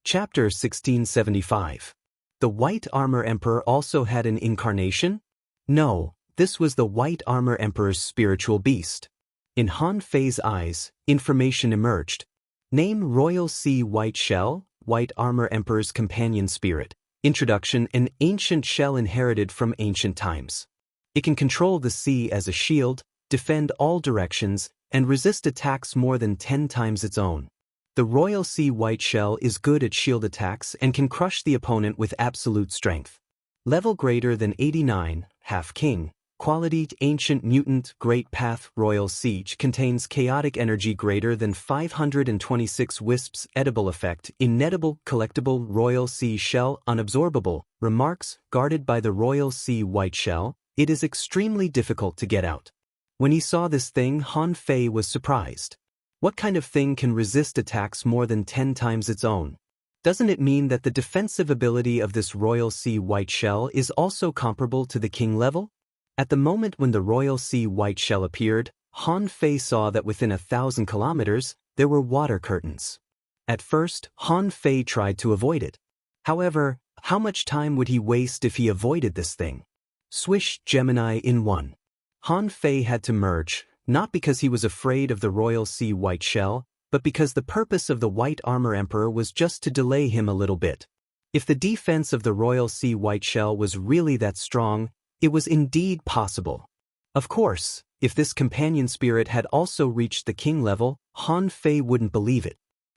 Chapter 1675. The White Armor Emperor also had an incarnation? No, this was the White Armor Emperor's spiritual beast. In Han Fei's eyes, information emerged. Name Royal Sea White Shell, White Armor Emperor's companion spirit. Introduction: an ancient shell inherited from ancient times. It can control the sea as a shield, defend all directions, and resist attacks more than 10 times its own. The Royal Sea White Shell is good at shield attacks and can crush the opponent with absolute strength. Level greater than 89, Half King. Quality: Ancient Mutant, Great Path. Royal Siege contains chaotic energy greater than 526 wisps. Edible effect: inedible, collectible. Royal Sea Shell, unabsorbable. Remarks: guarded by the Royal Sea White Shell, it is extremely difficult to get out. When he saw this thing, Han Fei was surprised. What kind of thing can resist attacks more than 10 times its own? Doesn't it mean that the defensive ability of this Royal Sea White Shell is also comparable to the King level? At the moment when the Royal Sea White Shell appeared, Han Fei saw that within 1,000 kilometers, there were water curtains. At first, Han Fei tried to avoid it. However, how much time would he waste if he avoided this thing? Swish, Gemini in one. Han Fei had to merge, not because he was afraid of the Royal Sea White Shell, but because the purpose of the White Armor Emperor was just to delay him a little bit. If the defense of the Royal Sea White Shell was really that strong, it was indeed possible. Of course, if this companion spirit had also reached the King level, Han Fei wouldn't believe it.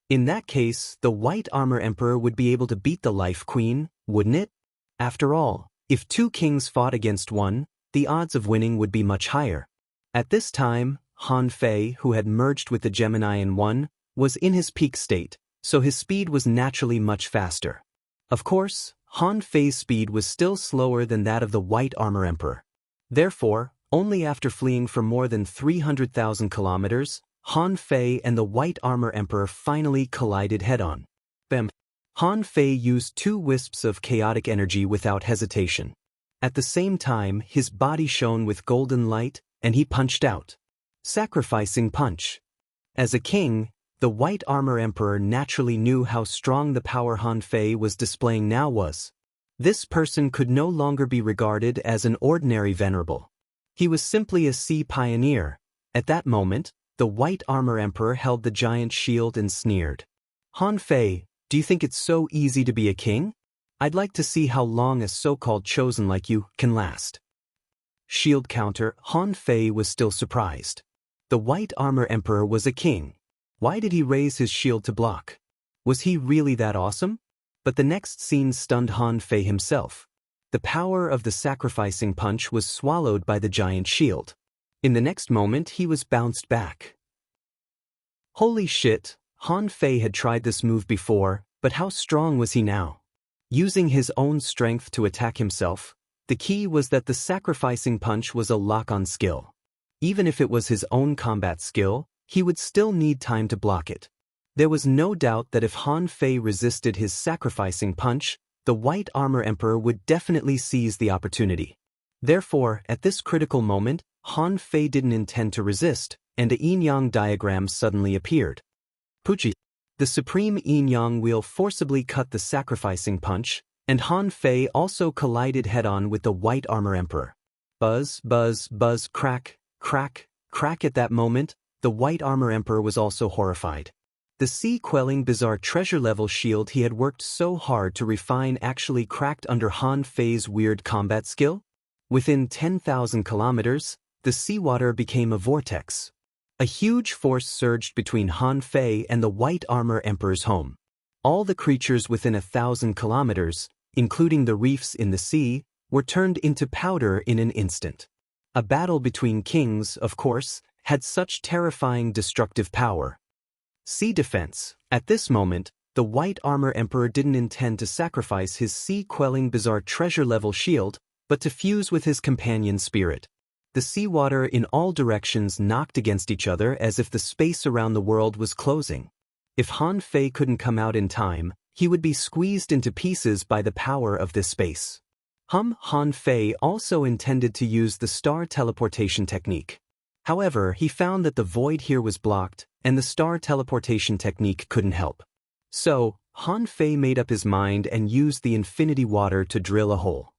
In that case, the White Armor Emperor would be able to beat the Life Queen, wouldn't it? After all, if two kings fought against one, the odds of winning would be much higher. At this time, Han Fei, who had merged with the Gemini in one, was in his peak state, so his speed was naturally much faster. Of course, Han Fei's speed was still slower than that of the White Armor Emperor. Therefore, only after fleeing for more than 300,000 kilometers, Han Fei and the White Armor Emperor finally collided head-on. Bam! Han Fei used 2 wisps of chaotic energy without hesitation. At the same time, his body shone with golden light, and he punched out. Sacrificing punch. As a king, the White Armor Emperor naturally knew how strong the power Han Fei was displaying now was. This person could no longer be regarded as an ordinary venerable. He was simply a sea pioneer. At that moment, the White Armor Emperor held the giant shield and sneered. Han Fei, do you think it's so easy to be a king? I'd like to see how long a so-called chosen like you can last. Shield counter. Han Fei was still surprised. The White Armor Emperor was a king. Why did he raise his shield to block? Was he really that awesome? But the next scene stunned Han Fei himself. The power of the sacrificing punch was swallowed by the giant shield. In the next moment, he was bounced back. Holy shit, Han Fei had tried this move before, but how strong was he now? Using his own strength to attack himself, the key was that the sacrificing punch was a lock-on skill. Even if it was his own combat skill, he would still need time to block it. There was no doubt that if Han Fei resisted his sacrificing punch, the White Armor Emperor would definitely seize the opportunity. Therefore, at this critical moment, Han Fei didn't intend to resist, and a yin-yang diagram suddenly appeared. Puchi. The supreme yin-yang wheel forcibly cut the sacrificing punch, and Han Fei also collided head-on with the White Armor Emperor. Buzz, buzz, buzz, crack, crack, crack. At that moment, the White Armor Emperor was also horrified. The sea-quelling bizarre treasure-level shield he had worked so hard to refine actually cracked under Han Fei's weird combat skill. Within 10,000 kilometers, the seawater became a vortex. A huge force surged between Han Fei and the White Armor Emperor's home. All the creatures within 1,000 kilometers, including the reefs in the sea, were turned into powder in an instant. A battle between kings, of course, had such terrifying destructive power. Sea defense. At this moment, the White Armor Emperor didn't intend to sacrifice his sea-quelling bizarre treasure-level shield, but to fuse with his companion spirit. The seawater in all directions knocked against each other as if the space around the world was closing. If Han Fei couldn't come out in time, he would be squeezed into pieces by the power of this space. Han Fei also intended to use the star teleportation technique. However, he found that the void here was blocked, and the star teleportation technique couldn't help. So, Han Fei made up his mind and used the infinity water to drill a hole.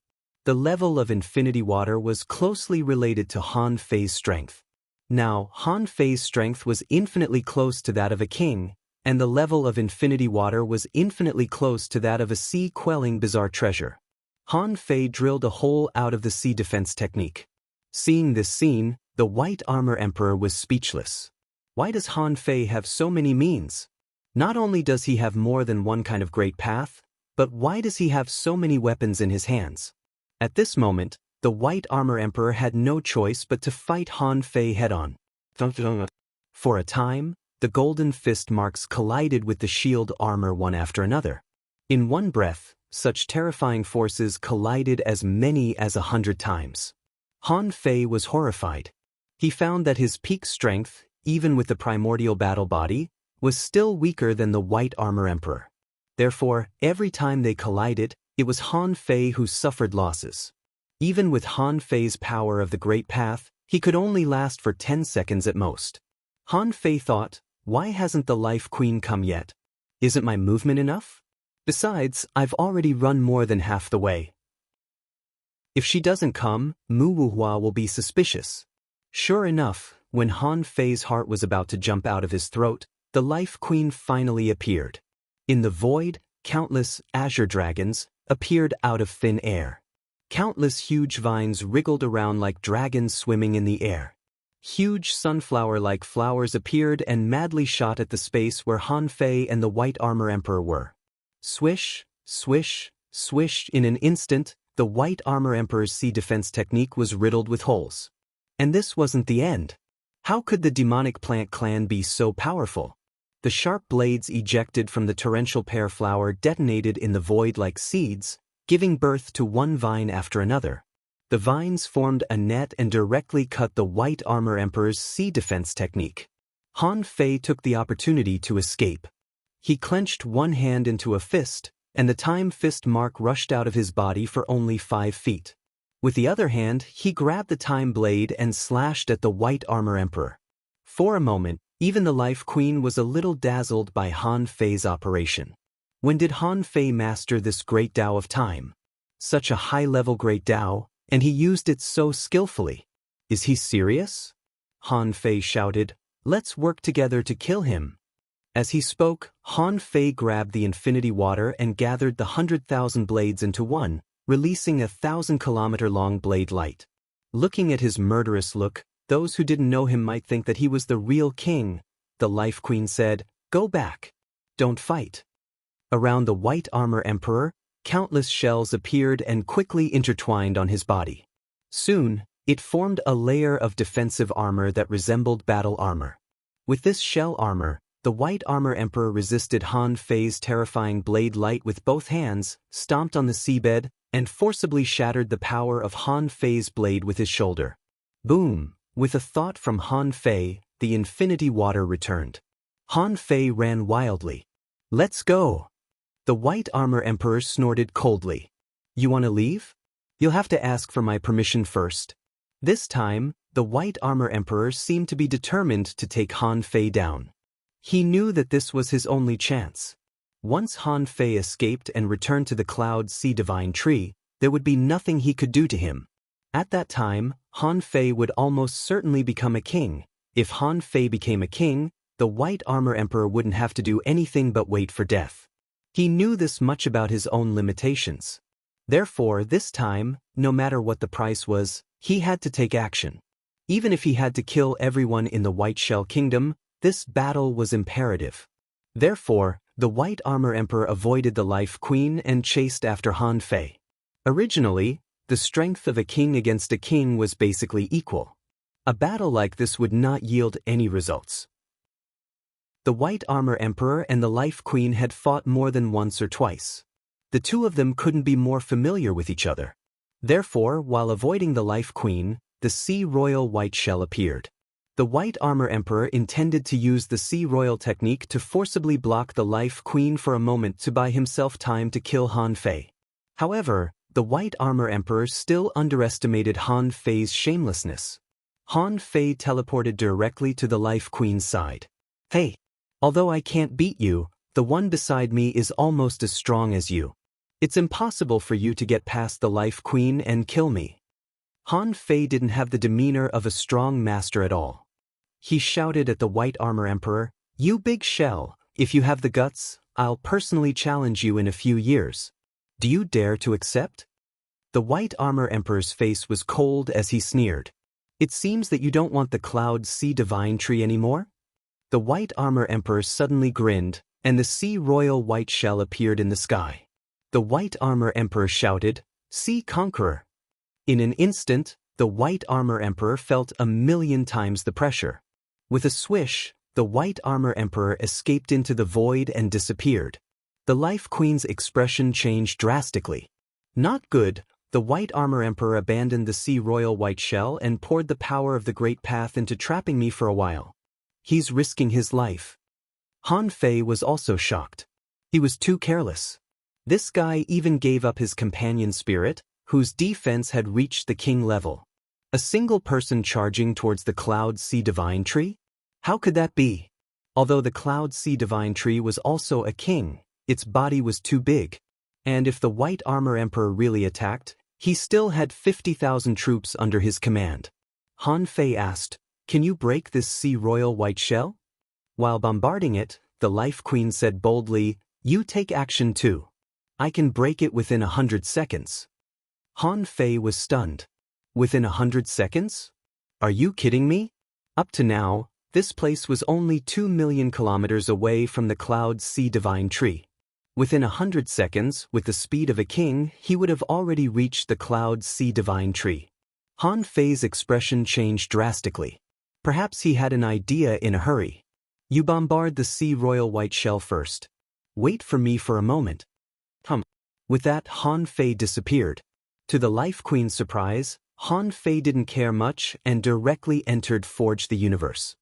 The level of infinity water was closely related to Han Fei's strength. Now, Han Fei's strength was infinitely close to that of a king, and the level of infinity water was infinitely close to that of a sea-quelling bizarre treasure. Han Fei drilled a hole out of the sea defense technique. Seeing this scene, the White Armor Emperor was speechless. Why does Han Fei have so many means? Not only does he have more than one kind of great path, but why does he have so many weapons in his hands? At this moment, the White Armor Emperor had no choice but to fight Han Fei head-on. For a time, the golden fist marks collided with the shield armor one after another. In one breath, such terrifying forces collided as many as 100 times. Han Fei was horrified. He found that his peak strength, even with the primordial battle body, was still weaker than the White Armor Emperor. Therefore, every time they collided, it was Han Fei who suffered losses. Even with Han Fei's power of the Great Path, he could only last for 10 seconds at most. Han Fei thought, why hasn't the Life Queen come yet? Isn't my movement enough? Besides, I've already run more than half the way. If she doesn't come, Mu Wuhua will be suspicious. Sure enough, when Han Fei's heart was about to jump out of his throat, the Life Queen finally appeared. In the void, countless azure dragons appeared out of thin air. Countless huge vines wriggled around like dragons swimming in the air. Huge sunflower-like flowers appeared and madly shot at the space where Han Fei and the White Armor Emperor were. Swish, swish, swish. In an instant, the White Armor Emperor's sea defense technique was riddled with holes. And this wasn't the end. How could the demonic plant clan be so powerful? The sharp blades ejected from the torrential pear flower detonated in the void like seeds, giving birth to one vine after another. The vines formed a net and directly cut the White Armor Emperor's sea defense technique. Han Fei took the opportunity to escape. He clenched one hand into a fist, and the time fist mark rushed out of his body for only 5 feet. With the other hand, he grabbed the time blade and slashed at the White Armor Emperor. For a moment, even the Life Queen was a little dazzled by Han Fei's operation. When did Han Fei master this great Tao of time? Such a high-level great Tao, and he used it so skillfully. Is he serious? Han Fei shouted, "Let's work together to kill him." As he spoke, Han Fei grabbed the infinity water and gathered the 100,000 blades into one, releasing a 1,000-kilometer-long blade light. Looking at his murderous look, those who didn't know him might think that he was the real king. The Life Queen said, "Go back. Don't fight." Around the White Armor Emperor, countless shells appeared and quickly intertwined on his body. Soon, it formed a layer of defensive armor that resembled battle armor. With this shell armor, the White Armor Emperor resisted Han Fei's terrifying blade light with both hands, stomped on the seabed, and forcibly shattered the power of Han Fei's blade with his shoulder. Boom! With a thought from Han Fei, the infinity water returned. Han Fei ran wildly. "Let's go!" The White Armor Emperor snorted coldly. "You want to leave? You'll have to ask for my permission first." This time, the White Armor Emperor seemed to be determined to take Han Fei down. He knew that this was his only chance. Once Han Fei escaped and returned to the Cloud Sea Divine Tree, there would be nothing he could do to him. At that time, Han Fei would almost certainly become a king. If Han Fei became a king, the White Armor Emperor wouldn't have to do anything but wait for death. He knew this much about his own limitations. Therefore, this time, no matter what the price was, he had to take action. Even if he had to kill everyone in the White Shell Kingdom, this battle was imperative. Therefore, the White Armor Emperor avoided the Life Queen and chased after Han Fei. Originally, the strength of a king against a king was basically equal. A battle like this would not yield any results. The White Armor Emperor and the Life Queen had fought more than once or twice. The two of them couldn't be more familiar with each other. Therefore, while avoiding the Life Queen, the Sea Royal White Shell appeared. The White Armor Emperor intended to use the Sea Royal technique to forcibly block the Life Queen for a moment to buy himself time to kill Han Fei. However, the White Armor Emperor still underestimated Han Fei's shamelessness. Han Fei teleported directly to the Life Queen's side. "Hey, although I can't beat you, The one beside me is almost as strong as you. It's impossible for you to get past the Life Queen and kill me." Han Fei didn't have the demeanor of a strong master at all. He shouted at the White Armor Emperor, "You big shell, if you have the guts, I'll personally challenge you in a few years. Do you dare to accept?" The White Armor Emperor's face was cold as he sneered. "It seems that you don't want the Cloud Sea Divine Tree anymore?" The White Armor Emperor suddenly grinned, and the Sea Royal White Shell appeared in the sky. The White Armor Emperor shouted, "Sea Conqueror!" In an instant, the White Armor Emperor felt 1,000,000 times the pressure. With a swish, the White Armor Emperor escaped into the void and disappeared. The Life Queen's expression changed drastically. "Not good." The White Armor Emperor abandoned the Sea Royal White Shell and poured the power of the Great Path into trapping me for a while. He's risking his life. Han Fei was also shocked. He was too careless. This guy even gave up his companion spirit, whose defense had reached the king level. A single person charging towards the Cloud Sea Divine Tree? How could that be? Although the Cloud Sea Divine Tree was also a king, its body was too big. And if the White Armor Emperor really attacked, he still had 50,000 troops under his command. Han Fei asked, "Can you break this Sea Royal White Shell?" While bombarding it, the Life Queen said boldly, "You take action too. I can break it within 100 seconds. Han Fei was stunned. Within 100 seconds? Are you kidding me? Up to now, this place was only 2 million kilometers away from the Cloud Sea Divine Tree. Within 100 seconds, with the speed of a king, he would have already reached the Cloud Sea Divine Tree. Han Fei's expression changed drastically. Perhaps he had an idea in a hurry. "You bombard the Sea Royal White Shell first. Wait for me for a moment." With that, Han Fei disappeared. To the Life Queen's surprise, Han Fei didn't care much and directly entered Forge the Universe.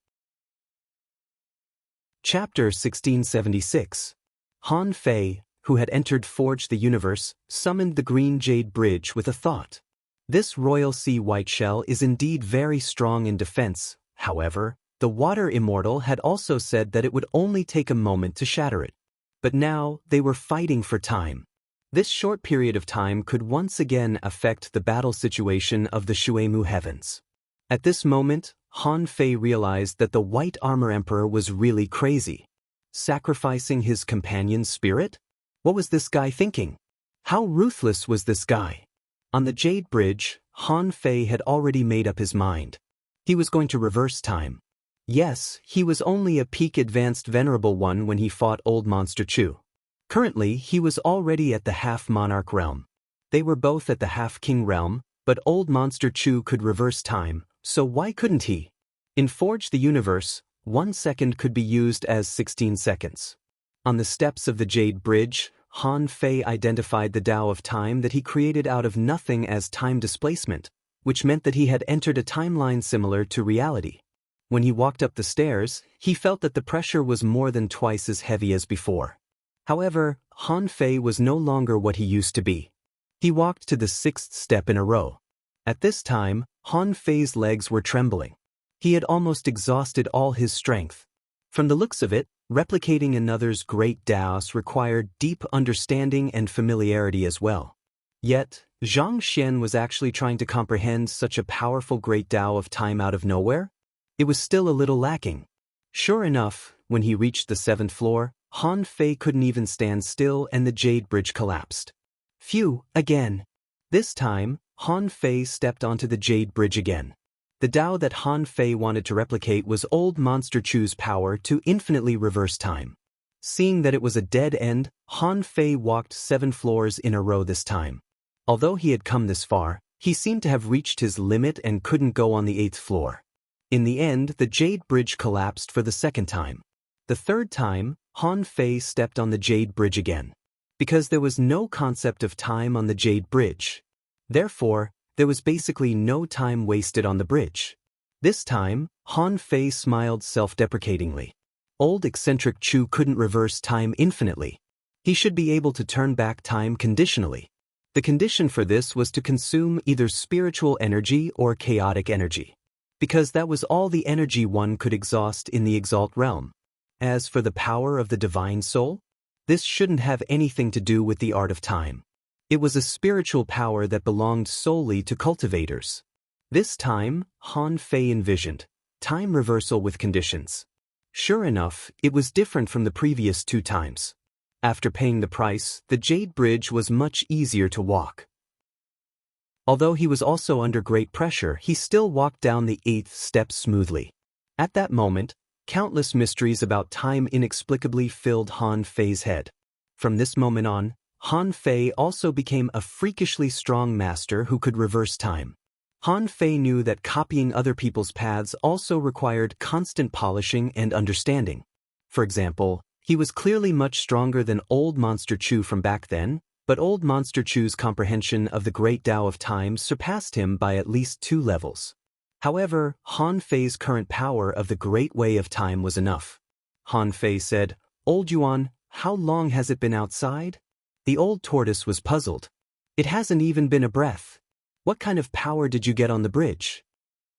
Chapter 1676. Han Fei, who had entered Forge the Universe, summoned the Green Jade Bridge with a thought. This Royal Sea White Shell is indeed very strong in defense. However, the Water Immortal had also said that it would only take a moment to shatter it. But now, they were fighting for time. This short period of time could once again affect the battle situation of the Shuemu heavens. At this moment, Han Fei realized that the White Armor Emperor was really crazy. Sacrificing his companion's spirit? What was this guy thinking? How ruthless was this guy? On the Jade Bridge, Han Fei had already made up his mind. He was going to reverse time. Yes, he was only a peak advanced venerable one when he fought Old Monster Chu. Currently, he was already at the half-monarch realm. They were both at the half-king realm, but Old Monster Chu could reverse time, so why couldn't he? In Forge the Universe, 1 second could be used as 16 seconds. On the steps of the Jade Bridge, Han Fei identified the Tao of Time that he created out of nothing as time displacement, which meant that he had entered a timeline similar to reality. When he walked up the stairs, he felt that the pressure was more than twice as heavy as before. However, Han Fei was no longer what he used to be. He walked to the 6th step in a row. At this time, Han Fei's legs were trembling. He had almost exhausted all his strength. From the looks of it, replicating another's great Daos required deep understanding and familiarity as well. Yet, Zhang Xian was actually trying to comprehend such a powerful great Tao of Time out of nowhere? It was still a little lacking. Sure enough, when he reached the 7th floor, Han Fei couldn't even stand still and the Jade Bridge collapsed. Phew, again. This time, Han Fei stepped onto the Jade Bridge again. The Tao that Han Fei wanted to replicate was Old Monster Chu's power to infinitely reverse time. Seeing that it was a dead end, Han Fei walked 7 floors in a row this time. Although he had come this far, he seemed to have reached his limit and couldn't go on the 8th floor. In the end, the Jade Bridge collapsed for the 2nd time. The 3rd time, Han Fei stepped on the Jade Bridge again. Because there was no concept of time on the Jade Bridge. Therefore, there was basically no time wasted on the bridge. This time, Han Fei smiled self-deprecatingly. Old eccentric Chu couldn't reverse time infinitely. He should be able to turn back time conditionally. The condition for this was to consume either spiritual energy or chaotic energy. Because that was all the energy one could exhaust in the Exalt realm. As for the power of the divine soul, this shouldn't have anything to do with the art of time. It was a spiritual power that belonged solely to cultivators. This time, Han Fei envisioned time reversal with conditions. Sure enough, it was different from the previous 2 times. After paying the price, the Jade Bridge was much easier to walk. Although he was also under great pressure, he still walked down the 8th step smoothly. At that moment, countless mysteries about time inexplicably filled Han Fei's head. From this moment on, Han Fei also became a freakishly strong master who could reverse time. Han Fei knew that copying other people's paths also required constant polishing and understanding. For example, he was clearly much stronger than Old Monster Chu from back then, but Old Monster Chu's comprehension of the Great Tao of Time surpassed him by at least 2 levels. However, Han Fei's current power of the Great Way of Time was enough. Han Fei said, "Old Yuan, how long has it been outside?" The old tortoise was puzzled. "It hasn't even been a breath. What kind of power did you get on the bridge?"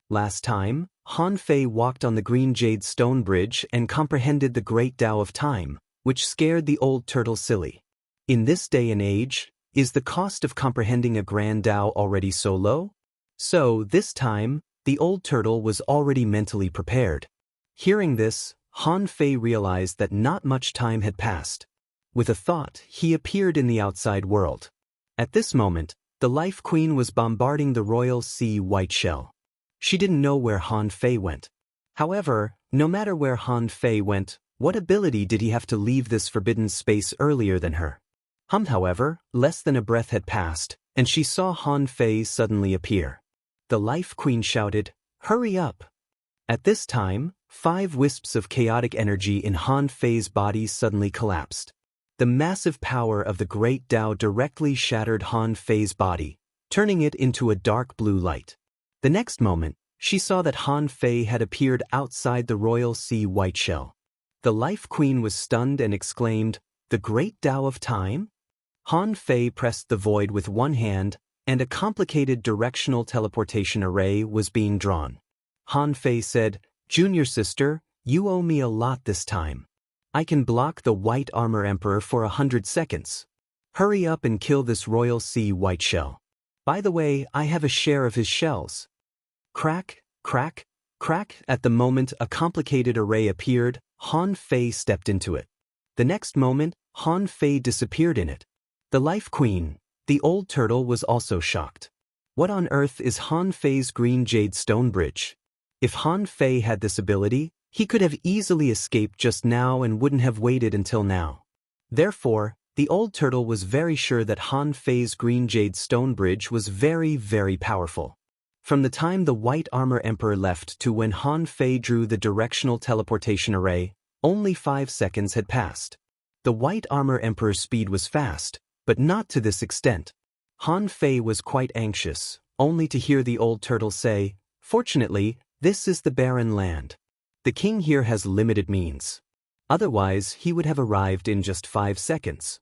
Last time, Han Fei walked on the green jade stone bridge and comprehended the Great Tao of Time, which scared the old turtle silly. In this day and age, is the cost of comprehending a grand Tao already so low? So, this time, the old turtle was already mentally prepared. Hearing this, Han Fei realized that not much time had passed. With a thought, he appeared in the outside world. At this moment, the Life Queen was bombarding the Royal Sea White Shell. She didn't know where Han Fei went. However, no matter where Han Fei went, what ability did he have to leave this forbidden space earlier than her? However, less than a breath had passed, and she saw Han Fei suddenly appear. The Life Queen shouted, "Hurry up!" At this time, 5 wisps of chaotic energy in Han Fei's body suddenly collapsed. The massive power of the Great Tao directly shattered Han Fei's body, turning it into a dark blue light. The next moment, she saw that Han Fei had appeared outside the Royal Sea White Shell. The Life Queen was stunned and exclaimed, "The Great Tao of Time?" Han Fei pressed the void with one hand, and a complicated directional teleportation array was being drawn. Han Fei said, "Junior sister, you owe me a lot this time. I can block the White Armor Emperor for 100 seconds. Hurry up and kill this Royal Sea White Shell. By the way, I have a share of his shells." Crack, crack, crack. At the moment a complicated array appeared, Han Fei stepped into it. The next moment, Han Fei disappeared in it. The Life Queen, the old turtle, was also shocked. What on earth is Han Fei's green jade stone bridge? If Han Fei had this ability, he could have easily escaped just now and wouldn't have waited until now. Therefore, the old turtle was very sure that Han Fei's green jade stone bridge was very, very powerful. From the time the White Armor Emperor left to when Han Fei drew the directional teleportation array, only 5 seconds had passed. The White Armor Emperor's speed was fast, but not to this extent. Han Fei was quite anxious, only to hear the old turtle say, "Fortunately, this is the barren land. The king here has limited means. Otherwise, he would have arrived in just 5 seconds.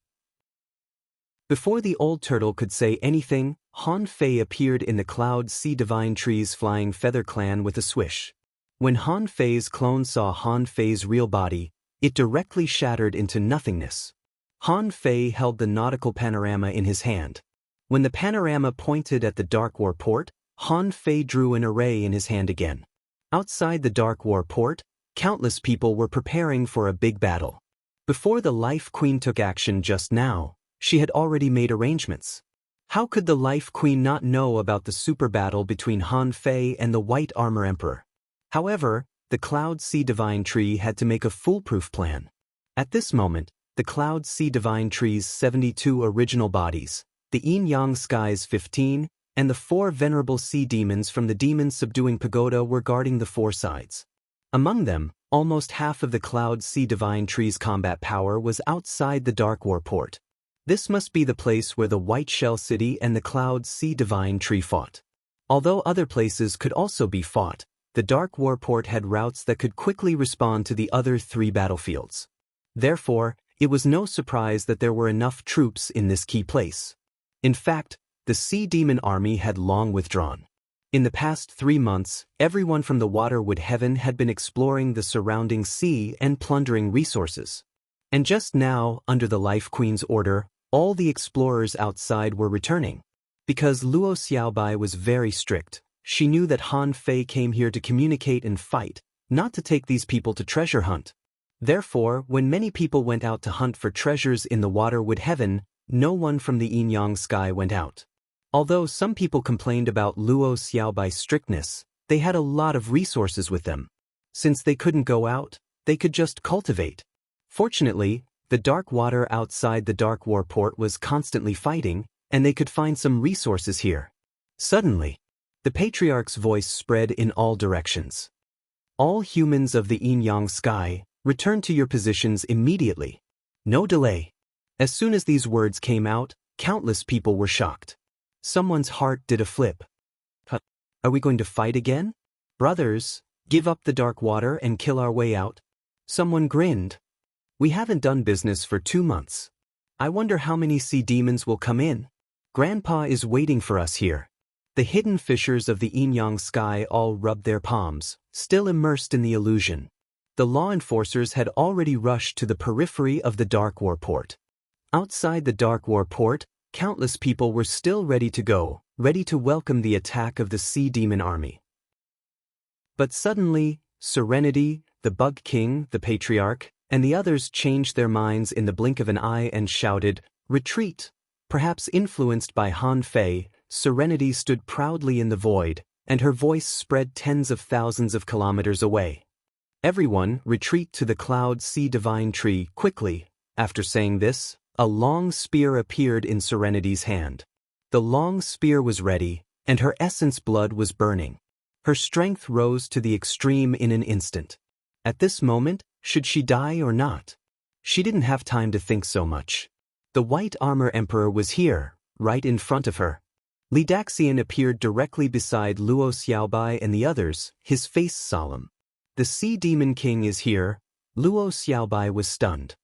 Before the old turtle could say anything, Han Fei appeared in the Cloud Sea Divine Tree's flying feather clan with a swish. When Han Fei's clone saw Han Fei's real body, it directly shattered into nothingness. Han Fei held the nautical panorama in his hand. When the panorama pointed at the Dark War port, Han Fei drew an array in his hand again. Outside the Dark War port, countless people were preparing for a big battle. Before the Life Queen took action just now, she had already made arrangements. How could the Life Queen not know about the super battle between Han Fei and the White Armor Emperor? However, the Cloud Sea Divine Tree had to make a foolproof plan. At this moment, the Cloud Sea Divine Tree's 72 original bodies, the Yin-Yang Sky's 15, and the 4 venerable sea demons from the Demon Subduing Pagoda were guarding the 4 sides. Among them, almost half of the Cloud Sea Divine Tree's combat power was outside the Dark War port. This must be the place where the White Shell City and the Cloud Sea Divine Tree fought. Although other places could also be fought, the Dark War port had routes that could quickly respond to the other 3 battlefields. Therefore, it was no surprise that there were enough troops in this key place. In fact, the Sea Demon army had long withdrawn. In the past 3 months, everyone from the Waterwood Heaven had been exploring the surrounding sea and plundering resources. And just now, under the Life Queen's order, all the explorers outside were returning. Because Luo Xiaobai was very strict, she knew that Han Fei came here to communicate and fight, not to take these people to treasure hunt. Therefore, when many people went out to hunt for treasures in the Waterwood Heaven, no one from the Yin-Yang sky went out. Although some people complained about Luo Xiaobai's strictness, they had a lot of resources with them. Since they couldn't go out, they could just cultivate. Fortunately, the dark water outside the Dark War port was constantly fighting, and they could find some resources here. Suddenly, the Patriarch's voice spread in all directions. All humans of the Yin-Yang sky, return to your positions immediately. No delay. As soon as these words came out, countless people were shocked. Someone's heart did a flip. Are we going to fight again? Brothers, give up the dark water and kill our way out? Someone grinned. We haven't done business for 2 months. I wonder how many sea demons will come in. Grandpa is waiting for us here. The hidden fishers of the Yin-Yang sky all rubbed their palms, still immersed in the illusion. The law enforcers had already rushed to the periphery of the Dark War port. Outside the Dark War port, countless people were still ready to go, ready to welcome the attack of the Sea Demon army. But suddenly, Serenity, the Bug King, the Patriarch, and the others changed their minds in the blink of an eye and shouted, "Retreat!" Perhaps influenced by Han Fei, Serenity stood proudly in the void, and her voice spread tens of thousands of kilometers away. Everyone, retreat to the Cloud Sea Divine Tree quickly. After saying this, a long spear appeared in Serenity's hand. The long spear was ready, and her essence blood was burning. Her strength rose to the extreme in an instant. At this moment, should she die or not? She didn't have time to think so much. The White Armor Emperor was here, right in front of her. Li Daxian appeared directly beside Luo Xiaobai and the others, his face solemn. The Sea Demon King is here. Luo Xiaobai was stunned.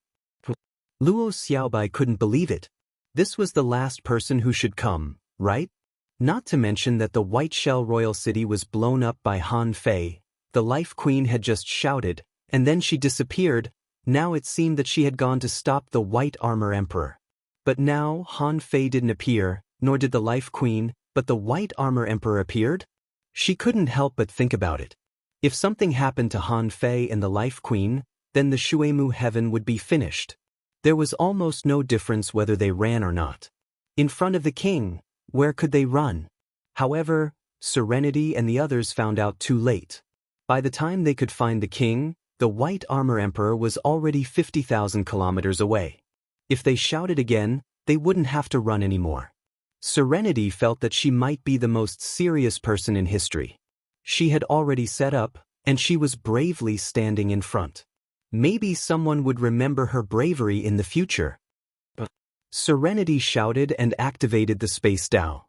Luo Xiaobai couldn't believe it. This was the last person who should come, right? Not to mention that the White Shell Royal City was blown up by Han Fei. The Life Queen had just shouted, and then she disappeared. Now it seemed that she had gone to stop the White Armor Emperor. But now Han Fei didn't appear, nor did the Life Queen, but the White Armor Emperor appeared? She couldn't help but think about it. If something happened to Han Fei and the Life Queen, then the Shuemu Heaven would be finished. There was almost no difference whether they ran or not. In front of the king, where could they run? However, Serenity and the others found out too late. By the time they could find the king, the White Armor Emperor was already 50,000 kilometers away. If they shouted again, they wouldn't have to run anymore. Serenity felt that she might be the most serious person in history. She had already set up, and she was bravely standing in front. Maybe someone would remember her bravery in the future. Serenity shouted and activated the Space Dao.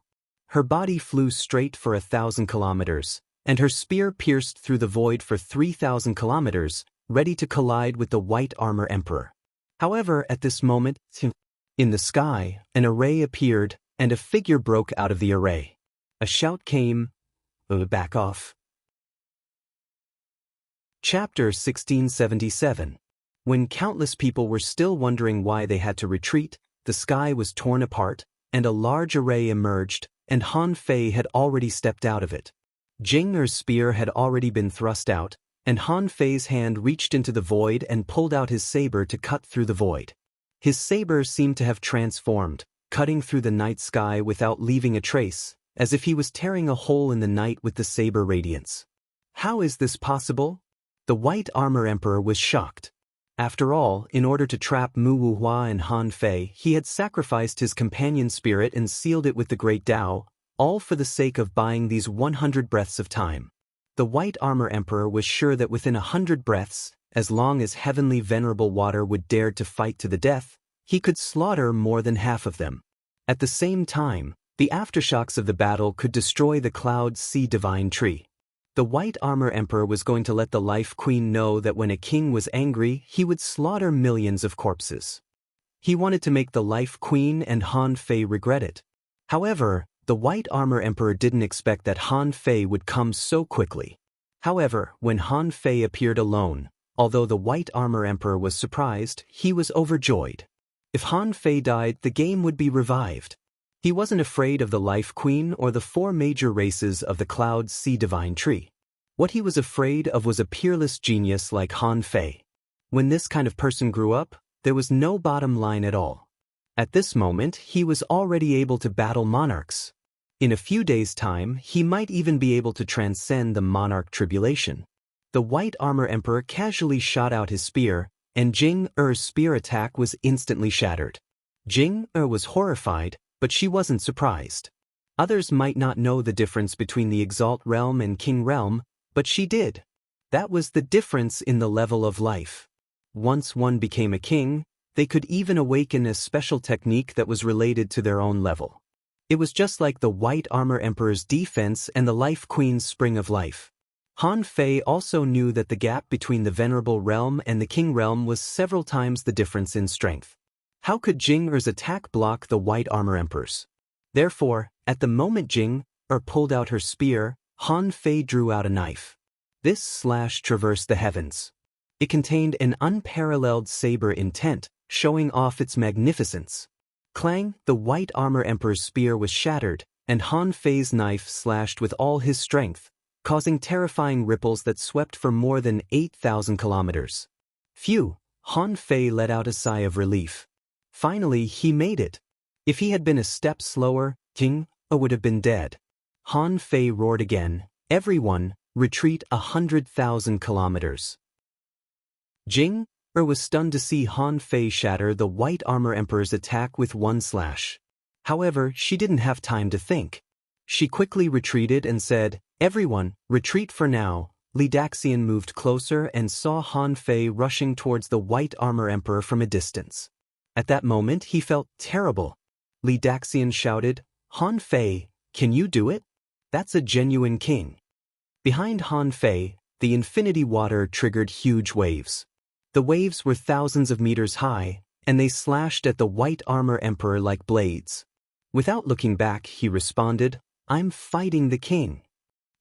Her body flew straight for 1,000 kilometers, and her spear pierced through the void for 3,000 kilometers, ready to collide with the White Armor Emperor. However, at this moment, in the sky, an array appeared, and a figure broke out of the array. A shout came, "Back off." Chapter 1677. When countless people were still wondering why they had to retreat, the sky was torn apart, and a large array emerged, and Han Fei had already stepped out of it. Jing Er's spear had already been thrust out, and Han Fei's hand reached into the void and pulled out his saber to cut through the void. His saber seemed to have transformed, cutting through the night sky without leaving a trace, as if he was tearing a hole in the night with the saber radiance. How is this possible? The White Armor Emperor was shocked. After all, in order to trap Mu Wuhua and Han Fei, he had sacrificed his companion spirit and sealed it with the Great Tao, all for the sake of buying these 100 breaths of time. The White Armor Emperor was sure that within 100 breaths, as long as heavenly venerable water would dare to fight to the death, he could slaughter more than half of them. At the same time, the aftershocks of the battle could destroy the Cloud Sea Divine Tree. The White Armor Emperor was going to let the Life Queen know that when a king was angry, he would slaughter millions of corpses. He wanted to make the Life Queen and Han Fei regret it. However, The White Armor Emperor didn't expect that Han Fei would come so quickly. However, when Han Fei appeared alone, although the White Armor Emperor was surprised, he was overjoyed. If Han Fei died, the game would be revived. He wasn't afraid of the Life Queen or the 4 major races of the Cloud Sea Divine Tree. What he was afraid of was a peerless genius like Han Fei. When this kind of person grew up, there was no bottom line at all. At this moment, he was already able to battle monarchs. In a few days' time, he might even be able to transcend the monarch tribulation. The White Armor Emperor casually shot out his spear, and Jing Er's spear attack was instantly shattered. Jing Er was horrified, but she wasn't surprised. Others might not know the difference between the Exalt Realm and King Realm, but she did. That was the difference in the level of life. Once one became a king, they could even awaken a special technique that was related to their own level. It was just like the White Armor Emperor's defense and the Life Queen's Spring of Life. Han Fei also knew that the gap between the Venerable Realm and the King Realm was several times the difference in strength. How could Jing Er's attack block the White Armor Emperor's? Therefore, at the moment Jing Er pulled out her spear, Han Fei drew out a knife. This slash traversed the heavens. It contained an unparalleled saber intent, showing off its magnificence. Clang, the White Armor Emperor's spear was shattered, and Han Fei's knife slashed with all his strength, causing terrifying ripples that swept for more than 8,000 kilometers. Phew, Han Fei let out a sigh of relief. Finally, he made it. If he had been a step slower, Jing Er would have been dead. Han Fei roared again, "Everyone, retreat 100,000 kilometers." Jing Er was stunned to see Han Fei shatter the White Armor Emperor's attack with one slash. However, she didn't have time to think. She quickly retreated and said, "Everyone, retreat for now." Li Daxian moved closer and saw Han Fei rushing towards the White Armor Emperor from a distance. At that moment, he felt terrible. Li Daxian shouted, "Han Fei, can you do it? That's a genuine king." Behind Han Fei, the infinity water triggered huge waves. The waves were thousands of meters high, and they slashed at the White Armor Emperor like blades. Without looking back, he responded, "I'm fighting the king."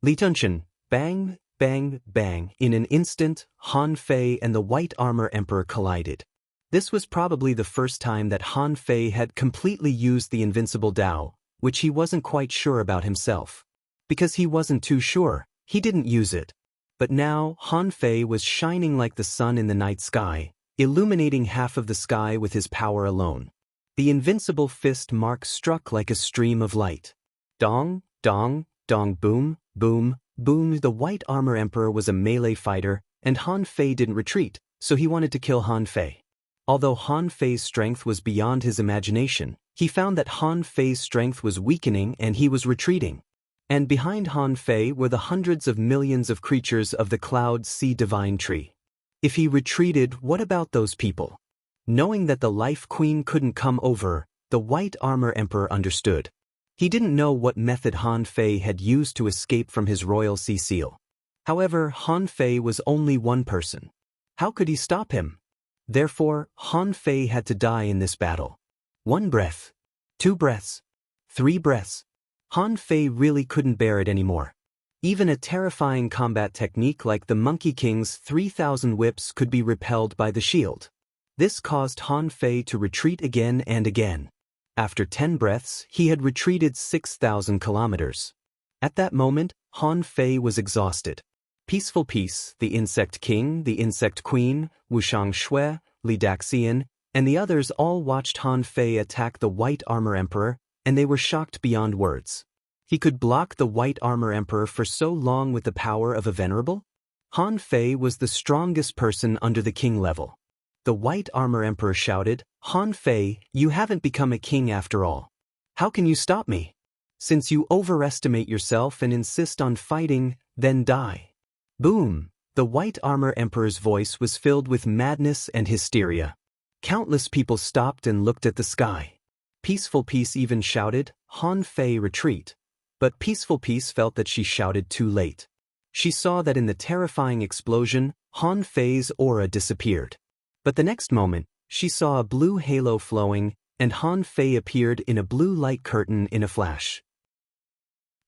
Li Tunshan, bang, bang, bang. In an instant, Han Fei and the White Armor Emperor collided. This was probably the first time that Han Fei had completely used the invincible Dao, which he wasn't quite sure about himself. Because he wasn't too sure, he didn't use it. But now, Han Fei was shining like the sun in the night sky, illuminating half of the sky with his power alone. The invincible fist mark struck like a stream of light. Dong, dong, dong, boom, boom, boom. The White Armor Emperor was a melee fighter, and Han Fei didn't retreat, so he wanted to kill Han Fei. Although Han Fei's strength was beyond his imagination, he found that Han Fei's strength was weakening and he was retreating. And behind Han Fei were the hundreds of millions of creatures of the Cloud Sea Divine Tree. If he retreated, what about those people? Knowing that the Life Queen couldn't come over, the White Armor Emperor understood. He didn't know what method Han Fei had used to escape from his royal sea seal. However, Han Fei was only one person. How could he stop him? Therefore, Han Fei had to die in this battle. 1 breath. 2 breaths. 3 breaths. Han Fei really couldn't bear it anymore. Even a terrifying combat technique like the Monkey King's 3,000 whips could be repelled by the shield. This caused Han Fei to retreat again and again. After 10 breaths, he had retreated 6,000 kilometers. At that moment, Han Fei was exhausted. Peaceful Peace, the Insect King, the Insect Queen, Wushang Shui, Li Daxian, and the others all watched Han Fei attack the White Armor Emperor, and they were shocked beyond words. He could block the White Armor Emperor for so long with the power of a venerable? Han Fei was the strongest person under the king level. The White Armor Emperor shouted, "Han Fei, you haven't become a king after all. How can you stop me? Since you overestimate yourself and insist on fighting, then die." Boom! The White Armor Emperor's voice was filled with madness and hysteria. Countless people stopped and looked at the sky. Peaceful Peace even shouted, "Han Fei, retreat." But Peaceful Peace felt that she shouted too late. She saw that in the terrifying explosion, Han Fei's aura disappeared. But the next moment, she saw a blue halo flowing, and Han Fei appeared in a blue light curtain in a flash.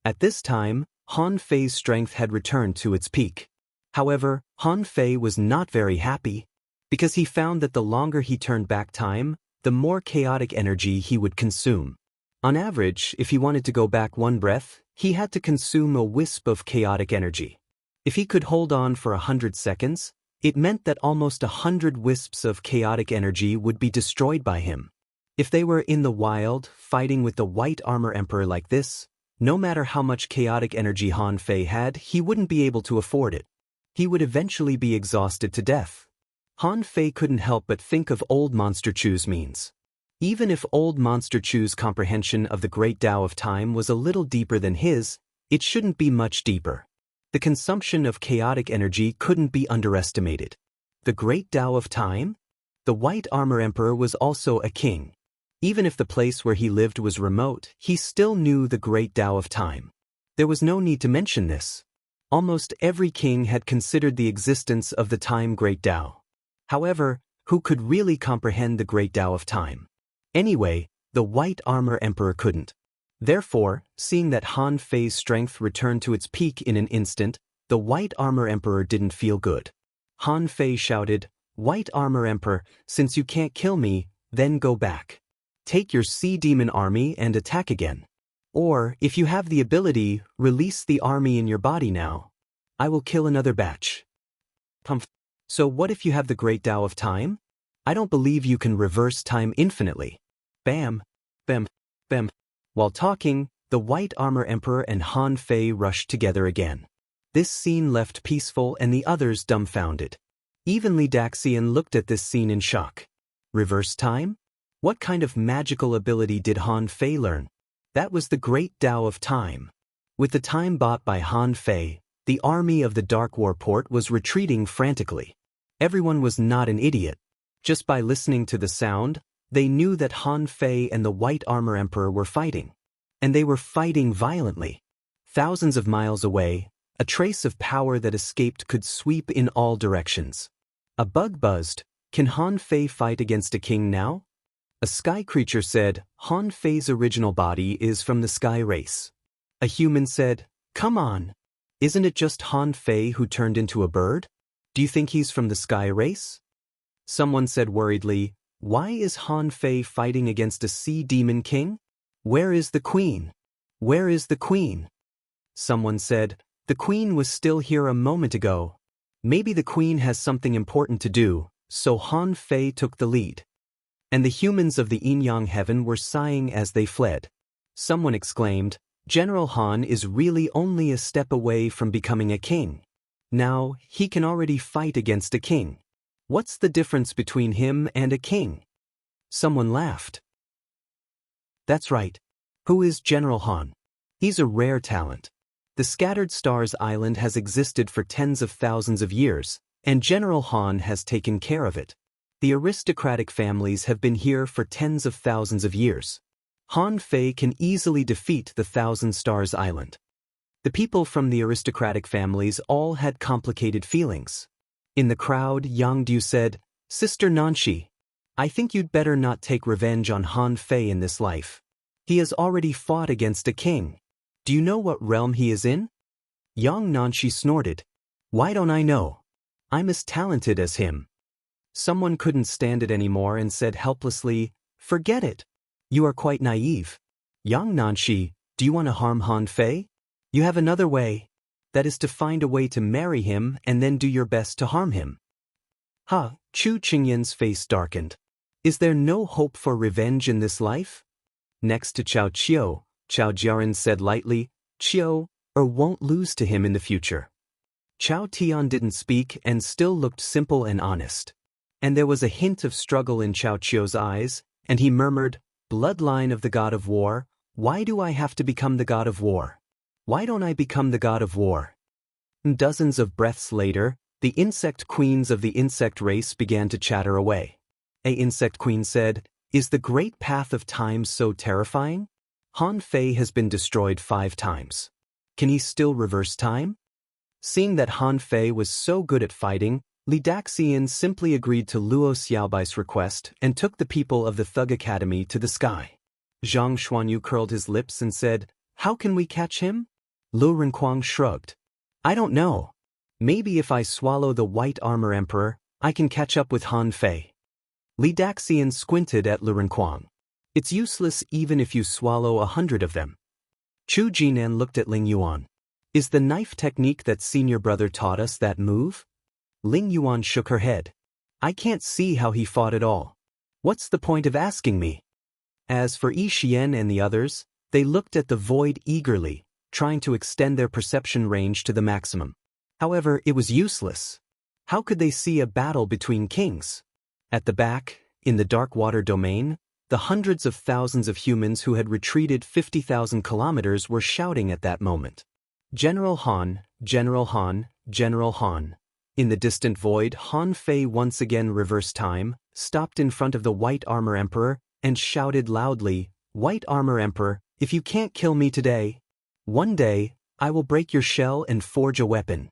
At this time, Han Fei's strength had returned to its peak. However, Han Fei was not very happy, because he found that the longer he turned back time, the more chaotic energy he would consume. On average, if he wanted to go back one breath, he had to consume a wisp of chaotic energy. If he could hold on for 100 seconds, it meant that almost 100 wisps of chaotic energy would be destroyed by him. If they were in the wild, fighting with the White Armor Emperor like this, no matter how much chaotic energy Han Fei had, he wouldn't be able to afford it. He would eventually be exhausted to death. Han Fei couldn't help but think of Old Monster Chu's means. Even if Old Monster Chu's comprehension of the Great Tao of Time was a little deeper than his, it shouldn't be much deeper. The consumption of chaotic energy couldn't be underestimated. The Great Tao of Time? The White Armor Emperor was also a king. Even if the place where he lived was remote, he still knew the Great Tao of Time. There was no need to mention this. Almost every king had considered the existence of the Time Great Tao. However, who could really comprehend the Great Tao of Time? Anyway, the White Armor Emperor couldn't. Therefore, seeing that Han Fei's strength returned to its peak in an instant, the White Armor Emperor didn't feel good. Han Fei shouted, "White Armor Emperor, since you can't kill me, then go back. Take your Sea Demon army and attack again. Or, if you have the ability, release the army in your body now. I will kill another batch." Pumph. So what if you have the Great Tao of Time? I don't believe you can reverse time infinitely. Bam, bam, bam. While talking, the White Armor Emperor and Han Fei rushed together again. This scene left peaceful and the others dumbfounded. Even Li Daxian looked at this scene in shock. Reverse time? What kind of magical ability did Han Fei learn? That was the Great Tao of Time. With the time bought by Han Fei, the army of the Dark War Port was retreating frantically. Everyone was not an idiot. Just by listening to the sound, they knew that Han Fei and the White Armor Emperor were fighting. And they were fighting violently. Thousands of miles away, a trace of power that escaped could sweep in all directions. A bug buzzed, "Can Han Fei fight against a king now?" A sky creature said, "Han Fei's original body is from the sky race." A human said, "Come on. Isn't it just Han Fei who turned into a bird? Do you think he's from the sky race?" Someone said worriedly, "Why is Han Fei fighting against a sea demon king? Where is the queen? Where is the queen?" Someone said, "The queen was still here a moment ago. Maybe the queen has something important to do," so Han Fei took the lead. And the humans of the Yin-Yang heaven were sighing as they fled. Someone exclaimed, "General Han is really only a step away from becoming a king. Now, he can already fight against a king. What's the difference between him and a king?" Someone laughed. "That's right. Who is General Han? He's a rare talent. The Scattered Stars Island has existed for tens of thousands of years, and General Han has taken care of it. The aristocratic families have been here for tens of thousands of years. Han Fei can easily defeat the Thousand Stars Island." The people from the aristocratic families all had complicated feelings. In the crowd, Yang Du said, "Sister Nanshi, I think you'd better not take revenge on Han Fei in this life. He has already fought against a king. Do you know what realm he is in?" Yang Nanshi snorted, "Why don't I know? I'm as talented as him." Someone couldn't stand it anymore and said helplessly, "Forget it. You are quite naive. Yang Nanshi, do you want to harm Han Fei? You have another way. That is to find a way to marry him and then do your best to harm him." Chu Qingyan's face darkened. Is there no hope for revenge in this life? Next to Chao Qiu, Chao Jiaran said lightly, "Qiu, or won't lose to him in the future." Chao Tian didn't speak and still looked simple and honest. And there was a hint of struggle in Chao Qiu's eyes, and he murmured, "Bloodline of the god of war, why do I have to become the god of war? Why don't I become the god of war?" Dozens of breaths later, the insect queens of the insect race began to chatter away. A insect queen said, "Is the great path of time so terrifying? Han Fei has been destroyed 5 times. Can he still reverse time?" Seeing that Han Fei was so good at fighting, Li Daxian simply agreed to Luo Xiaobai's request and took the people of the Thug Academy to the sky. Zhang Xuanyu curled his lips and said, "How can we catch him? Lu Renkuang shrugged. I don't know. Maybe if I swallow the White Armor Emperor, I can catch up with Han Fei. Li Daxian squinted at Lu Renkuang. It's useless even if you swallow 100 of them. Chu Jinan looked at Ling Yuan. Is the knife technique that senior brother taught us that move? Ling Yuan shook her head. I can't see how he fought at all. What's the point of asking me? As for Yi Xian and the others, they looked at the void eagerly, trying to extend their perception range to the maximum. However, it was useless. How could they see a battle between kings? At the back, in the dark water domain, the hundreds of thousands of humans who had retreated 50,000 kilometers were shouting at that moment. General Han, General Han, General Han. In the distant void, Han Fei once again reversed time, stopped in front of the White Armor Emperor, and shouted loudly, White Armor Emperor, if you can't kill me today, one day, I will break your shell and forge a weapon.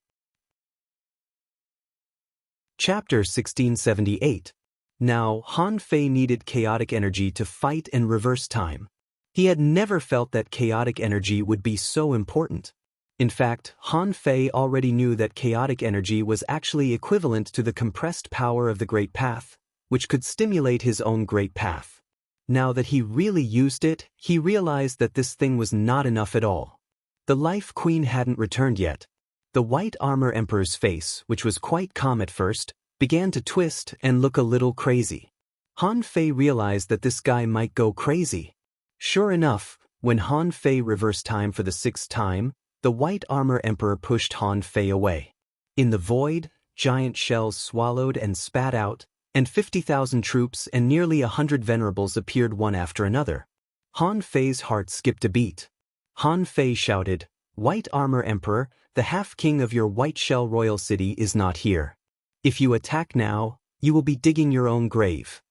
Chapter 1678. Now, Han Fei needed chaotic energy to fight and reverse time. He had never felt that chaotic energy would be so important. In fact, Han Fei already knew that chaotic energy was actually equivalent to the compressed power of the Great Path, which could stimulate his own Great Path. Now that he really used it, he realized that this thing was not enough at all. The Life Queen hadn't returned yet. The White Armor Emperor's face, which was quite calm at first, began to twist and look a little crazy. Han Fei realized that this guy might go crazy. Sure enough, when Han Fei reversed time for the 6th time, the White Armor Emperor pushed Han Fei away. In the void, giant shells swallowed and spat out, and 50,000 troops and nearly 100 venerables appeared one after another. Han Fei's heart skipped a beat. Han Fei shouted, White Armor Emperor, the half-king of your White Shell Royal City is not here. If you attack now, you will be digging your own grave.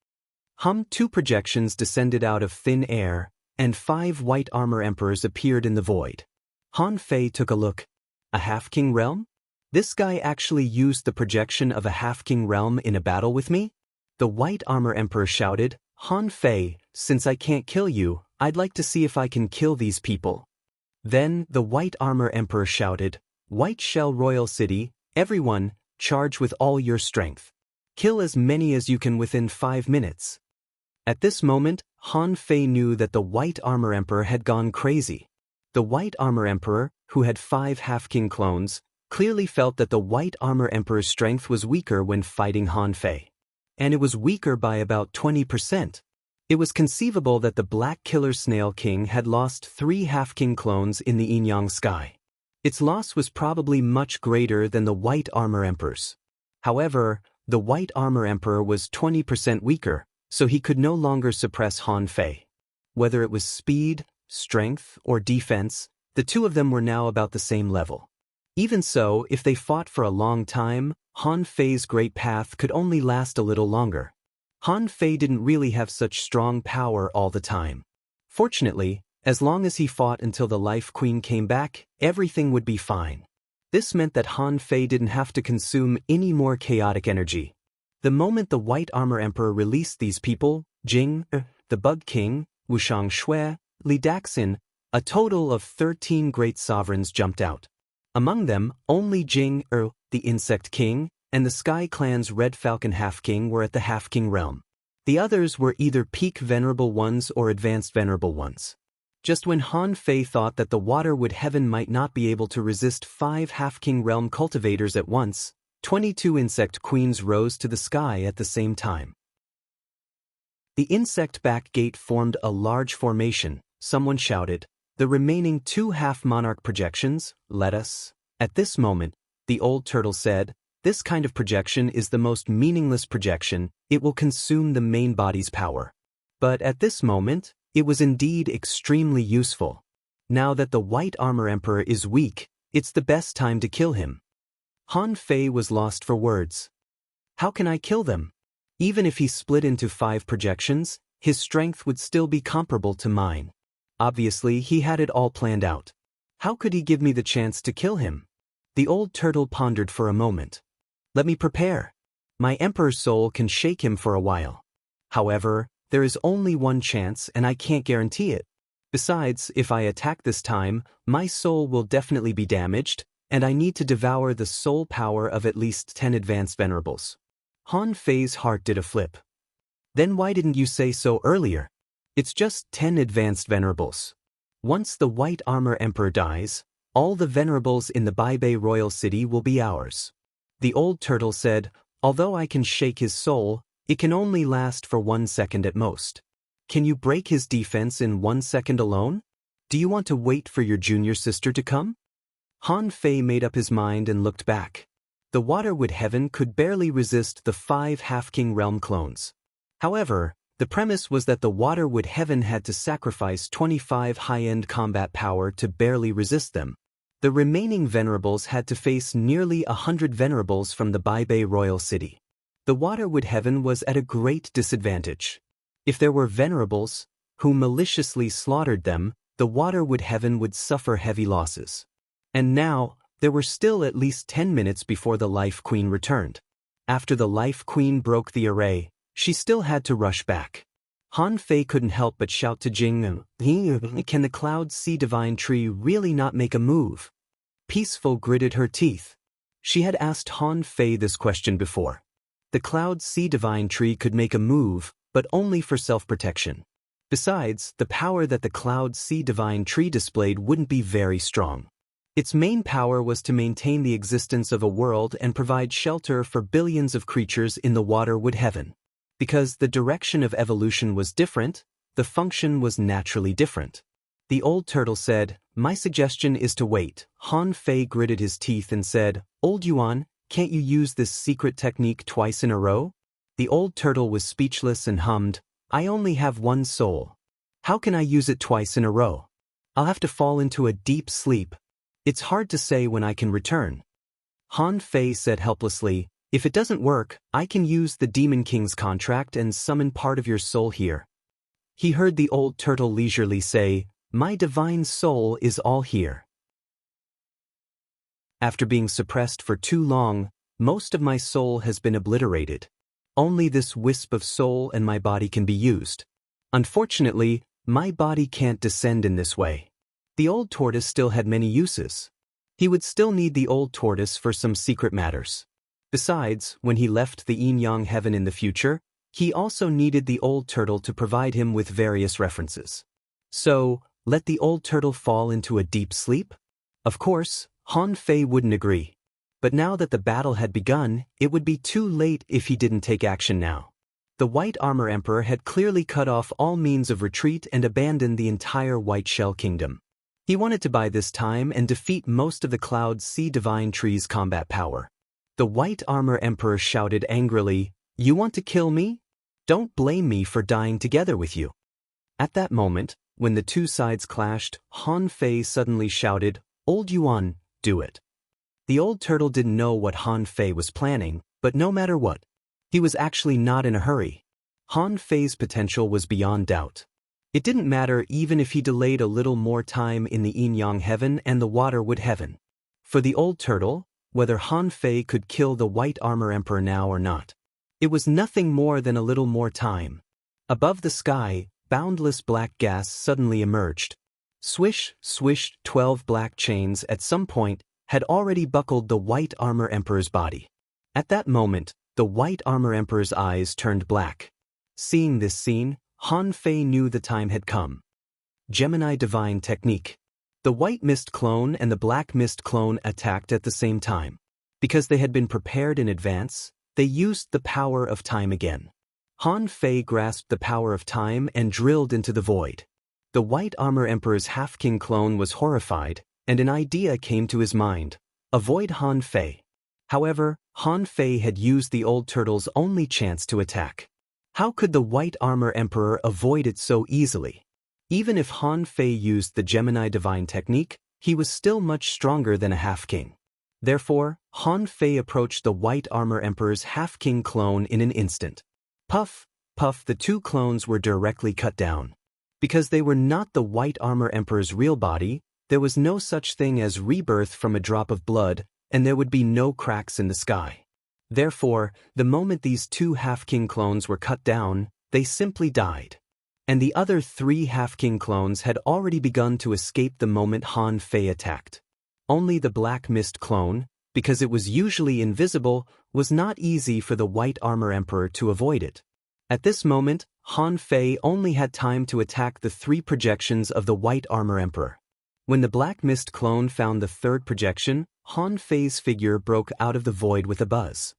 2 projections descended out of thin air, and 5 White Armor Emperors appeared in the void. Han Fei took a look. A half-king realm? This guy actually used the projection of a half-king realm in a battle with me? The White Armor Emperor shouted, Han Fei, since I can't kill you, I'd like to see if I can kill these people. Then the White Armor Emperor shouted, White Shell Royal City, everyone, charge with all your strength. Kill as many as you can within 5 minutes. At this moment, Han Fei knew that the White Armor Emperor had gone crazy. The White Armor Emperor, who had 5 half-king clones, clearly felt that the White Armor Emperor's strength was weaker when fighting Han Fei. And it was weaker by about 20%. It was conceivable that the Black Killer Snail King had lost 3 half-king clones in the Yin-Yang sky. Its loss was probably much greater than the White Armor Emperor's. However, the White Armor Emperor was 20% weaker, so he could no longer suppress Han Fei. Whether it was speed, strength, or defense, the two of them were now about the same level. Even so, if they fought for a long time, Han Fei's Great Path could only last a little longer. Han Fei didn't really have such strong power all the time. Fortunately, as long as he fought until the Life Queen came back, everything would be fine. This meant that Han Fei didn't have to consume any more chaotic energy. The moment the White Armor Emperor released these people, Jing, the Bug King, Wushang Shui, Li Daxin, a total of 13 great sovereigns jumped out. Among them, only Jing, the Insect King, and the Sky Clan's Red Falcon Half-King were at the Half-King realm. The others were either peak Venerable Ones or Advanced Venerable Ones. Just when Han Fei thought that the Waterwood Heaven might not be able to resist 5 Half-King realm cultivators at once, 22 insect queens rose to the sky at the same time. The insect back gate formed a large formation. Someone shouted, the remaining 2 half-monarch projections, let us. At this moment, the old turtle said, this kind of projection is the most meaningless projection, it will consume the main body's power. But at this moment, it was indeed extremely useful. Now that the White Armor Emperor is weak, it's the best time to kill him. Han Fei was lost for words. How can I kill them? Even if he split into 5 projections, his strength would still be comparable to mine. Obviously, he had it all planned out. How could he give me the chance to kill him? The old turtle pondered for a moment. Let me prepare. My Emperor's soul can shake him for a while. However, there is only one chance and I can't guarantee it. Besides, if I attack this time, my soul will definitely be damaged, and I need to devour the soul power of at least 10 advanced venerables. Han Fei's heart did a flip. Then why didn't you say so earlier? It's just 10 advanced venerables. Once the White Armor Emperor dies, all the venerables in the Baibei royal city will be ours. The old turtle said, although I can shake his soul, it can only last for 1 second at most. Can you break his defense in 1 second alone? Do you want to wait for your junior sister to come? Han Fei made up his mind and looked back. The Waterwood Heaven could barely resist the 5 Half-King Realm clones. However, the premise was that the Waterwood Heaven had to sacrifice 25 high-end combat power to barely resist them. The remaining venerables had to face nearly 100 venerables from the Baibei royal city. The Waterwood Heaven was at a great disadvantage. If there were venerables who maliciously slaughtered them, the Waterwood Heaven would suffer heavy losses. And now, there were still at least 10 minutes before the Life Queen returned. After the Life Queen broke the array, she still had to rush back. Han Fei couldn't help but shout to Jing, can the Cloud Sea Divine Tree really not make a move? Peaceful gritted her teeth. She had asked Han Fei this question before. The Cloud Sea Divine Tree could make a move, but only for self-protection. Besides, the power that the Cloud Sea Divine Tree displayed wouldn't be very strong. Its main power was to maintain the existence of a world and provide shelter for billions of creatures in the Waterwood Heaven. Because the direction of evolution was different, the function was naturally different. The old turtle said, my suggestion is to wait. Han Fei gritted his teeth and said, Old Yuan, can't you use this secret technique twice in a row? The old turtle was speechless and hummed, I only have 1 soul. How can I use it twice in a row? I'll have to fall into a deep sleep. It's hard to say when I can return. Han Fei said helplessly, if it doesn't work, I can use the Demon King's contract and summon part of your soul here. He heard the old turtle leisurely say, my divine soul is all here. After being suppressed for too long, most of my soul has been obliterated. Only this wisp of soul and my body can be used. Unfortunately, my body can't descend in this way. The old tortoise still had many uses. He would still need the old tortoise for some secret matters. Besides, when he left the Yin-Yang Heaven in the future, he also needed the old turtle to provide him with various references. So, let the old turtle fall into a deep sleep? Of course, Han Fei wouldn't agree. But now that the battle had begun, it would be too late if he didn't take action now. The White Armor Emperor had clearly cut off all means of retreat and abandoned the entire White Shell Kingdom. He wanted to buy this time and defeat most of the Cloud Sea Divine Tree's combat power. The White Armor Emperor shouted angrily, you want to kill me? Don't blame me for dying together with you. At that moment, when the two sides clashed, Han Fei suddenly shouted, Old Yuan, do it. The old turtle didn't know what Han Fei was planning, but no matter what, he was actually not in a hurry. Han Fei's potential was beyond doubt. It didn't matter even if he delayed a little more time in the Yin-Yang Heaven and the Waterwood Heaven. For the old turtle, whether Han Fei could kill the White Armor Emperor now or not, it was nothing more than a little more time. Above the sky, boundless black gas suddenly emerged. Swish, swish, 12 black chains at some point had already buckled the White Armor Emperor's body. At that moment, the White Armor Emperor's eyes turned black. Seeing this scene, Han Fei knew the time had come. Gemini Divine Technique. The White Mist Clone and the Black Mist Clone attacked at the same time. Because they had been prepared in advance, they used the power of time again. Han Fei grasped the power of time and drilled into the void. The White Armor Emperor's Half-King clone was horrified, and an idea came to his mind. Avoid Han Fei. However, Han Fei had used the old turtle's only chance to attack. How could the White Armor Emperor avoid it so easily? Even if Han Fei used the Gemini Divine Technique, he was still much stronger than a Half-King. Therefore, Han Fei approached the White Armor Emperor's Half-King clone in an instant. Puff, puff, the two clones were directly cut down. Because they were not the White Armor Emperor's real body, there was no such thing as rebirth from a drop of blood, and there would be no cracks in the sky. Therefore, the moment these two Half-King clones were cut down, they simply died. and the other 3 half-king clones had already begun to escape the moment Han Fei attacked. Only the Black Mist clone, because it was usually invisible, was not easy for the White Armor Emperor to avoid it. At this moment, Han Fei only had time to attack the 3 projections of the White Armor Emperor. When the Black Mist clone found the 3rd projection, Han Fei's figure broke out of the void with a buzz.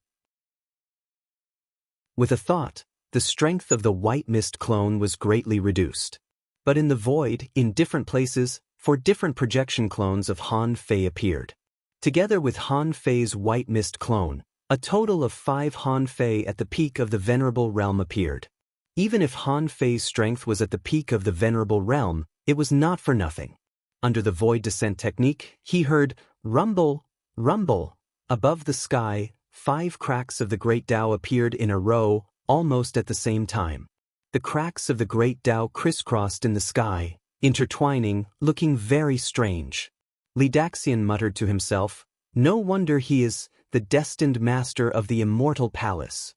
With a thought, the strength of the White Mist clone was greatly reduced. But in the void, in different places, 4 different projection clones of Han Fei appeared. Together with Han Fei's White Mist clone, a total of 5 Han Fei at the peak of the Venerable Realm appeared. Even if Han Fei's strength was at the peak of the Venerable Realm, it was not for nothing. Under the void descent technique, he heard, rumble, rumble. Above the sky, 5 cracks of the Great Tao appeared in a row, almost at the same time. The cracks of the Great Tao crisscrossed in the sky, intertwining, looking very strange. Li Daxian muttered to himself, no wonder he is the destined master of the immortal palace.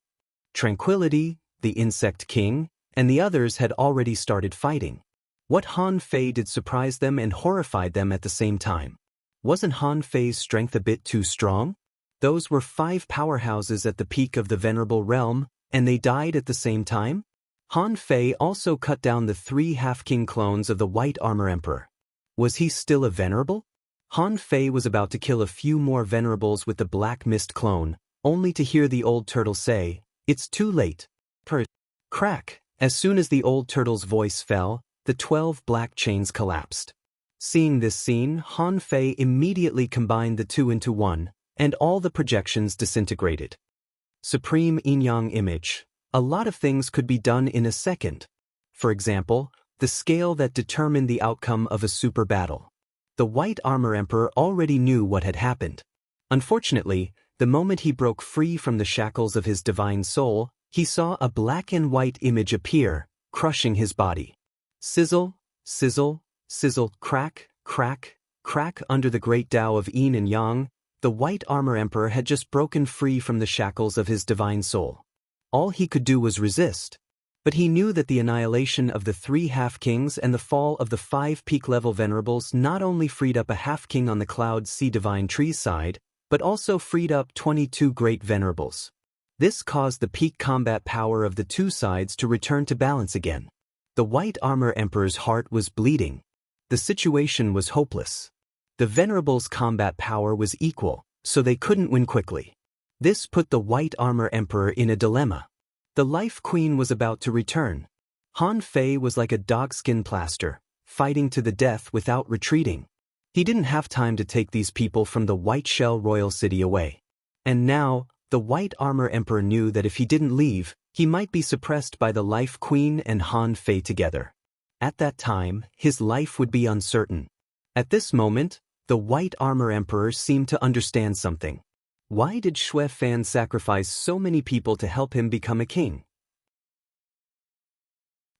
Tranquility, the insect king, and the others had already started fighting. What Han Fei did surprised them and horrified them at the same time. Wasn't Han Fei's strength a bit too strong? Those were 5 powerhouses at the peak of the Venerable Realm, and they died at the same time? Han Fei also cut down the 3 half-king clones of the White Armor Emperor. Was he still a venerable? Han Fei was about to kill a few more venerables with the Black Mist clone, only to hear the old turtle say, it's too late. Crack. As soon as the old turtle's voice fell, the 12 black chains collapsed. Seeing this scene, Han Fei immediately combined the 2 into 1, and all the projections disintegrated. Supreme Yin-Yang image. A lot of things could be done in a second. For example, the scale that determined the outcome of a super battle. The White Armor Emperor already knew what had happened. Unfortunately, the moment he broke free from the shackles of his divine soul, he saw a black and white image appear, crushing his body. Sizzle, sizzle, sizzle, crack, crack, crack. Under the great Tao of Yin and Yang, the White Armor Emperor had just broken free from the shackles of his divine soul. All he could do was resist. But he knew that the annihilation of the 3 half-kings and the fall of the 5 peak-level venerables not only freed up a half-king on the Cloud Sea Divine Tree's side, but also freed up 22 great venerables. This caused the peak combat power of the 2 sides to return to balance again. The White Armor Emperor's heart was bleeding. The situation was hopeless. The venerables' combat power was equal, so they couldn't win quickly. This put the White Armor Emperor in a dilemma. The Life Queen was about to return. Han Fei was like a dogskin plaster, fighting to the death without retreating. He didn't have time to take these people from the White Shell Royal City away. And now, the White Armor Emperor knew that if he didn't leave, he might be suppressed by the Life Queen and Han Fei together. At that time, his life would be uncertain. At this moment, the White Armor Emperor seemed to understand something. Why did Xue Fan sacrifice so many people to help him become a king?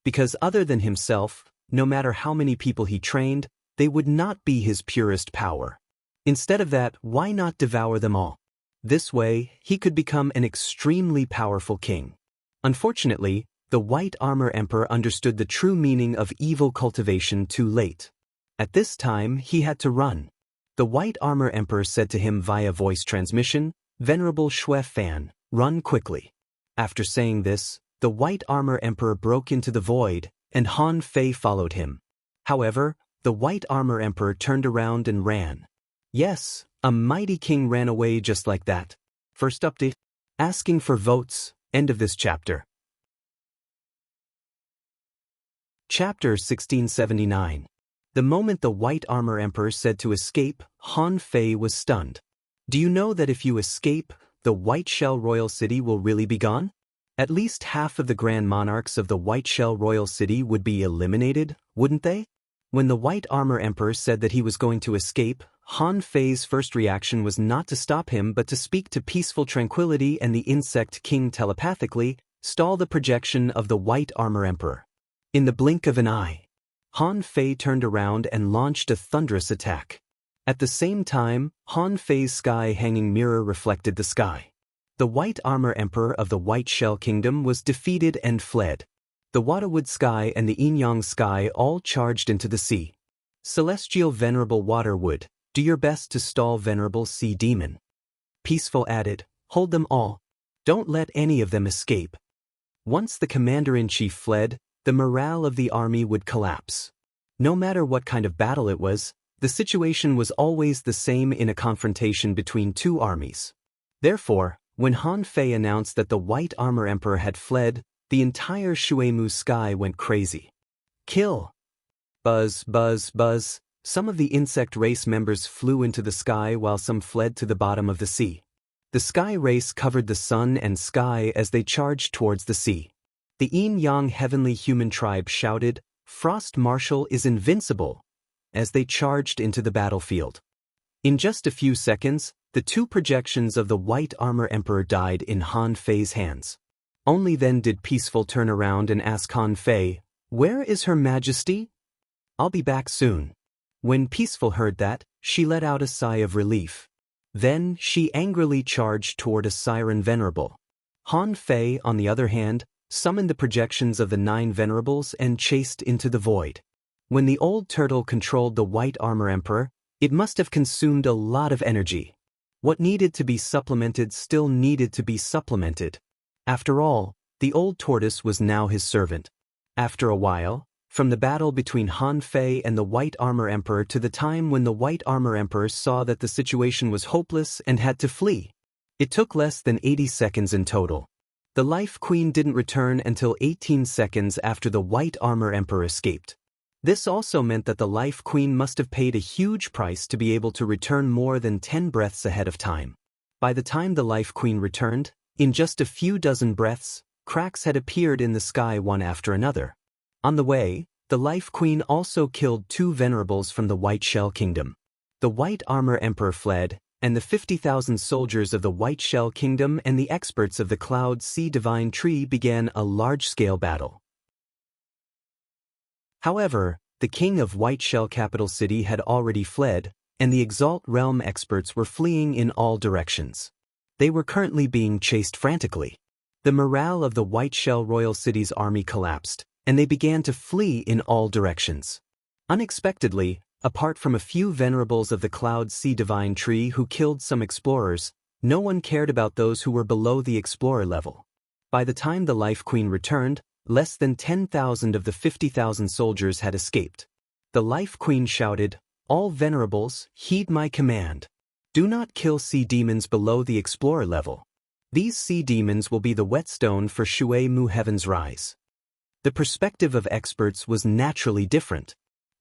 Because other than himself, no matter how many people he trained, they would not be his purest power. Instead of that, why not devour them all? This way, he could become an extremely powerful king. Unfortunately, the White Armor Emperor understood the true meaning of evil cultivation too late. At this time, he had to run. The White Armor Emperor said to him via voice transmission, "Venerable Xue Fan, run quickly." After saying this, the White Armor Emperor broke into the void, and Han Fei followed him. However, the White Armor Emperor turned around and ran. Yes, a mighty king ran away just like that. First update. Asking for votes. End of this chapter. Chapter 1679. The moment the White Armor Emperor said to escape, Han Fei was stunned. Do you know that if you escape, the White Shell Royal City will really be gone? At least half of the Grand Monarchs of the White Shell Royal City would be eliminated, wouldn't they? When the White Armor Emperor said that he was going to escape, Han Fei's first reaction was not to stop him but to speak to Peaceful Tranquility and the Insect King telepathically, stall the projection of the White Armor Emperor. In the blink of an eye, Han Fei turned around and launched a thunderous attack. At the same time, Han Fei's sky-hanging mirror reflected the sky. The White Armor Emperor of the White Shell Kingdom was defeated and fled. The Wadawood sky and the Inyang sky all charged into the sea. Celestial Venerable Waterwood, do your best to stall Venerable Sea Demon. Peaceful added, hold them all. Don't let any of them escape. Once the commander-in-chief fled, the morale of the army would collapse. No matter what kind of battle it was, the situation was always the same in a confrontation between two armies. Therefore, when Han Fei announced that the White Armor Emperor had fled, the entire Shuemu sky went crazy. Kill! Buzz, buzz, buzz. Some of the insect race members flew into the sky while some fled to the bottom of the sea. The sky race covered the sun and sky as they charged towards the sea. The Yin-Yang heavenly human tribe shouted, Frost Marshal is invincible, as they charged into the battlefield. In just a few seconds, the two projections of the White Armor Emperor died in Han Fei's hands. Only then did Peaceful turn around and ask Han Fei, where is Her Majesty? I'll be back soon. When Peaceful heard that, she let out a sigh of relief. Then she angrily charged toward a Siren Venerable. Han Fei, on the other hand, summoned the projections of the 9 Venerables and chased into the void. When the old turtle controlled the White Armor Emperor, it must have consumed a lot of energy. What needed to be supplemented still needed to be supplemented. After all, the old tortoise was now his servant. After a while, from the battle between Han Fei and the White Armor Emperor to the time when the White Armor Emperor saw that the situation was hopeless and had to flee, it took less than 80 seconds in total. The Life Queen didn't return until 18 seconds after the White Armor Emperor escaped. This also meant that the Life Queen must have paid a huge price to be able to return more than 10 breaths ahead of time. By the time the Life Queen returned, in just a few dozen breaths, cracks had appeared in the sky one after another. On the way, the Life Queen also killed 2 Venerables from the White Shell Kingdom. The White Armor Emperor fled, and the 50,000 soldiers of the White Shell Kingdom and the experts of the Cloud Sea Divine Tree began a large-scale battle. However, the king of White Shell Capital City had already fled, and the Exalt Realm experts were fleeing in all directions. They were currently being chased frantically. The morale of the White Shell Royal City's army collapsed, and they began to flee in all directions. Unexpectedly, apart from a few Venerables of the Cloud Sea Divine Tree who killed some explorers, no one cared about those who were below the explorer level. By the time the Life Queen returned, less than 10,000 of the 50,000 soldiers had escaped. The Life Queen shouted, all Venerables, heed my command. Do not kill sea demons below the explorer level. These sea demons will be the whetstone for Shuemu Heaven's rise. The perspective of experts was naturally different.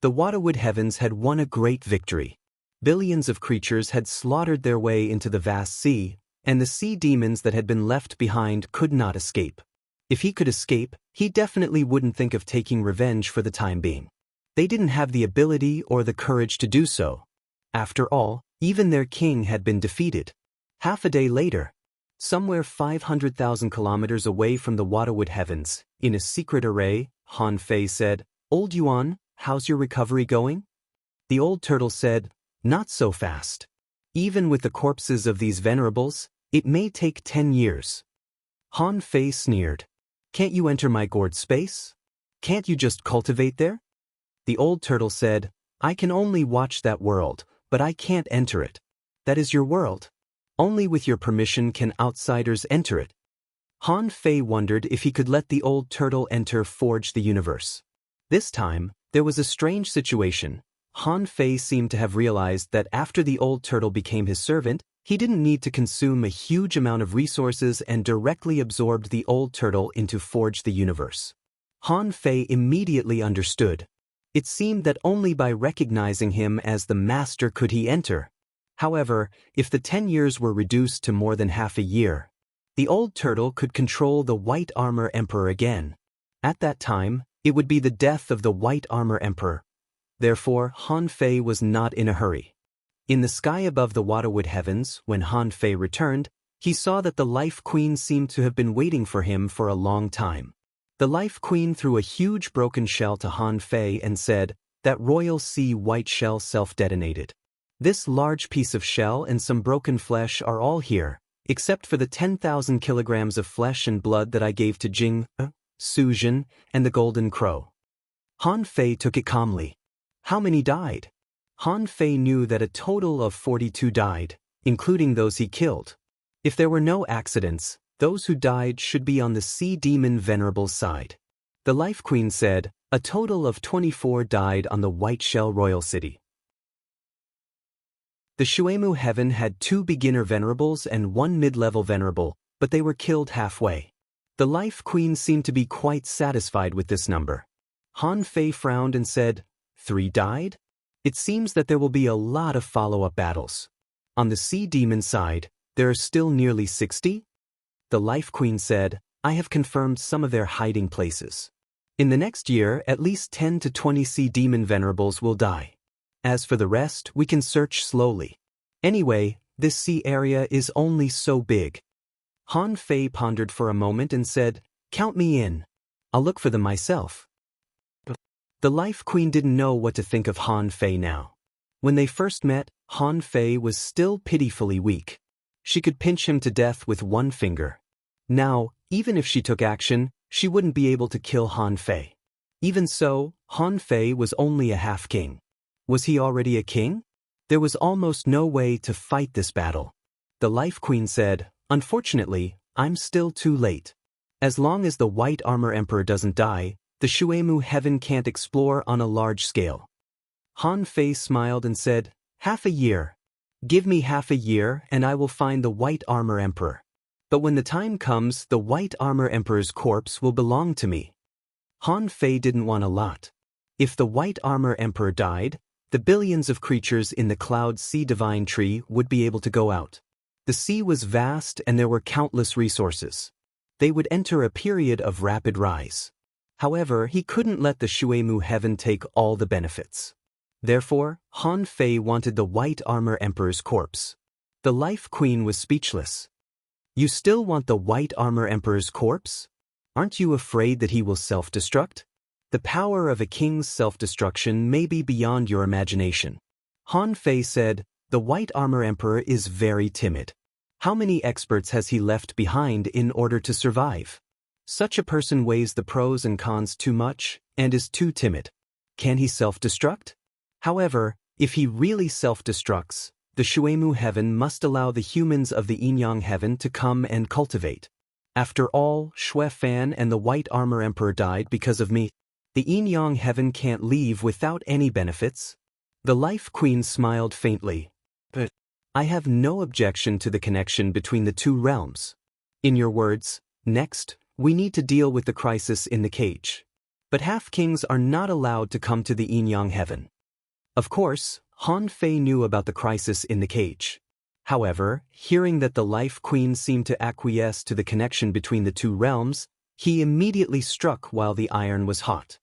The Wadawood Heavens had won a great victory. Billions of creatures had slaughtered their way into the vast sea, and the sea demons that had been left behind could not escape. If he could escape, he definitely wouldn't think of taking revenge for the time being. They didn't have the ability or the courage to do so. After all, even their king had been defeated. Half a day later, somewhere 500,000 kilometers away from the Wadawood Heavens, in a secret array, Han Fei said, Old Yuan, how's your recovery going? The old turtle said, not so fast. Even with the corpses of these Venerables, it may take 10 years. Han Fei sneered. Can't you enter my gourd space? Can't you just cultivate there? The old turtle said, I can only watch that world, but I can't enter it. That is your world. Only with your permission can outsiders enter it. Han Fei wondered if he could let the old turtle enter Forge the Universe. This time, there was a strange situation. Han Fei seemed to have realized that after the old turtle became his servant, he didn't need to consume a huge amount of resources and directly absorbed the old turtle into Forge the Universe. Han Fei immediately understood. It seemed that only by recognizing him as the master could he enter. However, if the 10 years were reduced to more than half a year, the old turtle could control the White Armor Emperor again. At that time, it would be the death of the White Armor Emperor. Therefore, Han Fei was not in a hurry. In the sky above the Wadawood Heavens, when Han Fei returned, he saw that the Life Queen seemed to have been waiting for him for a long time. The Life Queen threw a huge broken shell to Han Fei and said, that royal sea white shell self-detonated. This large piece of shell and some broken flesh are all here, except for the 10,000 kilograms of flesh and blood that I gave to Jing. Suzhen, and the Golden Crow. Han Fei took it calmly. How many died? Han Fei knew that a total of 42 died, including those he killed. If there were no accidents, those who died should be on the Sea Demon Venerable's side. The Life Queen said, a total of 24 died on the White Shell Royal City. The Shuemu Heaven had 2 beginner venerables and 1 mid-level venerable, but they were killed halfway. The Life Queen seemed to be quite satisfied with this number. Han Fei frowned and said, 3 died? It seems that there will be a lot of follow-up battles. On the Sea Demon side, there are still nearly 60? The Life Queen said, I have confirmed some of their hiding places. In the next year, at least 10 to 20 Sea Demon venerables will die. As for the rest, we can search slowly. Anyway, this sea area is only so big. Han Fei pondered for a moment and said, count me in. I'll look for them myself. The Life Queen didn't know what to think of Han Fei now. When they first met, Han Fei was still pitifully weak. She could pinch him to death with one finger. Now, even if she took action, she wouldn't be able to kill Han Fei. Even so, Han Fei was only a half-king. Was he already a king? There was almost no way to fight this battle. The Life Queen said, unfortunately, I'm still too late. As long as the White Armor Emperor doesn't die, the Shuemu Heaven can't explore on a large scale. Han Fei smiled and said, half a year. Give me half a year and I will find the White Armor Emperor. But when the time comes, the White Armor Emperor's corpse will belong to me. Han Fei didn't want a lot. If the White Armor Emperor died, the billions of creatures in the Cloud Sea Divine Tree would be able to go out. The sea was vast and there were countless resources. They would enter a period of rapid rise. However, he couldn't let the Shuemu Heaven take all the benefits. Therefore, Han Fei wanted the White Armor Emperor's corpse. The Life Queen was speechless. You still want the White Armor Emperor's corpse? Aren't you afraid that he will self-destruct? The power of a king's self-destruction may be beyond your imagination. Han Fei said, the White Armor Emperor is very timid. How many experts has he left behind in order to survive? Such a person weighs the pros and cons too much and is too timid. Can he self-destruct? However, if he really self-destructs, the Shuemu Heaven must allow the humans of the Yin-Yang Heaven to come and cultivate. After all, Xue Fan and the White Armor Emperor died because of me. The Yin-Yang Heaven can't leave without any benefits. The Life Queen smiled faintly. But I have no objection to the connection between the two realms. In your words, next, we need to deal with the crisis in the cage. But half-kings are not allowed to come to the Yin-Yang Heaven. Of course, Han Fei knew about the crisis in the cage. However, hearing that the Life Queen seemed to acquiesce to the connection between the two realms, he immediately struck while the iron was hot.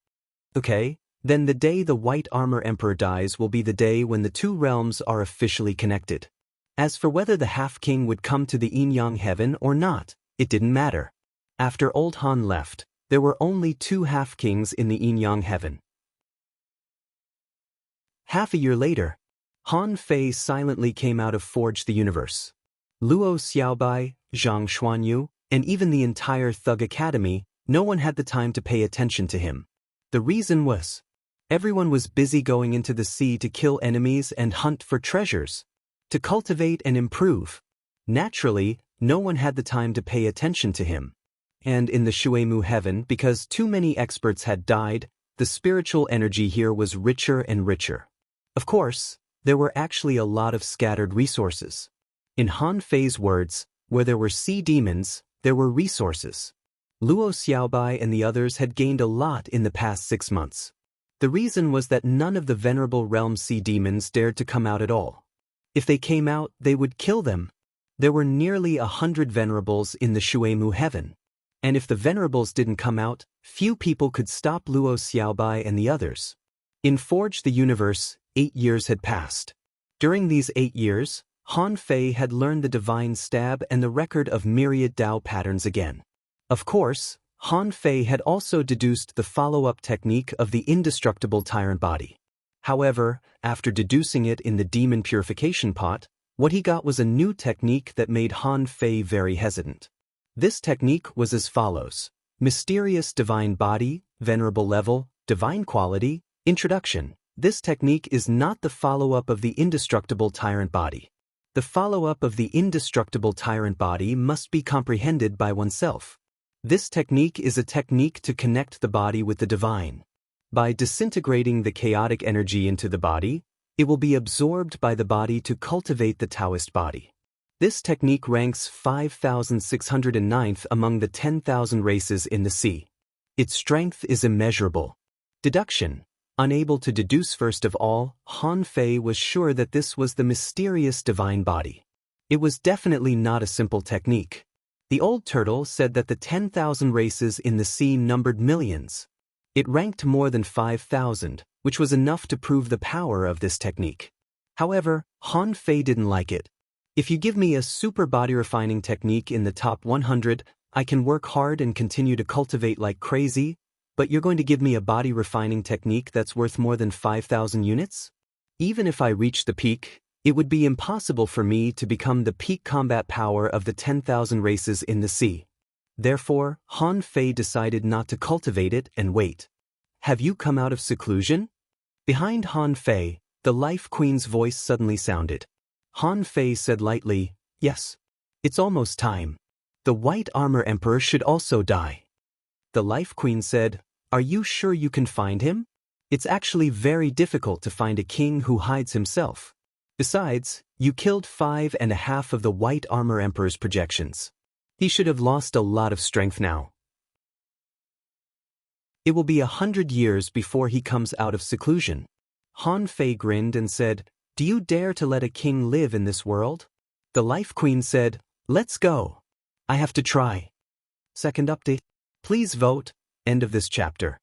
Okay, then the day the White Armor Emperor dies will be the day when the two realms are officially connected. As for whether the half-king would come to the Yin-Yang Heaven or not, it didn't matter. After old Han left, there were only 2 half-kings in the Yin-Yang Heaven. Half a year later, Han Fei silently came out of Forge the Universe. Luo Xiaobai, Zhang Xuanyu, and even the entire Thug Academy, no one had the time to pay attention to him. The reason was, everyone was busy going into the sea to kill enemies and hunt for treasures, to cultivate and improve. Naturally, no one had the time to pay attention to him. And in the Shuemu Heaven, because too many experts had died, the spiritual energy here was richer and richer. Of course, there were actually a lot of scattered resources. In Han Fei's words, where there were sea demons, there were resources. Luo Xiaobai and the others had gained a lot in the past 6 months. The reason was that none of the venerable realm sea demons dared to come out at all. If they came out, they would kill them. There were nearly 100 venerables in the Shuemu Heaven. And if the venerables didn't come out, few people could stop Luo Xiaobai and the others. In Forge the Universe, 8 years had passed. During these 8 years, Han Fei had learned the divine stab and the record of myriad Dao patterns again. Of course, Han Fei had also deduced the follow-up technique of the indestructible tyrant body. However, after deducing it in the demon purification pot, what he got was a new technique that made Han Fei very hesitant. This technique was as follows. Mysterious divine body, venerable level, divine quality, introduction. This technique is not the follow-up of the indestructible tyrant body. The follow-up of the indestructible tyrant body must be comprehended by oneself. This technique is a technique to connect the body with the divine. By disintegrating the chaotic energy into the body, it will be absorbed by the body to cultivate the Taoist body. This technique ranks 5,609th among the 10,000 races in the sea. Its strength is immeasurable. Deduction. Unable to deduce first of all, Han Fei was sure that this was the mysterious divine body. It was definitely not a simple technique. The old turtle said that the 10,000 races in the sea numbered millions. It ranked more than 5,000, which was enough to prove the power of this technique. However, Han Fei didn't like it. If you give me a super body refining technique in the top 100, I can work hard and continue to cultivate like crazy, but you're going to give me a body refining technique that's worth more than 5,000 units? Even if I reach the peak, it would be impossible for me to become the peak combat power of the 10,000 races in the sea. Therefore, Han Fei decided not to cultivate it and wait. Have you come out of seclusion? Behind Han Fei, the Life Queen's voice suddenly sounded. Han Fei said lightly, "Yes. It's almost time. The White Armor Emperor should also die." The Life Queen said, "Are you sure you can find him? It's actually very difficult to find a king who hides himself. Besides, you killed 5.5 of the White Armor Emperor's projections. He should have lost a lot of strength now. It will be 100 years before he comes out of seclusion." Han Fei grinned and said, "Do you dare to let a king live in this world?" The Life Queen said, "Let's go. I have to try." Second update. Please vote. End of this chapter.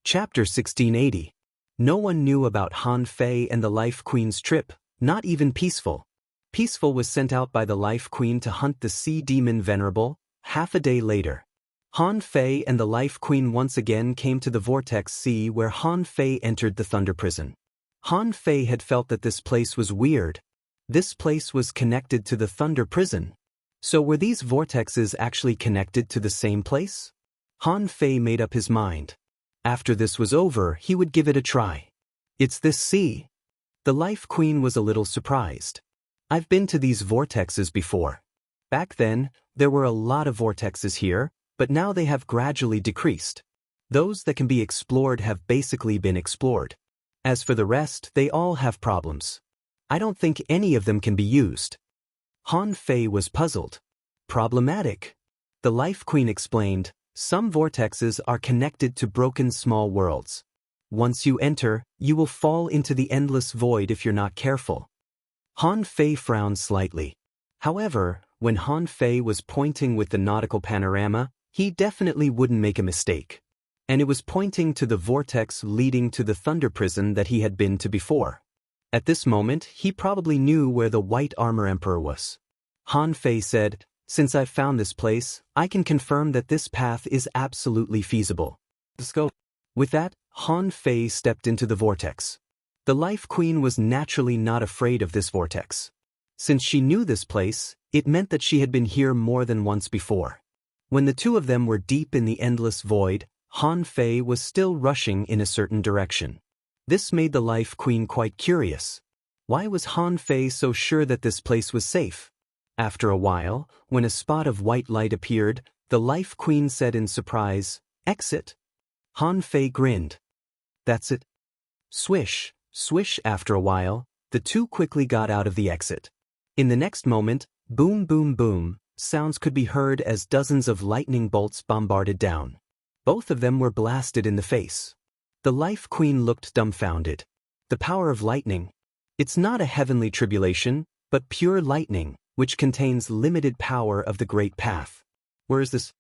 Chapter 1680. No one knew about Han Fei and the Life Queen's trip, not even Peaceful. Peaceful was sent out by the Life Queen to hunt the sea demon Venerable. Half a day later, Han Fei and the Life Queen once again came to the Vortex Sea where Han Fei entered the Thunder Prison. Han Fei had felt that this place was weird. This place was connected to the Thunder Prison. So were these vortexes actually connected to the same place? Han Fei made up his mind. After this was over, he would give it a try. "It's this sea." The Life Queen was a little surprised. "I've been to these vortexes before. Back then, there were a lot of vortexes here, but now they have gradually decreased. Those that can be explored have basically been explored. As for the rest, they all have problems. I don't think any of them can be used." Han Fei was puzzled. "Problematic?" The Life Queen explained, "Some vortexes are connected to broken small worlds. Once you enter, you will fall into the endless void if you're not careful." Han Fei frowned slightly. However, when Han Fei was pointing with the nautical panorama, he definitely wouldn't make a mistake. And it was pointing to the vortex leading to the Thunder Prison that he had been to before. At this moment, he probably knew where the White Armor Emperor was. Han Fei said, "Since I've found this place, I can confirm that this path is absolutely feasible. Let's go." With that, Han Fei stepped into the vortex. The Life Queen was naturally not afraid of this vortex. Since she knew this place, it meant that she had been here more than once before. When the two of them were deep in the endless void, Han Fei was still rushing in a certain direction. This made the Life Queen quite curious. Why was Han Fei so sure that this place was safe? After a while, when a spot of white light appeared, the Life Queen said in surprise, "Exit." Han Fei grinned. "That's it." Swish, swish. After a while, the two quickly got out of the exit. In the next moment, boom boom boom, sounds could be heard as dozens of lightning bolts bombarded down. Both of them were blasted in the face. The Life Queen looked dumbfounded. The power of lightning. It's not a heavenly tribulation, but pure lightning, which contains limited power of the Great Path. Where is this?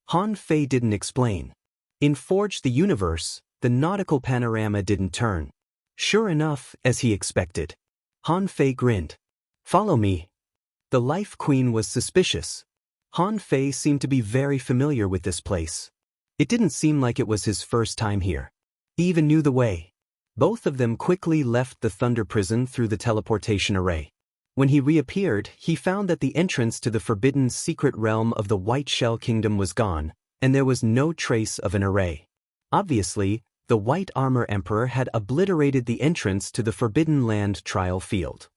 Han Fei didn't explain. In Forge the Universe, the nautical panorama didn't turn. Sure enough, as he expected. Han Fei grinned. "Follow me." The Life Queen was suspicious. Han Fei seemed to be very familiar with this place. It didn't seem like it was his first time here. He even knew the way. Both of them quickly left the Thunder Prison through the teleportation array. When he reappeared, he found that the entrance to the forbidden secret realm of the White Shell Kingdom was gone, and there was no trace of an array. Obviously, the White Armor Emperor had obliterated the entrance to the Forbidden Land trial field.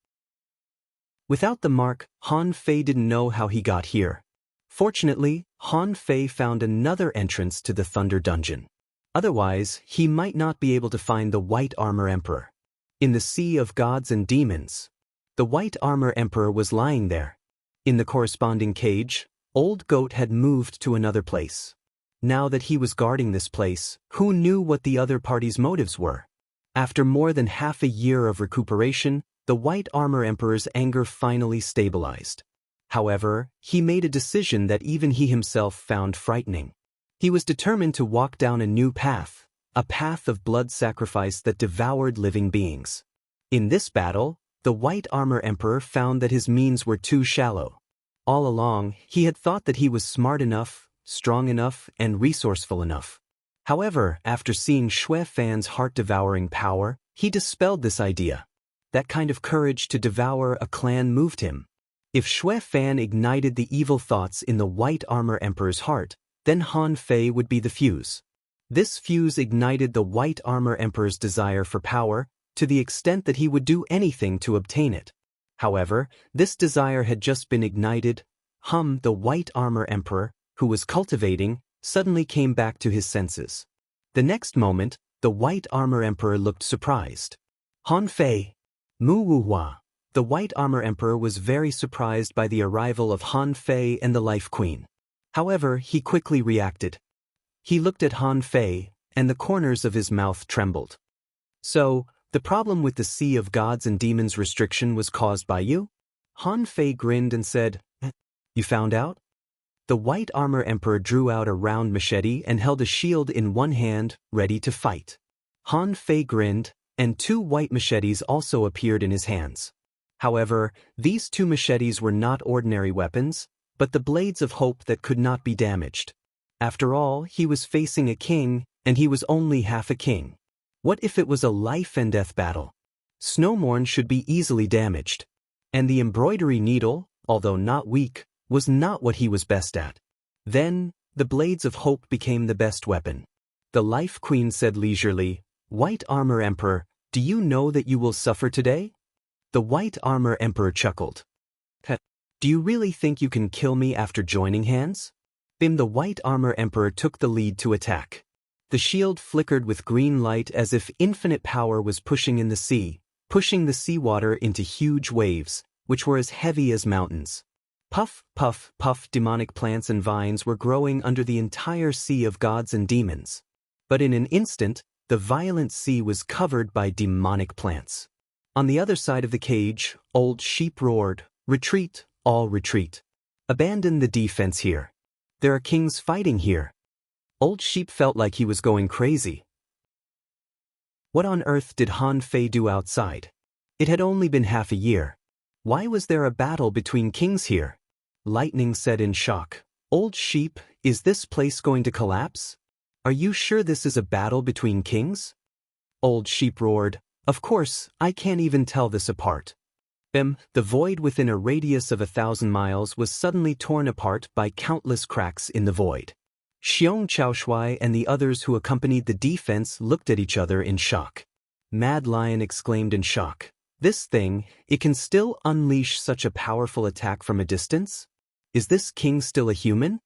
Without the mark, Han Fei didn't know how he got here. Fortunately, Han Fei found another entrance to the Thunder Dungeon. Otherwise, he might not be able to find the White Armor Emperor. In the Sea of Gods and Demons, the White Armor Emperor was lying there. In the corresponding cage, Old Goat had moved to another place. Now that he was guarding this place, who knew what the other party's motives were? After more than half a year of recuperation, the White Armor Emperor's anger finally stabilized. However, he made a decision that even he himself found frightening. He was determined to walk down a new path, a path of blood sacrifice that devoured living beings. In this battle, the White Armor Emperor found that his means were too shallow. All along, he had thought that he was smart enough, strong enough, and resourceful enough. However, after seeing Xue Fan's heart-devouring power, he dispelled this idea. That kind of courage to devour a clan moved him. If Xue Fan ignited the evil thoughts in the White Armor Emperor's heart, then Han Fei would be the fuse. This fuse ignited the White Armor Emperor's desire for power, to the extent that he would do anything to obtain it. However, this desire had just been ignited. The White Armor Emperor, who was cultivating, suddenly came back to his senses. The next moment, the White Armor Emperor looked surprised. Han Fei! Mu Wuhua! The White Armor Emperor was very surprised by the arrival of Han Fei and the Life Queen. However, he quickly reacted. He looked at Han Fei, and the corners of his mouth trembled. So, the problem with the Sea of Gods and Demons restriction was caused by you? Han Fei grinned and said, You found out? The White Armor Emperor drew out a round machete and held a shield in one hand, ready to fight. Han Fei grinned, and 2 white machetes also appeared in his hands. However, these 2 machetes were not ordinary weapons, but the blades of hope that could not be damaged. After all, he was facing a king, and he was only half a king. What if it was a life-and-death battle? Snowmorn should be easily damaged. And the embroidery needle, although not weak, was not what he was best at. Then, the blades of hope became the best weapon. The Life Queen said leisurely, White Armor Emperor, do you know that you will suffer today? The White Armor Emperor chuckled. Do you really think you can kill me after joining hands? The White Armor Emperor took the lead to attack. The shield flickered with green light as if infinite power was pushing in the sea, pushing the seawater into huge waves, which were as heavy as mountains. Puff, puff, puff, demonic plants and vines were growing under the entire Sea of Gods and Demons. But in an instant, the violent sea was covered by demonic plants. On the other side of the cage, Old Sheep roared, Retreat, all retreat. Abandon the defense here. There are kings fighting here. Old Sheep felt like he was going crazy. What on earth did Han Fei do outside? It had only been half a year. Why was there a battle between kings here? Lightning said in shock, Old Sheep, is this place going to collapse? Are you sure this is a battle between kings? Old Sheep roared, Of course, I can't even tell this apart. The void within a radius of 1,000 miles was suddenly torn apart by countless cracks in the void. Xiong Chaoshui and the others who accompanied the defense looked at each other in shock. Mad Lion exclaimed in shock, This thing, it can still unleash such a powerful attack from a distance? Is this king still a human?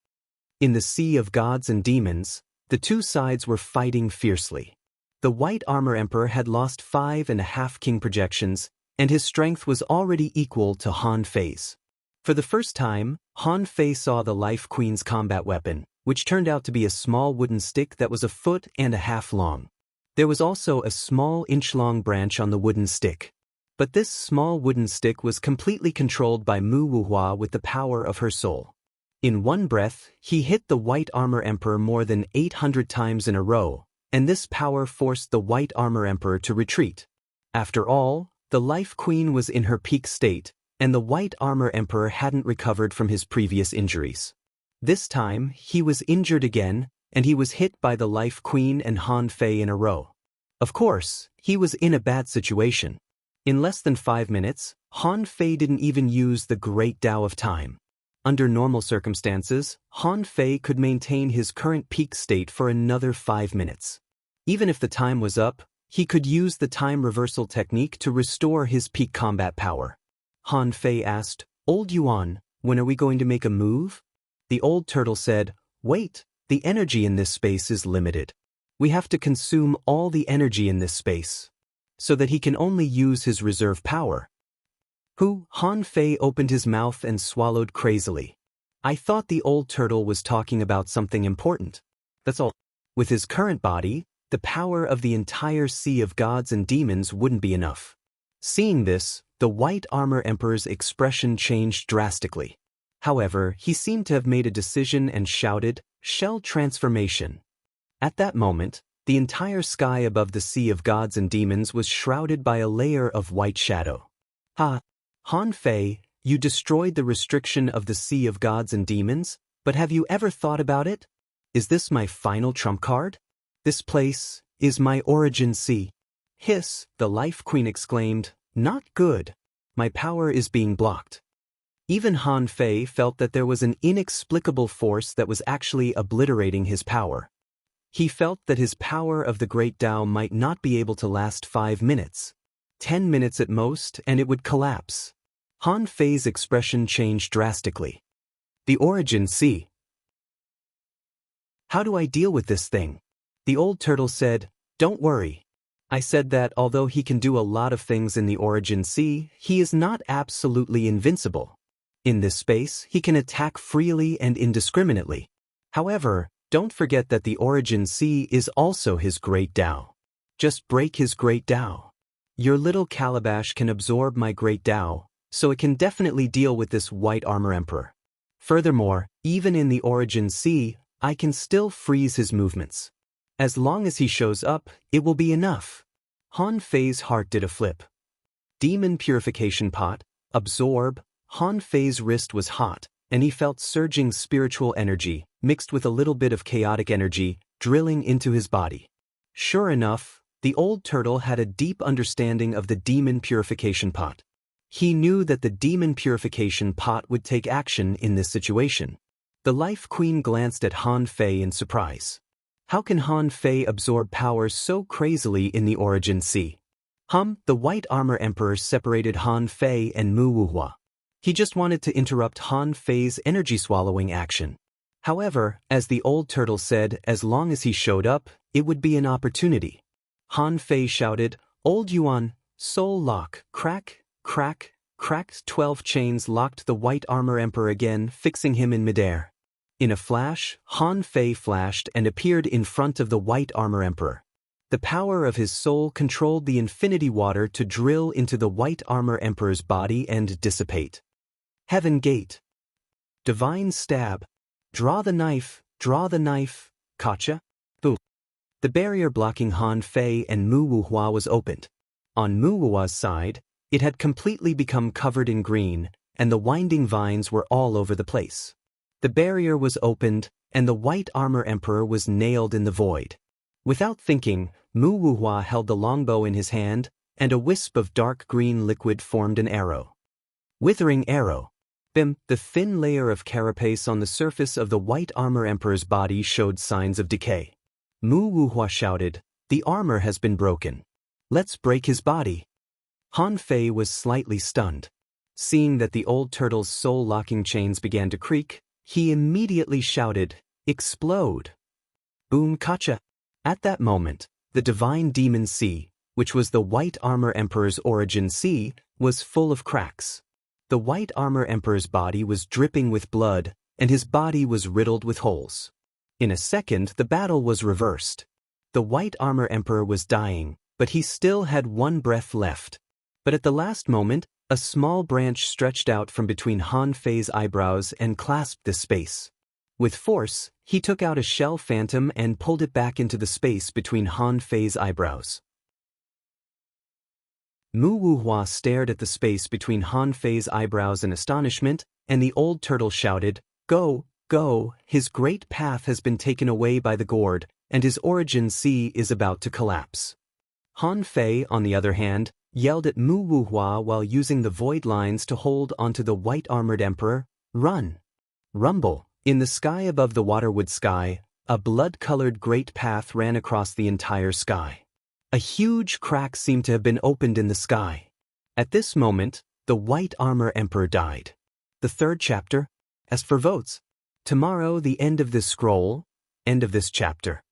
In the Sea of Gods and Demons, the 2 sides were fighting fiercely. The White Armor Emperor had lost 5.5 king projections, and his strength was already equal to Han Fei's. For the first time, Han Fei saw the Life Queen's combat weapon, which turned out to be a small wooden stick that was 1.5 feet long. There was also a small inch-long branch on the wooden stick. But this small wooden stick was completely controlled by Mu Wuhua with the power of her soul. In one breath, he hit the White Armor Emperor more than 800 times in a row, and this power forced the White Armor Emperor to retreat. After all, the Life Queen was in her peak state, and the White Armor Emperor hadn't recovered from his previous injuries. This time, he was injured again, and he was hit by the Life Queen and Han Fei in a row. Of course, he was in a bad situation. In less than 5 minutes, Han Fei didn't even use the Great Tao of Time. Under normal circumstances, Han Fei could maintain his current peak state for another 5 minutes. Even if the time was up, he could use the time reversal technique to restore his peak combat power. Han Fei asked, "Old Yuan, when are we going to make a move?" The old turtle said, "Wait, the energy in this space is limited. We have to consume all the energy in this space, so that he can only use his reserve power." Han Fei opened his mouth and swallowed crazily. I thought the old turtle was talking about something important. That's all. With his current body, the power of the entire sea of gods and demons wouldn't be enough. Seeing this, the White Armor Emperor's expression changed drastically. However, he seemed to have made a decision and shouted, "Shell transformation." At that moment, the entire sky above the sea of gods and demons was shrouded by a layer of white shadow. Han Fei, you destroyed the restriction of the sea of gods and demons, but have you ever thought about it? Is this my final trump card? This place is my origin sea. Hiss, the Life Queen exclaimed, "Not good. My power is being blocked." Even Han Fei felt that there was an inexplicable force that was actually obliterating his power. He felt that his power of the Great Tao might not be able to last 5 minutes. 10 minutes at most, and it would collapse. Han Fei's expression changed drastically. The origin sea. How do I deal with this thing? The old turtle said, "Don't worry. I said that although he can do a lot of things in the origin sea, he is not absolutely invincible. In this space, he can attack freely and indiscriminately. However, don't forget that the origin sea is also his Great Tao. Just break his Great Tao. Your little calabash can absorb my Great Tao, so it can definitely deal with this White Armor Emperor. Furthermore, even in the origin sea, I can still freeze his movements. As long as he shows up, it will be enough." Han Fei's heart did a flip. Demon Purification Pot, absorb. Han Fei's wrist was hot, and he felt surging spiritual energy, mixed with a little bit of chaotic energy, drilling into his body. Sure enough, the old turtle had a deep understanding of the Demon Purification Pot. He knew that the Demon Purification Pot would take action in this situation. The Life Queen glanced at Han Fei in surprise. How can Han Fei absorb power so crazily in the origin sea? The White Armor Emperor separated Han Fei and Mu Wuhua. He just wanted to interrupt Han Fei's energy-swallowing action. However, as the old turtle said, as long as he showed up, it would be an opportunity. Han Fei shouted, "Old Yuan, soul lock, crack, crack, cracked." 12 chains locked the White Armor Emperor again, fixing him in midair. In a flash, Han Fei flashed and appeared in front of the White Armor Emperor. The power of his soul controlled the infinity water to drill into the White Armor Emperor's body and dissipate. Heaven Gate. Divine Stab. Draw the knife, Kacha. Boo. The barrier blocking Han Fei and Mu Wuhua was opened. On Mu Wuhua's side, it had completely become covered in green, and the winding vines were all over the place. The barrier was opened, and the White Armor Emperor was nailed in the void. Without thinking, Mu Wuhua held the longbow in his hand, and a wisp of dark green liquid formed an arrow. Withering arrow. Bim, the thin layer of carapace on the surface of the White Armor Emperor's body showed signs of decay. Mu Wuhua shouted, "The armor has been broken. Let's break his body." Han Fei was slightly stunned. Seeing that the old turtle's soul-locking chains began to creak, he immediately shouted, "Explode!" Boom Kacha. At that moment, the Divine Demon Sea, which was the White Armor Emperor's origin sea, was full of cracks. The White Armor Emperor's body was dripping with blood, and his body was riddled with holes. In a second, the battle was reversed. The White Armor Emperor was dying, but he still had one breath left. But at the last moment, a small branch stretched out from between Han Fei's eyebrows and clasped the space. With force, he took out a shell phantom and pulled it back into the space between Han Fei's eyebrows. Mu Wuhua stared at the space between Han Fei's eyebrows in astonishment, and the old turtle shouted, "Go, go, his great path has been taken away by the gourd, and his origin sea is about to collapse." Han Fei, on the other hand, yelled at Mu Wuhua while using the void lines to hold onto the white-armored emperor, "Run!" Rumble. In the sky above the waterwood sky, a blood-colored great path ran across the entire sky. A huge crack seemed to have been opened in the sky. At this moment, the white armor emperor died. The third chapter. As for votes, tomorrow the end of this scroll, end of this chapter.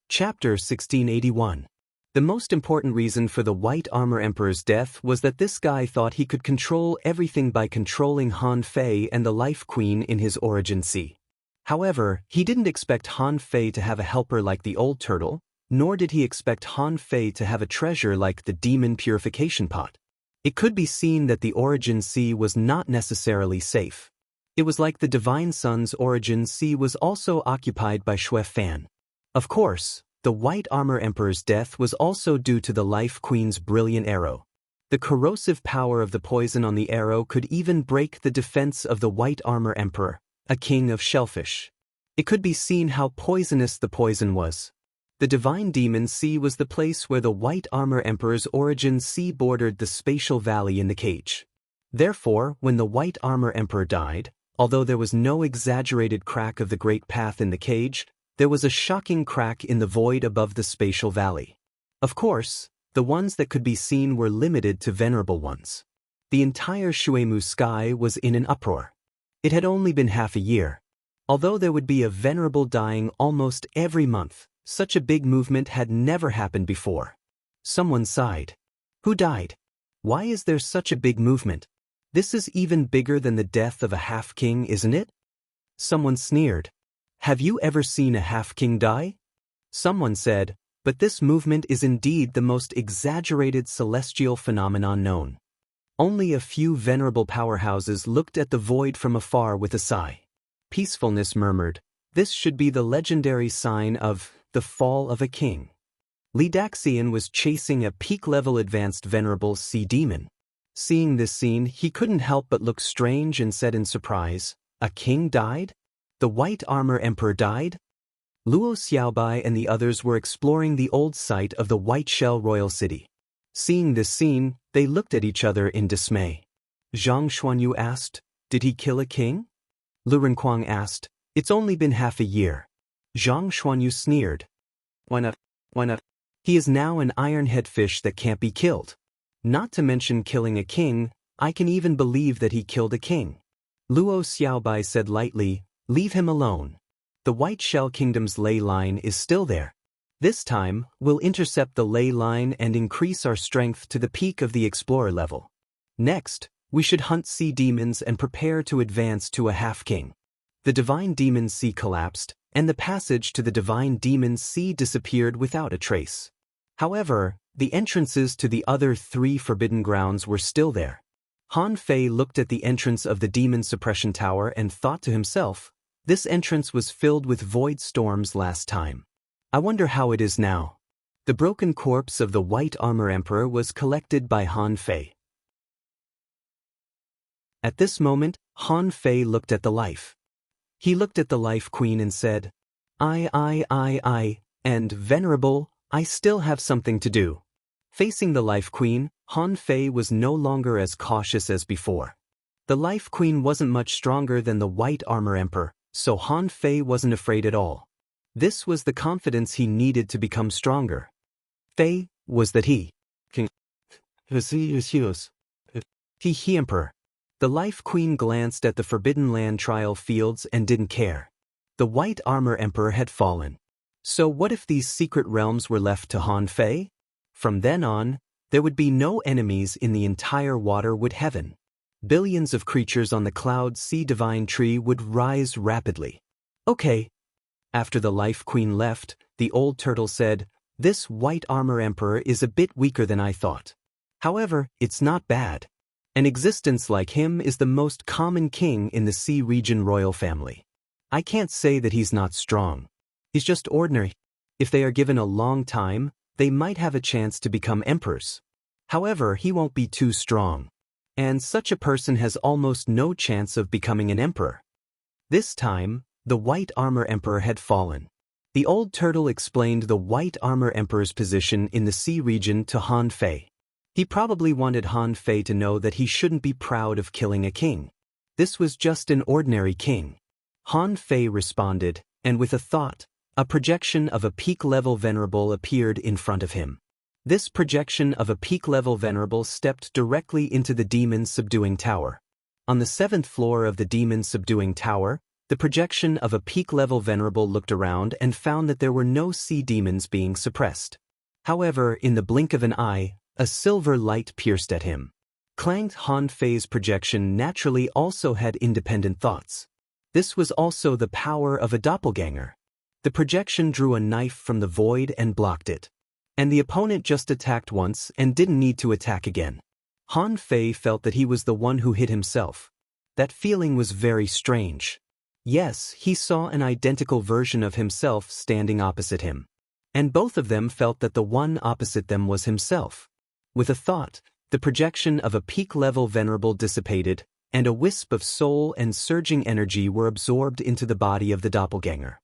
Chapter 1681. The most important reason for the White Armor Emperor's death was that this guy thought he could control everything by controlling Han Fei and the Life Queen in his origin sea. However, he didn't expect Han Fei to have a helper like the old turtle, nor did he expect Han Fei to have a treasure like the demon purification pot. It could be seen that the origin sea was not necessarily safe. It was like the Divine Sun's origin sea was also occupied by Xue Fan. Of course, the White Armor Emperor's death was also due to the Life Queen's brilliant arrow. The corrosive power of the poison on the arrow could even break the defense of the White Armor Emperor, a king of shellfish. It could be seen how poisonous the poison was. The Divine Demon Sea was the place where the White Armor Emperor's origin sea bordered the spatial valley in the cage. Therefore, when the White Armor Emperor died, although there was no exaggerated crack of the great path in the cage, there was a shocking crack in the void above the spatial valley. Of course, the ones that could be seen were limited to venerable ones. The entire Shuemu sky was in an uproar. It had only been half a year. Although there would be a venerable dying almost every month, such a big movement had never happened before. Someone sighed. Who died? Why is there such a big movement? This is even bigger than the death of a half-king, isn't it? Someone sneered. Have you ever seen a half-king die? Someone said, but this movement is indeed the most exaggerated celestial phenomenon known. Only a few venerable powerhouses looked at the void from afar with a sigh. Peacefulness murmured, this should be the legendary sign of the fall of a king. Li Daxian was chasing a peak-level advanced venerable sea demon. Seeing this scene, he couldn't help but look strange and said in surprise, a king died? The White Armor Emperor died? Luo Xiaobai and the others were exploring the old site of the White Shell Royal City. Seeing this scene, they looked at each other in dismay. Zhang Xuanyu asked, did he kill a king? Lu Renkuang asked, it's only been half a year. Zhang Xuanyu sneered. Why not? Why not? He is now an iron-head fish that can't be killed. Not to mention killing a king, I can even believe that he killed a king. Luo Xiaobai said lightly, leave him alone. The White Shell Kingdom's ley line is still there. This time, we'll intercept the ley line and increase our strength to the peak of the explorer level. Next, we should hunt sea demons and prepare to advance to a half-king. The Divine Demon Sea collapsed, and the passage to the Divine Demon Sea disappeared without a trace. However, the entrances to the other 3 forbidden grounds were still there. Han Fei looked at the entrance of the Demon Suppression Tower and thought to himself, this entrance was filled with void storms last time. I wonder how it is now. The broken corpse of the White Armor Emperor was collected by Han Fei. At this moment, Han Fei looked at the life. He looked at the Life Queen and said, I, and Venerable, I still have something to do. Facing the Life Queen, Han Fei was no longer as cautious as before. The Life Queen wasn't much stronger than the White Armor Emperor, so Han Fei wasn't afraid at all. This was the confidence he needed to become stronger. Fei was that he Emperor. The Life Queen glanced at the Forbidden Land trial fields and didn't care. The White Armor Emperor had fallen. So what if these secret realms were left to Han Fei? From then on, there would be no enemies in the entire waterwood heaven. Billions of creatures on the Cloud Sea Divine Tree would rise rapidly. Okay. After the Life Queen left, the old turtle said, this White Armor Emperor is a bit weaker than I thought. However, it's not bad. An existence like him is the most common king in the Sea Region royal family. I can't say that he's not strong. He's just ordinary. If they are given a long time, they might have a chance to become emperors. However, he won't be too strong. And such a person has almost no chance of becoming an emperor. This time, the White Armor Emperor had fallen. The old turtle explained the White Armor Emperor's position in the sea region to Han Fei. He probably wanted Han Fei to know that he shouldn't be proud of killing a king. This was just an ordinary king. Han Fei responded, and with a thought, a projection of a peak-level venerable appeared in front of him. This projection of a peak-level venerable stepped directly into the demon subduing tower. On the 7th floor of the demon subduing tower, the projection of a peak-level venerable looked around and found that there were no sea demons being suppressed. However, in the blink of an eye, a silver light pierced at him. Clanged Han Fei's projection naturally also had independent thoughts. This was also the power of a doppelganger. The projection drew a knife from the void and blocked it. And the opponent just attacked once and didn't need to attack again. Han Fei felt that he was the one who hit himself. That feeling was very strange. Yes, he saw an identical version of himself standing opposite him. And both of them felt that the one opposite them was himself. With a thought, the projection of a peak-level venerable dissipated, and a wisp of soul and surging energy were absorbed into the body of the doppelganger.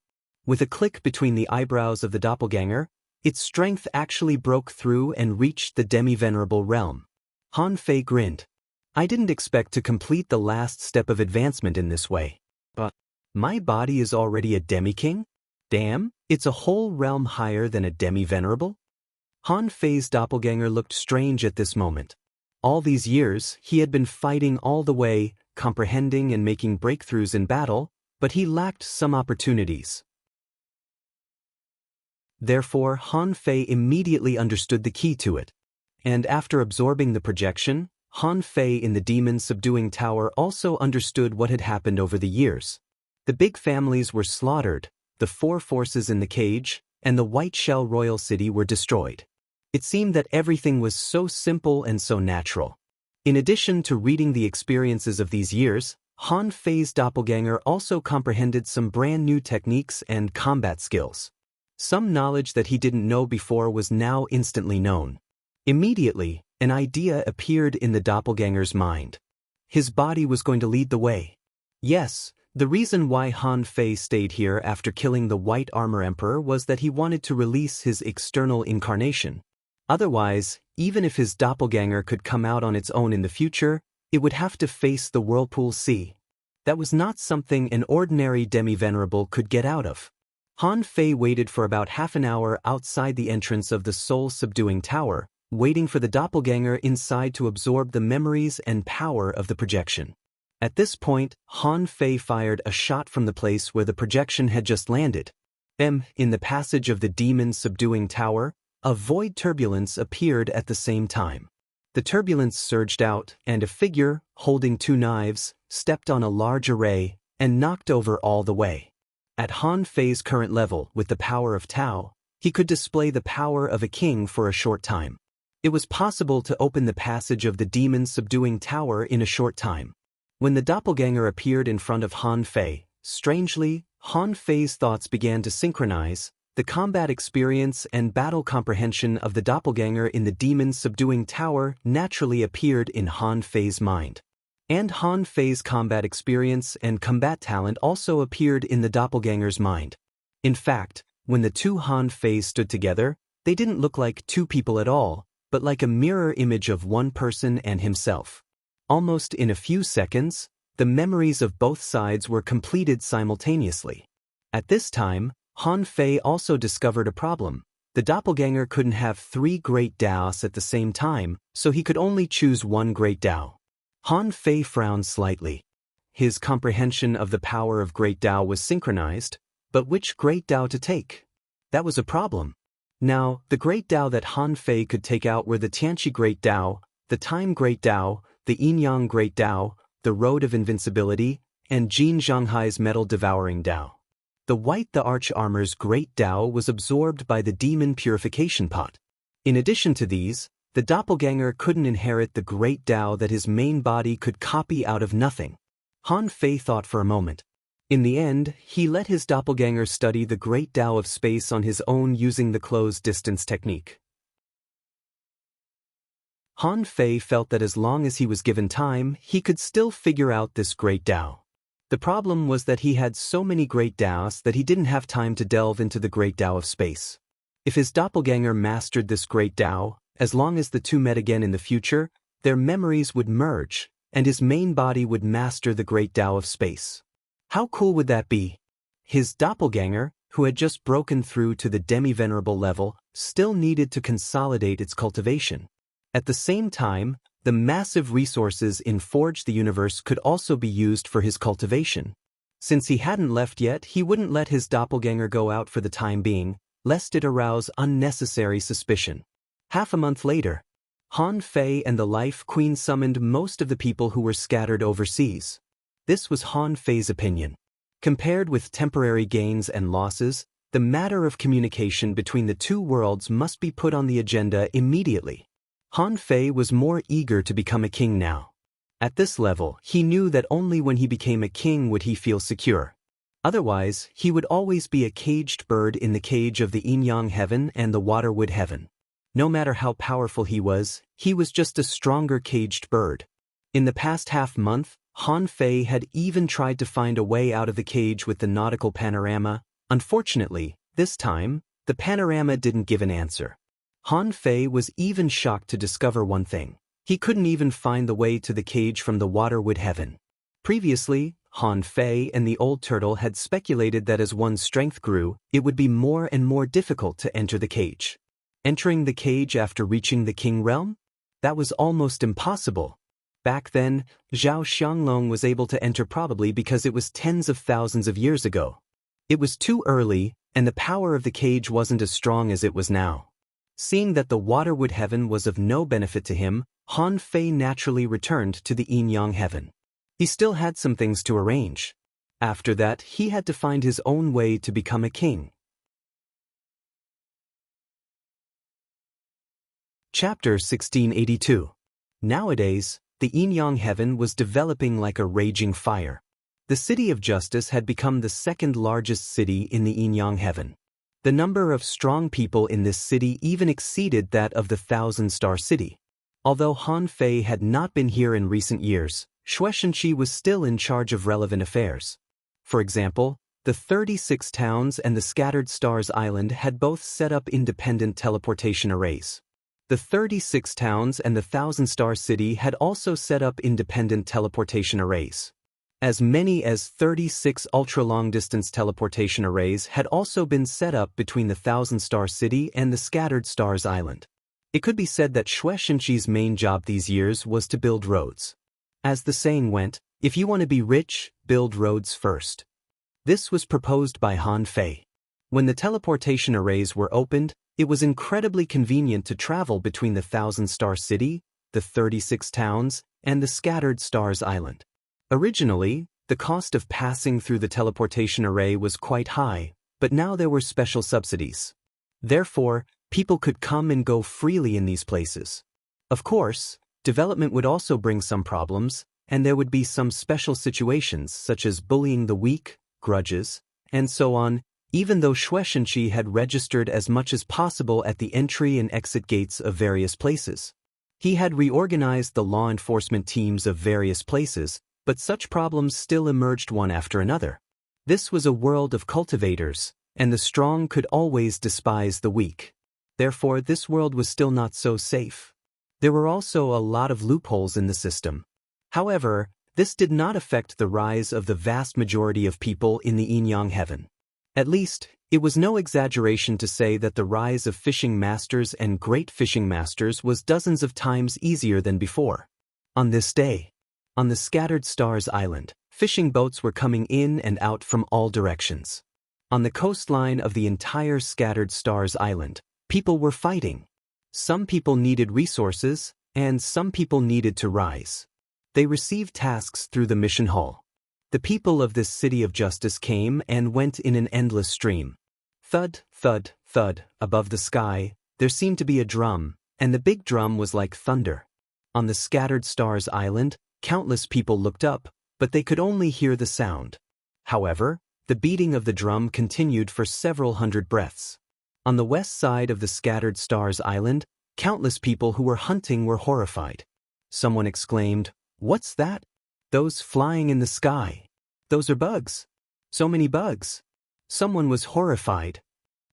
With a click between the eyebrows of the doppelganger, its strength actually broke through and reached the demi-venerable realm. Han Fei grinned. I didn't expect to complete the last step of advancement in this way. But my body is already a demi-king? Damn, it's a whole realm higher than a demi-venerable? Han Fei's doppelganger looked strange at this moment. All these years, he had been fighting all the way, comprehending and making breakthroughs in battle, but he lacked some opportunities. Therefore, Han Fei immediately understood the key to it. And after absorbing the projection, Han Fei in the demon subduing tower also understood what had happened over the years. The big families were slaughtered, the 4 forces in the cage, and the White Shell Royal City were destroyed. It seemed that everything was so simple and so natural. In addition to reading the experiences of these years, Han Fei's doppelganger also comprehended some brand new techniques and combat skills. Some knowledge that he didn't know before was now instantly known. Immediately, an idea appeared in the doppelganger's mind. His body was going to lead the way. Yes, the reason why Han Fei stayed here after killing the White Armor Emperor was that he wanted to release his external incarnation. Otherwise, even if his doppelganger could come out on its own in the future, it would have to face the Whirlpool Sea. That was not something an ordinary demi-venerable could get out of. Han Fei waited for about half an hour outside the entrance of the soul-subduing tower, waiting for the doppelganger inside to absorb the memories and power of the projection. At this point, Han Fei fired a shot from the place where the projection had just landed. In the passage of the demon subduing tower, a void turbulence appeared at the same time. The turbulence surged out, and a figure, holding 2 knives, stepped on a large array, and knocked over all the way. At Han Fei's current level, with the power of Tao, he could display the power of a king for a short time. It was possible to open the passage of the demon subduing tower in a short time. When the doppelganger appeared in front of Han Fei, strangely, Han Fei's thoughts began to synchronize. The combat experience and battle comprehension of the doppelganger in the demon subduing tower naturally appeared in Han Fei's mind. And Han Fei's combat experience and combat talent also appeared in the doppelganger's mind. In fact, when the 2 Han Feis stood together, they didn't look like 2 people at all, but like a mirror image of one person and himself. Almost in a few seconds, the memories of both sides were completed simultaneously. At this time, Han Fei also discovered a problem. The doppelganger couldn't have 3 great Daos at the same time, so he could only choose one great Dao. Han Fei frowned slightly. His comprehension of the power of great Dao was synchronized, but which great Dao to take? That was a problem. Now, the great Dao that Han Fei could take out were the Tianqi Great Dao, the Time Great Dao, the Yin-Yang Great Dao, the Road of Invincibility, and Jin Zhanghai's Metal Devouring Dao. The Arch Armor's Great Dao was absorbed by the Demon Purification Pot. In addition to these, the doppelganger couldn't inherit the Great Dao that his main body could copy out of nothing. Han Fei thought for a moment. In the end, he let his doppelganger study the Great Dao of space on his own using the closed distance technique. Han Fei felt that as long as he was given time, he could still figure out this Great Dao. The problem was that he had so many great Taoists that he didn't have time to delve into the great Tao of space. If his doppelganger mastered this great Tao, as long as the two met again in the future, their memories would merge, and his main body would master the great Tao of space. How cool would that be? His doppelganger, who had just broken through to the demi-venerable level, still needed to consolidate its cultivation. At the same time, the massive resources in Forge the Universe could also be used for his cultivation. Since he hadn't left yet, he wouldn't let his doppelganger go out for the time being, lest it arouse unnecessary suspicion. Half a month later, Han Fei and the Life Queen summoned most of the people who were scattered overseas. This was Han Fei's opinion. Compared with temporary gains and losses, the matter of communication between the two worlds must be put on the agenda immediately. Han Fei was more eager to become a king now. At this level, he knew that only when he became a king would he feel secure. Otherwise, he would always be a caged bird in the cage of the yin-yang heaven and the waterwood heaven. No matter how powerful he was just a stronger caged bird. In the past half-month, Han Fei had even tried to find a way out of the cage with the nautical panorama. Unfortunately, this time, the panorama didn't give an answer. Han Fei was even shocked to discover one thing. He couldn't even find the way to the cage from the waterwood heaven. Previously, Han Fei and the old turtle had speculated that as one's strength grew, it would be more and more difficult to enter the cage. Entering the cage after reaching the king realm? That was almost impossible. Back then, Zhao Xianglong was able to enter probably because it was tens of thousands of years ago. It was too early, and the power of the cage wasn't as strong as it was now. Seeing that the waterwood heaven was of no benefit to him, Han Fei naturally returned to the yin-yang heaven. He still had some things to arrange. After that, he had to find his own way to become a king. Chapter 1682. Nowadays, the yin-yang heaven was developing like a raging fire. The city of Justice had become the second largest city in the yin-yang heaven. The number of strong people in this city even exceeded that of the Thousand-Star City. Although Han Fei had not been here in recent years, Shueishenqi was still in charge of relevant affairs. For example, the 36 towns and the Scattered Stars Island had both set up independent teleportation arrays. The 36 towns and the Thousand-Star City had also set up independent teleportation arrays. As many as 36 ultra-long-distance teleportation arrays had also been set up between the Thousand-Star City and the Scattered Stars Island. It could be said that Shueishenqi's main job these years was to build roads. As the saying went, if you want to be rich, build roads first. This was proposed by Han Fei. When the teleportation arrays were opened, it was incredibly convenient to travel between the Thousand-Star City, the 36 towns, and the Scattered Stars Island. Originally, the cost of passing through the teleportation array was quite high, but now there were special subsidies. Therefore, people could come and go freely in these places. Of course, development would also bring some problems, and there would be some special situations such as bullying the weak, grudges, and so on, even though Shueishenqi had registered as much as possible at the entry and exit gates of various places. He had reorganized the law enforcement teams of various places, but such problems still emerged one after another. This was a world of cultivators, and the strong could always despise the weak. Therefore, this world was still not so safe. There were also a lot of loopholes in the system. However, this did not affect the rise of the vast majority of people in the yin-yang heaven. At least, it was no exaggeration to say that the rise of fishing masters and great fishing masters was dozens of times easier than before. On this day, on the Scattered Stars Island, fishing boats were coming in and out from all directions. On the coastline of the entire Scattered Stars Island, people were fighting. Some people needed resources, and some people needed to rise. They received tasks through the mission hall. The people of this city of justice came and went in an endless stream. Thud, thud, thud, above the sky, there seemed to be a drum, and the big drum was like thunder. On the Scattered Stars Island, countless people looked up, but they could only hear the sound. However, the beating of the drum continued for several hundred breaths. On the west side of the Scattered Stars Island, countless people who were hunting were horrified. Someone exclaimed, "What's that? Those flying in the sky." Those are bugs. So many bugs. Someone was horrified.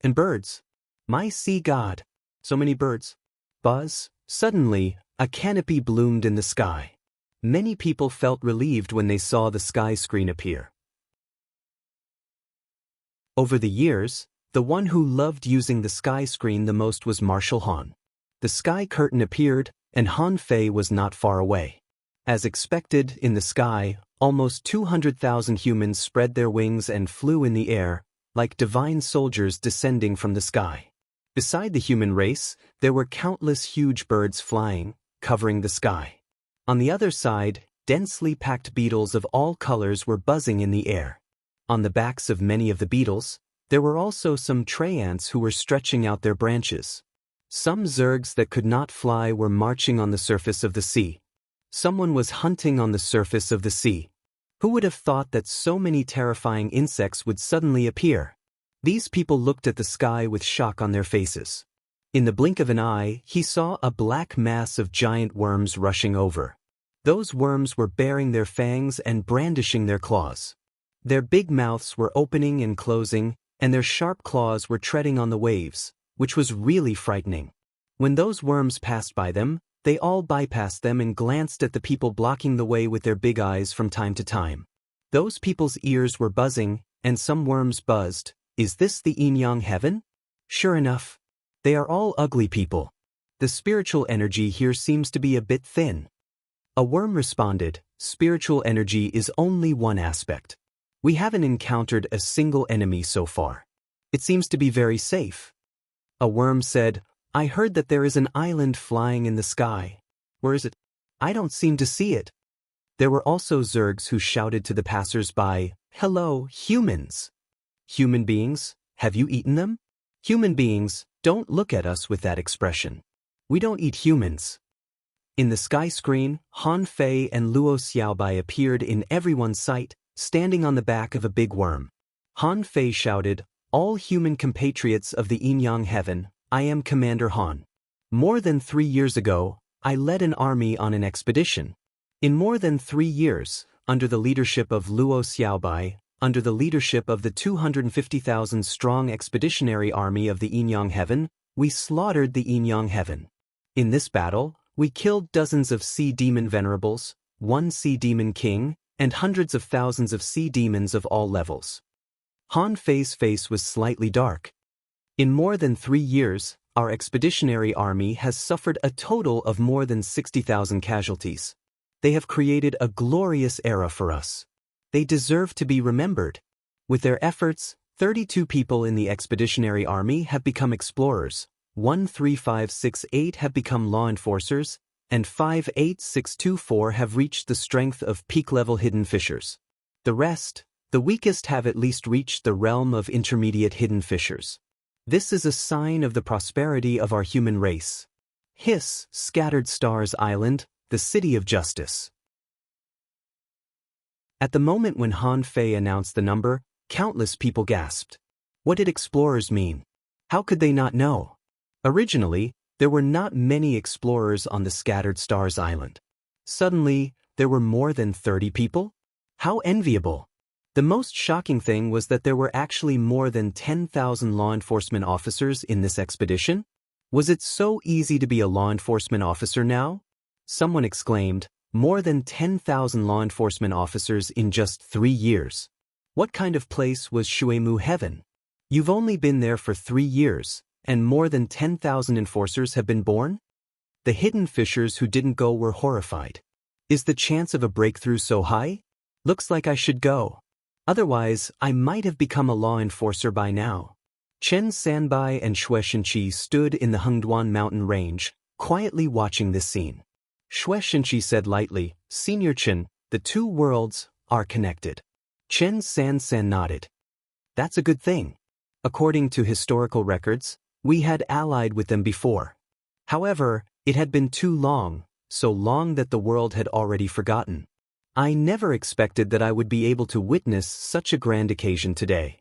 And birds. My sea god. So many birds. Buzz. Suddenly, a canopy bloomed in the sky. Many people felt relieved when they saw the sky screen appear. Over the years, the one who loved using the sky screen the most was Marshal Han. The sky curtain appeared, and Han Fei was not far away. As expected, in the sky, almost 200,000 humans spread their wings and flew in the air, like divine soldiers descending from the sky. Beside the human race, there were countless huge birds flying, covering the sky. On the other side, densely packed beetles of all colors were buzzing in the air. On the backs of many of the beetles, there were also some tray ants who were stretching out their branches. Some zergs that could not fly were marching on the surface of the sea. Someone was hunting on the surface of the sea. Who would have thought that so many terrifying insects would suddenly appear? These people looked at the sky with shock on their faces. In the blink of an eye, he saw a black mass of giant worms rushing over. Those worms were baring their fangs and brandishing their claws. Their big mouths were opening and closing, and their sharp claws were treading on the waves, which was really frightening. When those worms passed by them, they all bypassed them and glanced at the people blocking the way with their big eyes from time to time. Those people's ears were buzzing, and some worms buzzed. Is this the yin-yang heaven? Sure enough. They are all ugly people. The spiritual energy here seems to be a bit thin. A worm responded, spiritual energy is only one aspect. We haven't encountered a single enemy so far. It seems to be very safe. A worm said, I heard that there is an island flying in the sky. Where is it? I don't seem to see it. There were also zergs who shouted to the passers-by, hello, humans. Human beings, have you eaten them? Human beings, don't look at us with that expression. We don't eat humans. In the sky screen, Han Fei and Luo Xiaobai appeared in everyone's sight, standing on the back of a big worm. Han Fei shouted, all human compatriots of the yin-yang heaven, I am Commander Han. More than 3 years ago, I led an army on an expedition. In more than 3 years, under the leadership of Luo Xiaobai, under the leadership of the 250,000-strong expeditionary army of the yin-yang heaven, we slaughtered the yin-yang heaven. In this battle, we killed dozens of sea demon venerables, 1 sea demon king, and hundreds of thousands of sea demons of all levels. Han Fei's face was slightly dark. In more than 3 years, our expeditionary army has suffered a total of more than 60,000 casualties. They have created a glorious era for us. They deserve to be remembered. With their efforts, 32 people in the expeditionary army have become explorers, 13568 have become law enforcers, and 58624 have reached the strength of peak-level hidden fishers. The rest, the weakest, have at least reached the realm of intermediate hidden fishers. This is a sign of the prosperity of our human race. Hiss, Scattered Stars Island, the City of Justice. At the moment when Han Fei announced the number, countless people gasped. What did explorers mean? How could they not know? Originally, there were not many explorers on the Scattered Stars Island. Suddenly, there were more than 30 people? How enviable! The most shocking thing was that there were actually more than 10,000 law enforcement officers in this expedition. Was it so easy to be a law enforcement officer now? Someone exclaimed, more than 10,000 law enforcement officers in just 3 years. What kind of place was Shuemu Heaven? You've only been there for 3 years, and more than 10,000 enforcers have been born? The hidden fishers who didn't go were horrified. Is the chance of a breakthrough so high? Looks like I should go. Otherwise, I might have become a law enforcer by now. Chen Sanbai and Xue Shenqi stood in the Hengduan mountain range, quietly watching this scene. Xue Shenqi said lightly, Senior Chen, the 2 worlds are connected. Chen San nodded. That's a good thing. According to historical records, we had allied with them before. However, it had been too long, so long that the world had already forgotten. I never expected that I would be able to witness such a grand occasion today.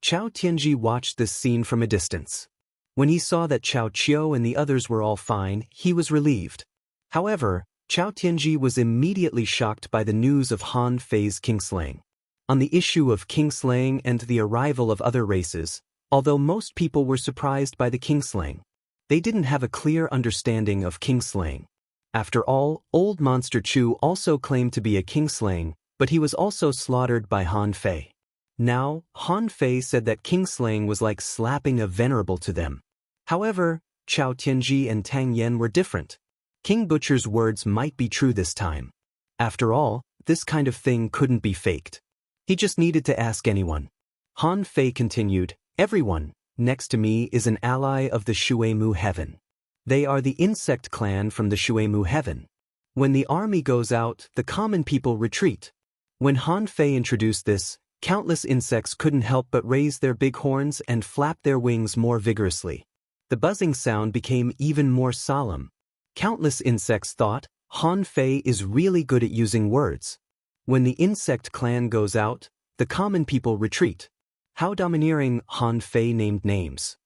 Chao Tianji watched this scene from a distance. When he saw that Chao Qiu and the others were all fine, he was relieved. However, Chao Tianji was immediately shocked by the news of Han Fei's kingslaying. On the issue of kingslaying and the arrival of other races, although most people were surprised by the kingslaying, they didn't have a clear understanding of kingslaying. After all, Old Monster Chu also claimed to be a kingslaying, but he was also slaughtered by Han Fei. Now, Han Fei said that kingslaying was like slapping a venerable to them. However, Chao Tianji and Tang Yen were different. King Butcher's words might be true this time. After all, this kind of thing couldn't be faked. He just needed to ask anyone. Han Fei continued, "Everyone, next to me is an ally of the Shuemu Heaven. They are the insect clan from the Shuemu Heaven. When the army goes out, the common people retreat." When Han Fei introduced this, countless insects couldn't help but raise their big horns and flap their wings more vigorously. The buzzing sound became even more solemn. Countless insects thought, Han Fei is really good at using words. When the insect clan goes out, the common people retreat. How domineering, Han Fei named names.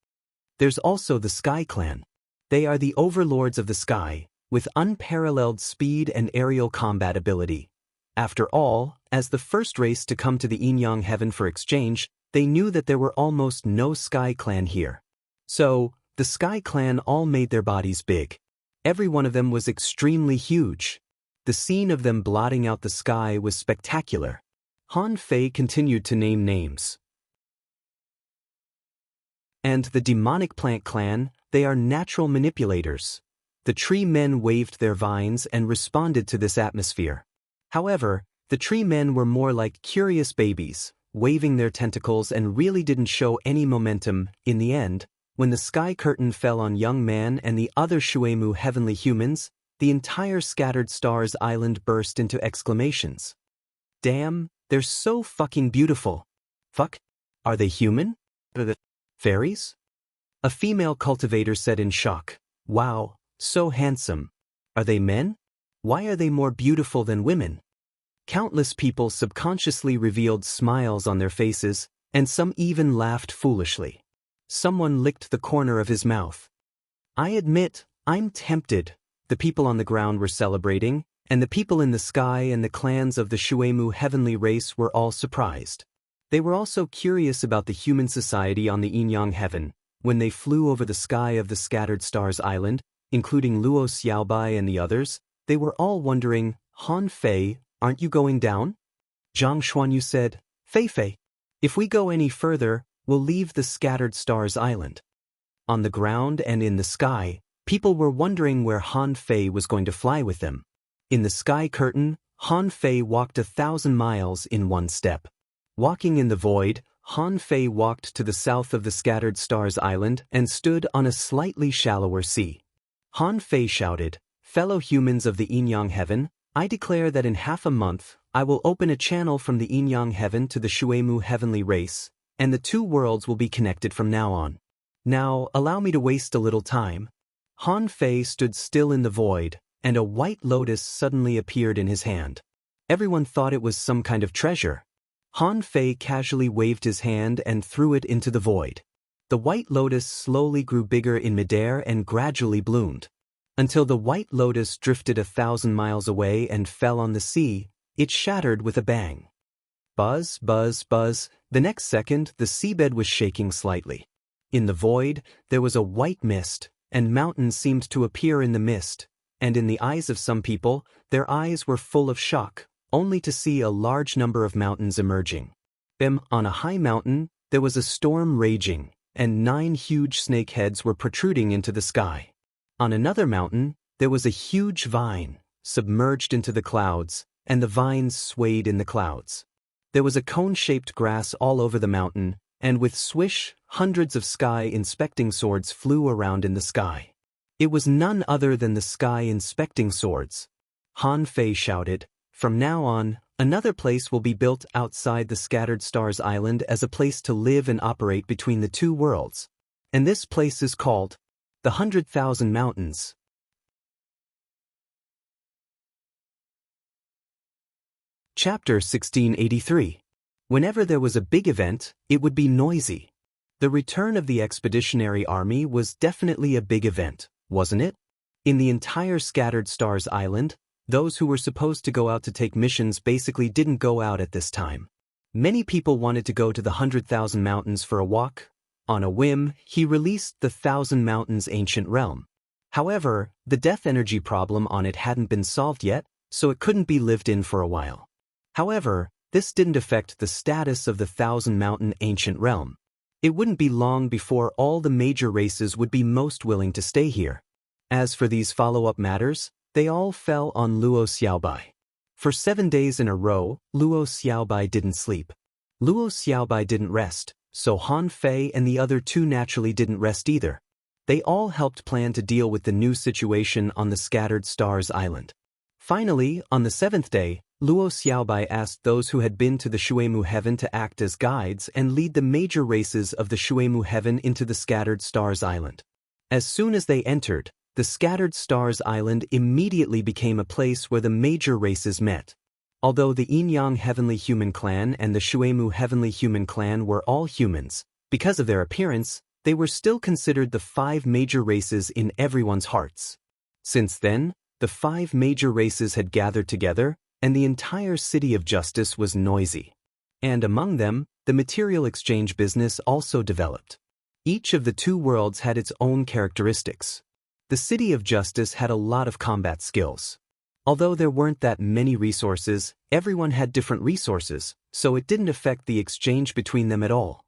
There's also the Sky Clan. They are the overlords of the sky, with unparalleled speed and aerial combat ability. After all, as the first race to come to the Yin-Yang Heaven for exchange, they knew that there were almost no Sky Clan here. So, the Sky Clan all made their bodies big. Every one of them was extremely huge. The scene of them blotting out the sky was spectacular. Han Fei continued to name names. And the Demonic Plant Clan, they are natural manipulators. The tree men waved their vines and responded to this atmosphere. However, the tree men were more like curious babies, waving their tentacles and really didn't show any momentum. In the end, when the sky curtain fell on Young Man and the other Shuemu heavenly humans, the entire Scattered Stars Island burst into exclamations. Damn, they're so fucking beautiful. Fuck? Are they human? Fairies? A female cultivator said in shock. Wow, so handsome. Are they men? Why are they more beautiful than women? Countless people subconsciously revealed smiles on their faces, and some even laughed foolishly. Someone licked the corner of his mouth. I admit, I'm tempted. The people on the ground were celebrating, and the people in the sky and the clans of the Shuemu heavenly race were all surprised. They were also curious about the human society on the Yin-Yang Heaven. When they flew over the sky of the Scattered Stars Island, including Luo Xiaobai and the others, they were all wondering, Han Fei, aren't you going down? Zhang Xuanyu said, Fei, if we go any further, we'll leave the Scattered Stars Island. On the ground and in the sky, people were wondering where Han Fei was going to fly with them. In the sky curtain, Han Fei walked 1,000 miles in one step. Walking in the void, Han Fei walked to the south of the Scattered Stars Island and stood on a slightly shallower sea. Han Fei shouted, Fellow humans of the Yin-Yang Heaven, I declare that in half a month, I will open a channel from the Yin-Yang Heaven to the Shuemu heavenly race, and the two worlds will be connected from now on. Now, allow me to waste a little time. Han Fei stood still in the void, and a white lotus suddenly appeared in his hand. Everyone thought it was some kind of treasure. Han Fei casually waved his hand and threw it into the void. The white lotus slowly grew bigger in midair and gradually bloomed. Until the white lotus drifted 1,000 miles away and fell on the sea, it shattered with a bang. Buzz, buzz, buzz. The next second, the seabed was shaking slightly. In the void, there was a white mist, and mountains seemed to appear in the mist, and in the eyes of some people, their eyes were full of shock, only to see a large number of mountains emerging. On a high mountain, there was a storm raging, and 9 huge snake heads were protruding into the sky. On another mountain, there was a huge vine, submerged into the clouds, and the vines swayed in the clouds. There was a cone-shaped grass all over the mountain, and with swish, hundreds of sky inspecting swords flew around in the sky. It was none other than the sky inspecting swords. Han Fei shouted, From now on, another place will be built outside the Scattered Stars Island as a place to live and operate between the two worlds. And this place is called the 100,000 Mountains. Chapter 1683. Whenever there was a big event, it would be noisy. The return of the expeditionary army was definitely a big event, wasn't it? In the entire Scattered Stars Island, those who were supposed to go out to take missions basically didn't go out at this time. Many people wanted to go to the 100,000 Mountains for a walk. On a whim, he released the 1,000 Mountains ancient realm. However, the death energy problem on it hadn't been solved yet, so it couldn't be lived in for a while. However, this didn't affect the status of the 1,000 Mountain ancient realm. It wouldn't be long before all the major races would be most willing to stay here. As for these follow-up matters, they all fell on Luo Xiaobai. For 7 days in a row, Luo Xiaobai didn't sleep. Luo Xiaobai didn't rest, so Han Fei and the other two naturally didn't rest either. They all helped plan to deal with the new situation on the Scattered Stars Island. Finally, on the 7th day, Luo Xiaobai asked those who had been to the Shuemu Heaven to act as guides and lead the major races of the Shuemu Heaven into the Scattered Stars Island. As soon as they entered, the Scattered Stars Island immediately became a place where the major races met. Although the Yin-Yang Heavenly Human Clan and the Shuemu Heavenly Human Clan were all humans, because of their appearance, they were still considered the 5 major races in everyone's hearts. Since then, the 5 major races had gathered together, and the entire city of Justice was noisy. And among them, the material exchange business also developed. Each of the 2 worlds had its own characteristics. The city of Justice had a lot of combat skills. Although there weren't that many resources, everyone had different resources, so it didn't affect the exchange between them at all.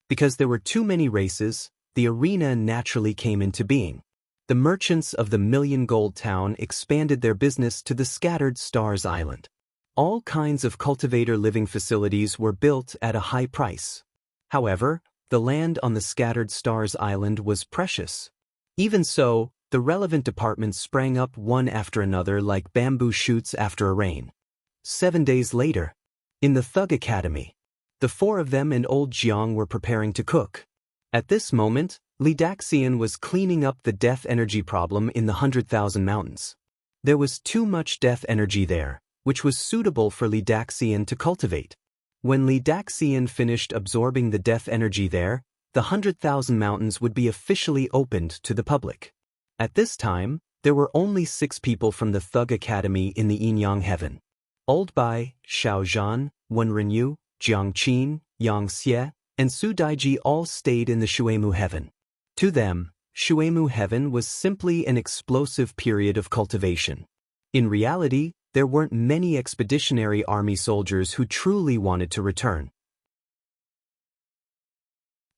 Because there were too many races, the arena naturally came into being. The merchants of the Million Gold Town expanded their business to the Scattered Stars Island. All kinds of cultivator living facilities were built at a high price. However, the land on the Scattered Stars Island was precious. Even so, the relevant departments sprang up one after another like bamboo shoots after a rain. 7 days later, in the Thug Academy, the 4 of them and old Jiang were preparing to cook. At this moment, Li Daxian was cleaning up the death energy problem in the 100,000 Mountains. There was too much death energy there, which was suitable for Li Daxian to cultivate. When Li Daxian finished absorbing the death energy there, the 100,000 Mountains would be officially opened to the public. At this time, there were only 6 people from the Thug Academy in the Yin-Yang Heaven. Old Bai, Xiao Zhan, Wen Renyu, Jiang Qin, Yang Xie, and Su Daiji all stayed in the Shuemu Heaven. To them, Shuemu Heaven was simply an explosive period of cultivation. In reality, there weren't many expeditionary army soldiers who truly wanted to return.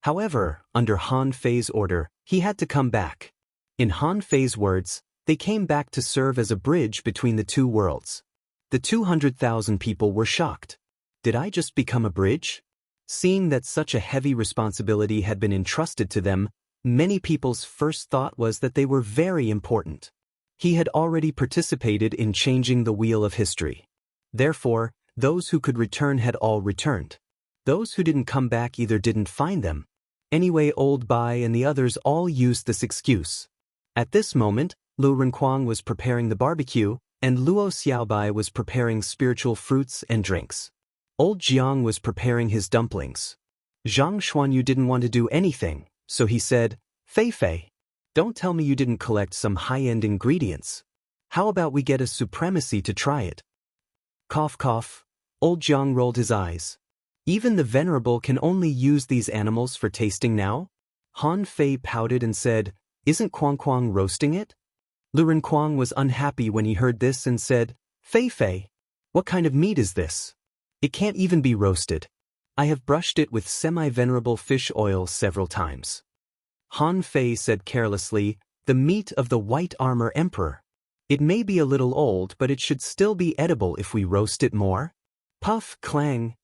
However, under Han Fei's order, he had to come back. In Han Fei's words, they came back to serve as a bridge between the 2 worlds. The 200,000 people were shocked. Did I just become a bridge? Seeing that such a heavy responsibility had been entrusted to them, many people's first thought was that they were very important. He had already participated in changing the wheel of history. Therefore, those who could return had all returned. Those who didn't come back either didn't find them. Anyway, Old Bai and the others all used this excuse. At this moment, Lu Renquang was preparing the barbecue, and Luo Xiaobai was preparing spiritual fruits and drinks. Old Jiang was preparing his dumplings. Zhang Xuanyu didn't want to do anything, so he said, "Fei Fei, don't tell me you didn't collect some high-end ingredients. How about we get a supremacy to try it?" Cough cough. Old Jiang rolled his eyes. Even the venerable can only use these animals for tasting now? Han Fei pouted and said, "Isn't Quang Quang roasting it?" Lu Renquang was unhappy when he heard this and said, "Fei Fei, what kind of meat is this? It can't even be roasted. I have brushed it with semi-venerable fish oil several times." Han Fei said carelessly, "The meat of the White Armor Emperor. It may be a little old, but it should still be edible if we roast it more." Puff, clang.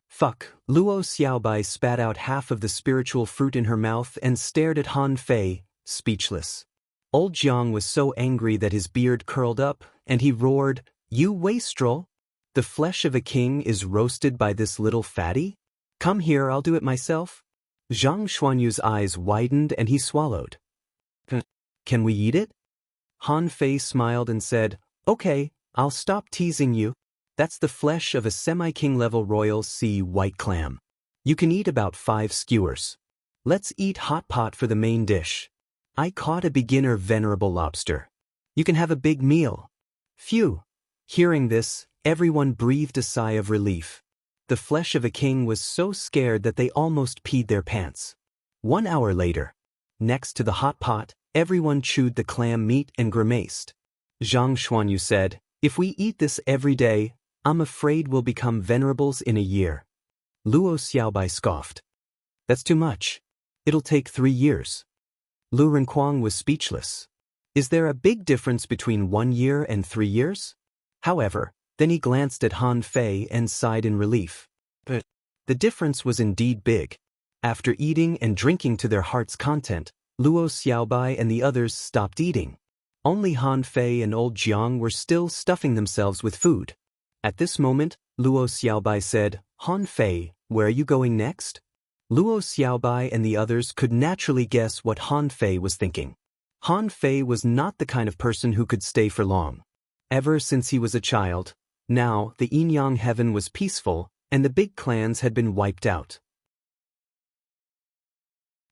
Fuck. Luo Xiaobai spat out half of the spiritual fruit in her mouth and stared at Han Fei, speechless. Old Jiang was so angry that his beard curled up, and he roared, "You wastrel! The flesh of a king is roasted by this little fatty? Come here, I'll do it myself." Zhang Xuanyu's eyes widened and he swallowed. "Can we eat it?" Han Fei smiled and said, "Okay, I'll stop teasing you. That's the flesh of a semi-king level royal sea white clam. You can eat about 5 skewers. Let's eat hot pot for the main dish. I caught a beginner venerable lobster. You can have a big meal." Phew. Hearing this, everyone breathed a sigh of relief. the flesh of a king was so scared that they almost peed their pants. 1 hour later, next to the hot pot, everyone chewed the clam meat and grimaced. Zhang Xuanyu said, "If we eat this every day, I'm afraid we'll become venerables in a year." Luo Xiaobai scoffed. "That's too much. It'll take 3 years." Lu Renkuang was speechless. Is there a big difference between 1 year and 3 years? However, then he glanced at Han Fei and sighed in relief. But the difference was indeed big. After eating and drinking to their heart's content, Luo Xiaobai and the others stopped eating. Only Han Fei and old Jiang were still stuffing themselves with food. At this moment, Luo Xiaobai said, "Han Fei, where are you going next?" Luo Xiaobai and the others could naturally guess what Han Fei was thinking. Han Fei was not the kind of person who could stay for long. Ever since he was a child, now the Yin-Yang heaven was peaceful, and the big clans had been wiped out.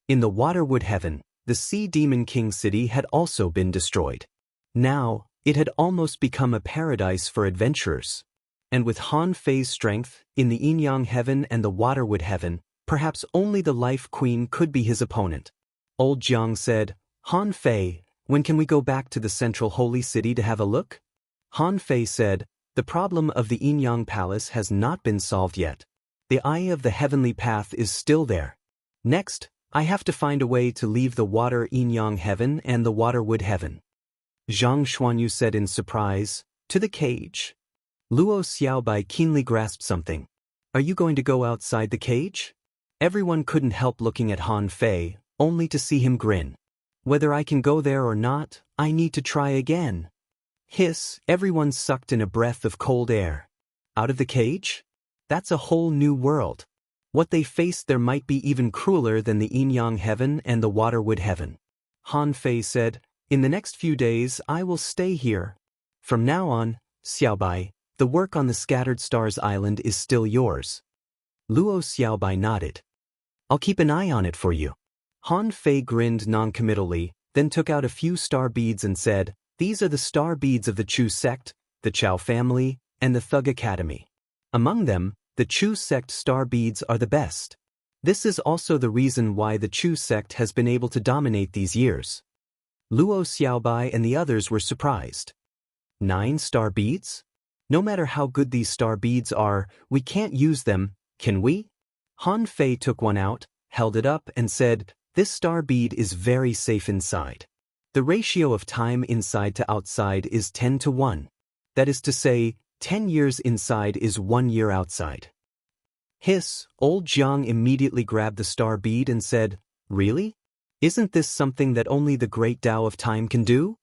In the Waterwood heaven, the Sea Demon King city had also been destroyed. Now, it had almost become a paradise for adventurers. And with Han Fei's strength, in the Yin-Yang heaven and the Waterwood heaven, perhaps only the Life Queen could be his opponent. Old Jiang said, "Han Fei, when can we go back to the central holy city to have a look?" Han Fei said, "The problem of the Yin-Yang palace has not been solved yet. The eye of the heavenly path is still there. Next, I have to find a way to leave the Water Yin-Yang heaven and the Waterwood heaven." Zhang Xuanyu said in surprise, "To the cage." Luo Xiaobai keenly grasped something. "Are you going to go outside the cage?" Everyone couldn't help looking at Han Fei, only to see him grin. "Whether I can go there or not, I need to try again." Hiss, everyone sucked in a breath of cold air. Out of the cage? That's a whole new world. What they faced there might be even crueler than the Yin-Yang heaven and the Waterwood heaven. Han Fei said, "In the next few days I will stay here. From now on, Xiaobai, the work on the Scattered Stars Island is still yours." Luo Xiaobai nodded. "I'll keep an eye on it for you." Han Fei grinned noncommittally, then took out a few star beads and said, "These are the star beads of the Chu sect, the Chao family, and the Thug Academy. Among them, the Chu sect star beads are the best. This is also the reason why the Chu sect has been able to dominate these years." Luo Xiaobai and the others were surprised. 9 star beads? No matter how good these star beads are, we can't use them, can we? Han Fei took one out, held it up and said, "This star bead is very safe inside. The ratio of time inside to outside is 10 to 1. That is to say, 10 years inside is 1 year outside." Hiss, old Jiang immediately grabbed the star bead and said, "Really? Isn't this something that only the great Tao of time can do?"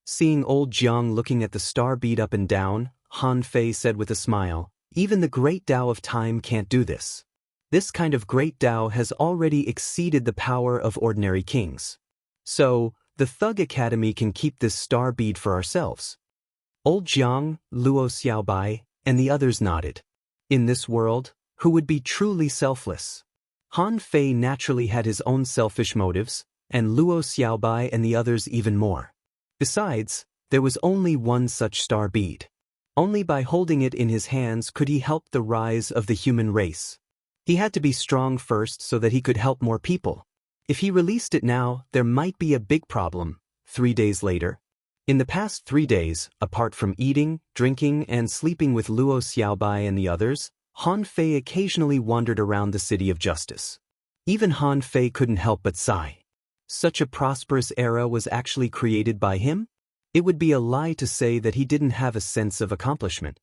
Seeing old Jiang looking at the star bead up and down, Han Fei said with a smile, "Even the great Tao of time can't do this. This kind of great Tao has already exceeded the power of ordinary kings. So, the Thug Academy can keep this star bead for ourselves." Old Jiang, Luo Xiaobai, and the others nodded. In this world, who would be truly selfless? Han Fei naturally had his own selfish motives, and Luo Xiaobai and the others even more. Besides, there was only one such star bead. Only by holding it in his hands could he help the rise of the human race. He had to be strong first so that he could help more people. If he released it now, there might be a big problem. 3 days later. In the past 3 days, apart from eating, drinking, and sleeping with Luo Xiaobai and the others, Han Fei occasionally wandered around the City of Justice. Even Han Fei couldn't help but sigh. Such a prosperous era was actually created by him? It would be a lie to say that he didn't have a sense of accomplishment.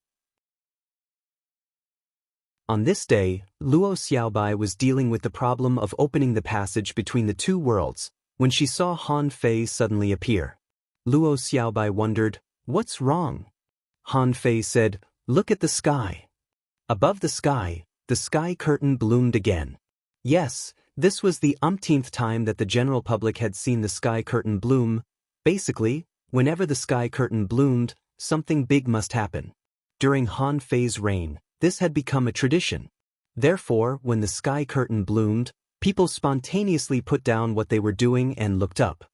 On this day, Luo Xiaobai was dealing with the problem of opening the passage between the two worlds, when she saw Han Fei suddenly appear. Luo Xiaobai wondered, "What's wrong?" Han Fei said, "Look at the sky." Above the sky curtain bloomed again. Yes, this was the umpteenth time that the general public had seen the sky curtain bloom. Basically, whenever the sky curtain bloomed, something big must happen. During Han Fei's reign, this had become a tradition. Therefore, when the sky curtain bloomed, people spontaneously put down what they were doing and looked up.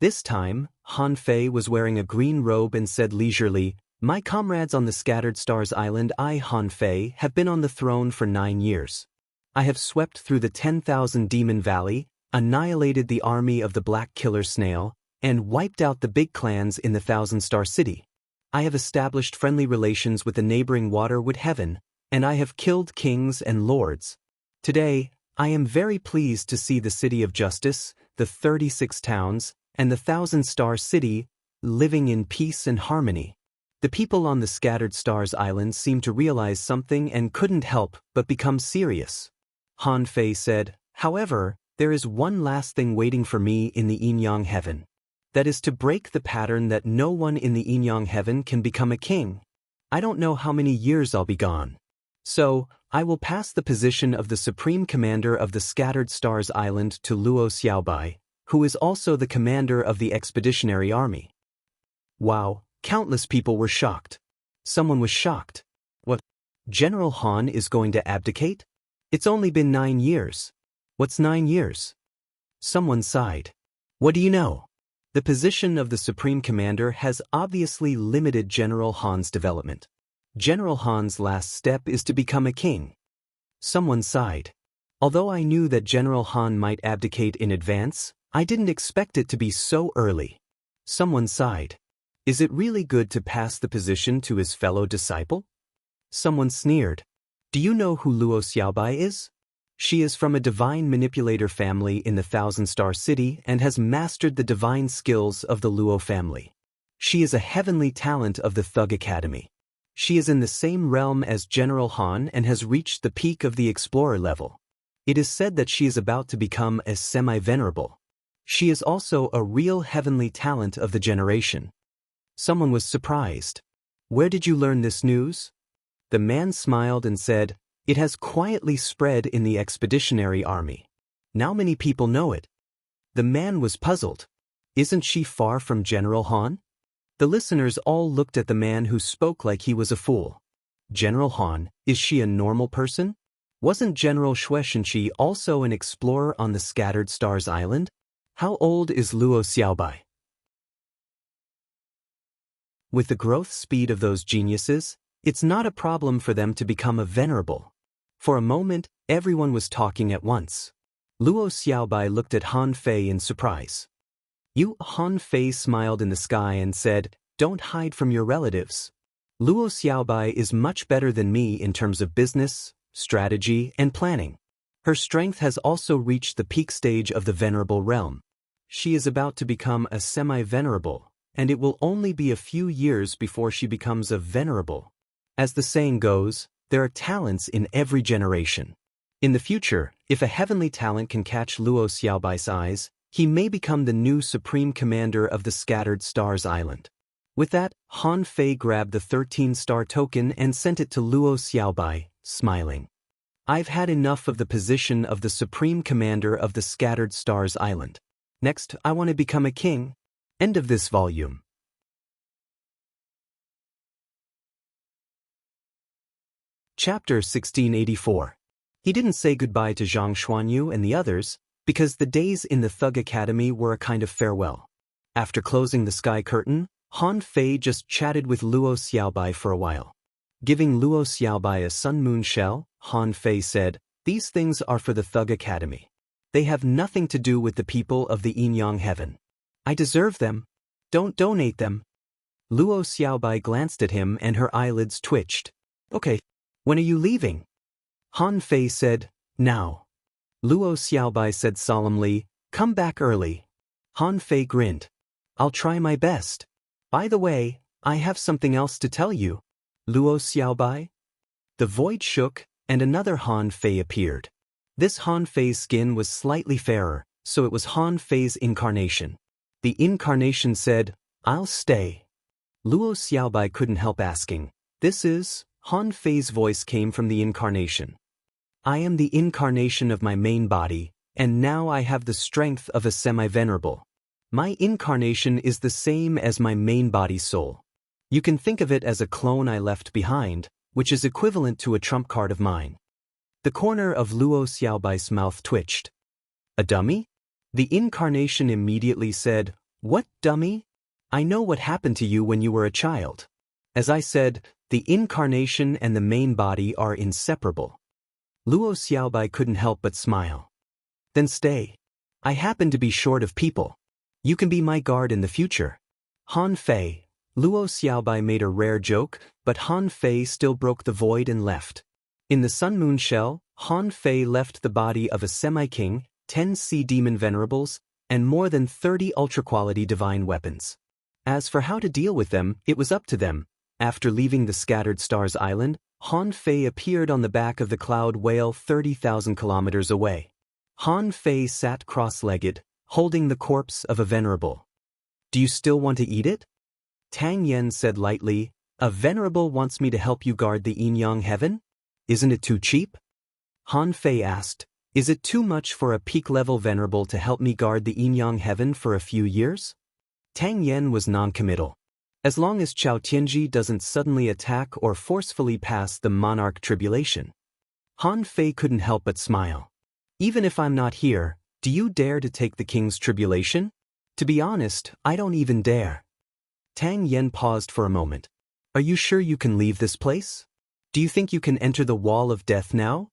This time, Han Fei was wearing a green robe and said leisurely, My comrades on the Scattered Stars Island, I, Han Fei, have been on the throne for 9 years. I have swept through the 10,000 Demon Valley, annihilated the army of the Black Killer Snail, and wiped out the big clans in the Thousand Star City. I have established friendly relations with the neighboring Waterwood Heaven, and I have killed kings and lords. Today, I am very pleased to see the City of Justice, the 36 towns, and the Thousand Star City living in peace and harmony. The people on the Scattered Stars Island seemed to realize something and couldn't help but become serious. Han Fei said, "However, there is one last thing waiting for me in the Yin-Yang Heaven. That is to break the pattern that no one in the Yin-Yang Heaven can become a king. I don't know how many years I'll be gone. So, I will pass the position of the Supreme Commander of the Scattered Stars Island to Luo Xiaobai, who is also the commander of the Expeditionary Army." Wow, countless people were shocked. Someone was shocked. What? General Han is going to abdicate? It's only been 9 years. What's 9 years? Someone sighed. What do you know? The position of the Supreme Commander has obviously limited General Han's development. General Han's last step is to become a king. Someone sighed. Although I knew that General Han might abdicate in advance, I didn't expect it to be so early. Someone sighed. Is it really good to pass the position to his fellow disciple? Someone sneered. Do you know who Luo Xiaobai is? She is from a divine manipulator family in the Thousand Star City and has mastered the divine skills of the Luo family. She is a heavenly talent of the Thug Academy. She is in the same realm as General Han and has reached the peak of the explorer level. It is said that she is about to become a semi-venerable. She is also a real heavenly talent of the generation. Someone was surprised. Where did you learn this news? The man smiled and said, "It has quietly spread in the Expeditionary Army. Now many people know it." The man was puzzled. Isn't she far from General Han? The listeners all looked at the man who spoke like he was a fool. General Han, is she a normal person? Wasn't General Shueishenqi also an explorer on the Scattered Stars Island? How old is Luo Xiaobai? With the growth speed of those geniuses, it's not a problem for them to become a venerable. For a moment, everyone was talking at once. Luo Xiaobai looked at Han Fei in surprise. Han Fei smiled in the sky and said, "Don't hide from your relatives. Luo Xiaobai is much better than me in terms of business, strategy, and planning. Her strength has also reached the peak stage of the venerable realm. She is about to become a semi-venerable, and it will only be a few years before she becomes a venerable. As the saying goes, there are talents in every generation. In the future, if a heavenly talent can catch Luo Xiaobai's eyes, he may become the new Supreme Commander of the Scattered Stars Island." With that, Han Fei grabbed the 13-star token and sent it to Luo Xiaobai, smiling. "I've had enough of the position of the Supreme Commander of the Scattered Stars Island. Next, I want to become a king." End of this volume. Chapter 1684. He didn't say goodbye to Zhang Xuanyu and the others, because the days in the Thug Academy were a kind of farewell. After closing the sky curtain, Han Fei just chatted with Luo Xiaobai for a while. Giving Luo Xiaobai a sun moon shell, Han Fei said, "These things are for the Thug Academy. They have nothing to do with the people of the Yin-Yang Heaven. I deserve them. Don't donate them." Luo Xiaobai glanced at him and her eyelids twitched. "Okay. When are you leaving?" Han Fei said, "Now." Luo Xiaobai said solemnly, "Come back early." Han Fei grinned. "I'll try my best. By the way, I have something else to tell you." Luo Xiaobai? The void shook, and another Han Fei appeared. This Han Fei's skin was slightly fairer, so it was Han Fei's incarnation. The incarnation said, "I'll stay." Luo Xiaobai couldn't help asking, "This is?" Han Fei's voice came from the incarnation. "I am the incarnation of my main body, and now I have the strength of a semi-venerable. My incarnation is the same as my main body soul. You can think of it as a clone I left behind, which is equivalent to a trump card of mine." The corner of Luo Xiaobai's mouth twitched. "A dummy?" The incarnation immediately said, "What dummy? I know what happened to you when you were a child. As I said, the incarnation and the main body are inseparable. Luo Xiaobai couldn't help but smile. Then stay. I happen to be short of people. You can be my guard in the future. Han Fei. Luo Xiaobai made a rare joke, but Han Fei still broke the void and left. In the Sun Moon shell, Han Fei left the body of a semi-king, 10 sea demon venerables, and more than 30 ultra-quality divine weapons. As for how to deal with them, it was up to them. After leaving the Scattered Stars Island, Han Fei appeared on the back of the cloud whale 30,000 kilometers away. Han Fei sat cross-legged, holding the corpse of a venerable. Do you still want to eat it? Tang Yen said lightly, a venerable wants me to help you guard the Yin-Yang heaven? Isn't it too cheap? Han Fei asked, is it too much for a peak-level venerable to help me guard the Yin-Yang heaven for a few years? Tang Yen was non-committal. As long as Chao Tianji doesn't suddenly attack or forcefully pass the monarch tribulation. Han Fei couldn't help but smile. Even if I'm not here, do you dare to take the king's tribulation? To be honest, I don't even dare. Tang Yen paused for a moment. Are you sure you can leave this place? Do you think you can enter the wall of death now?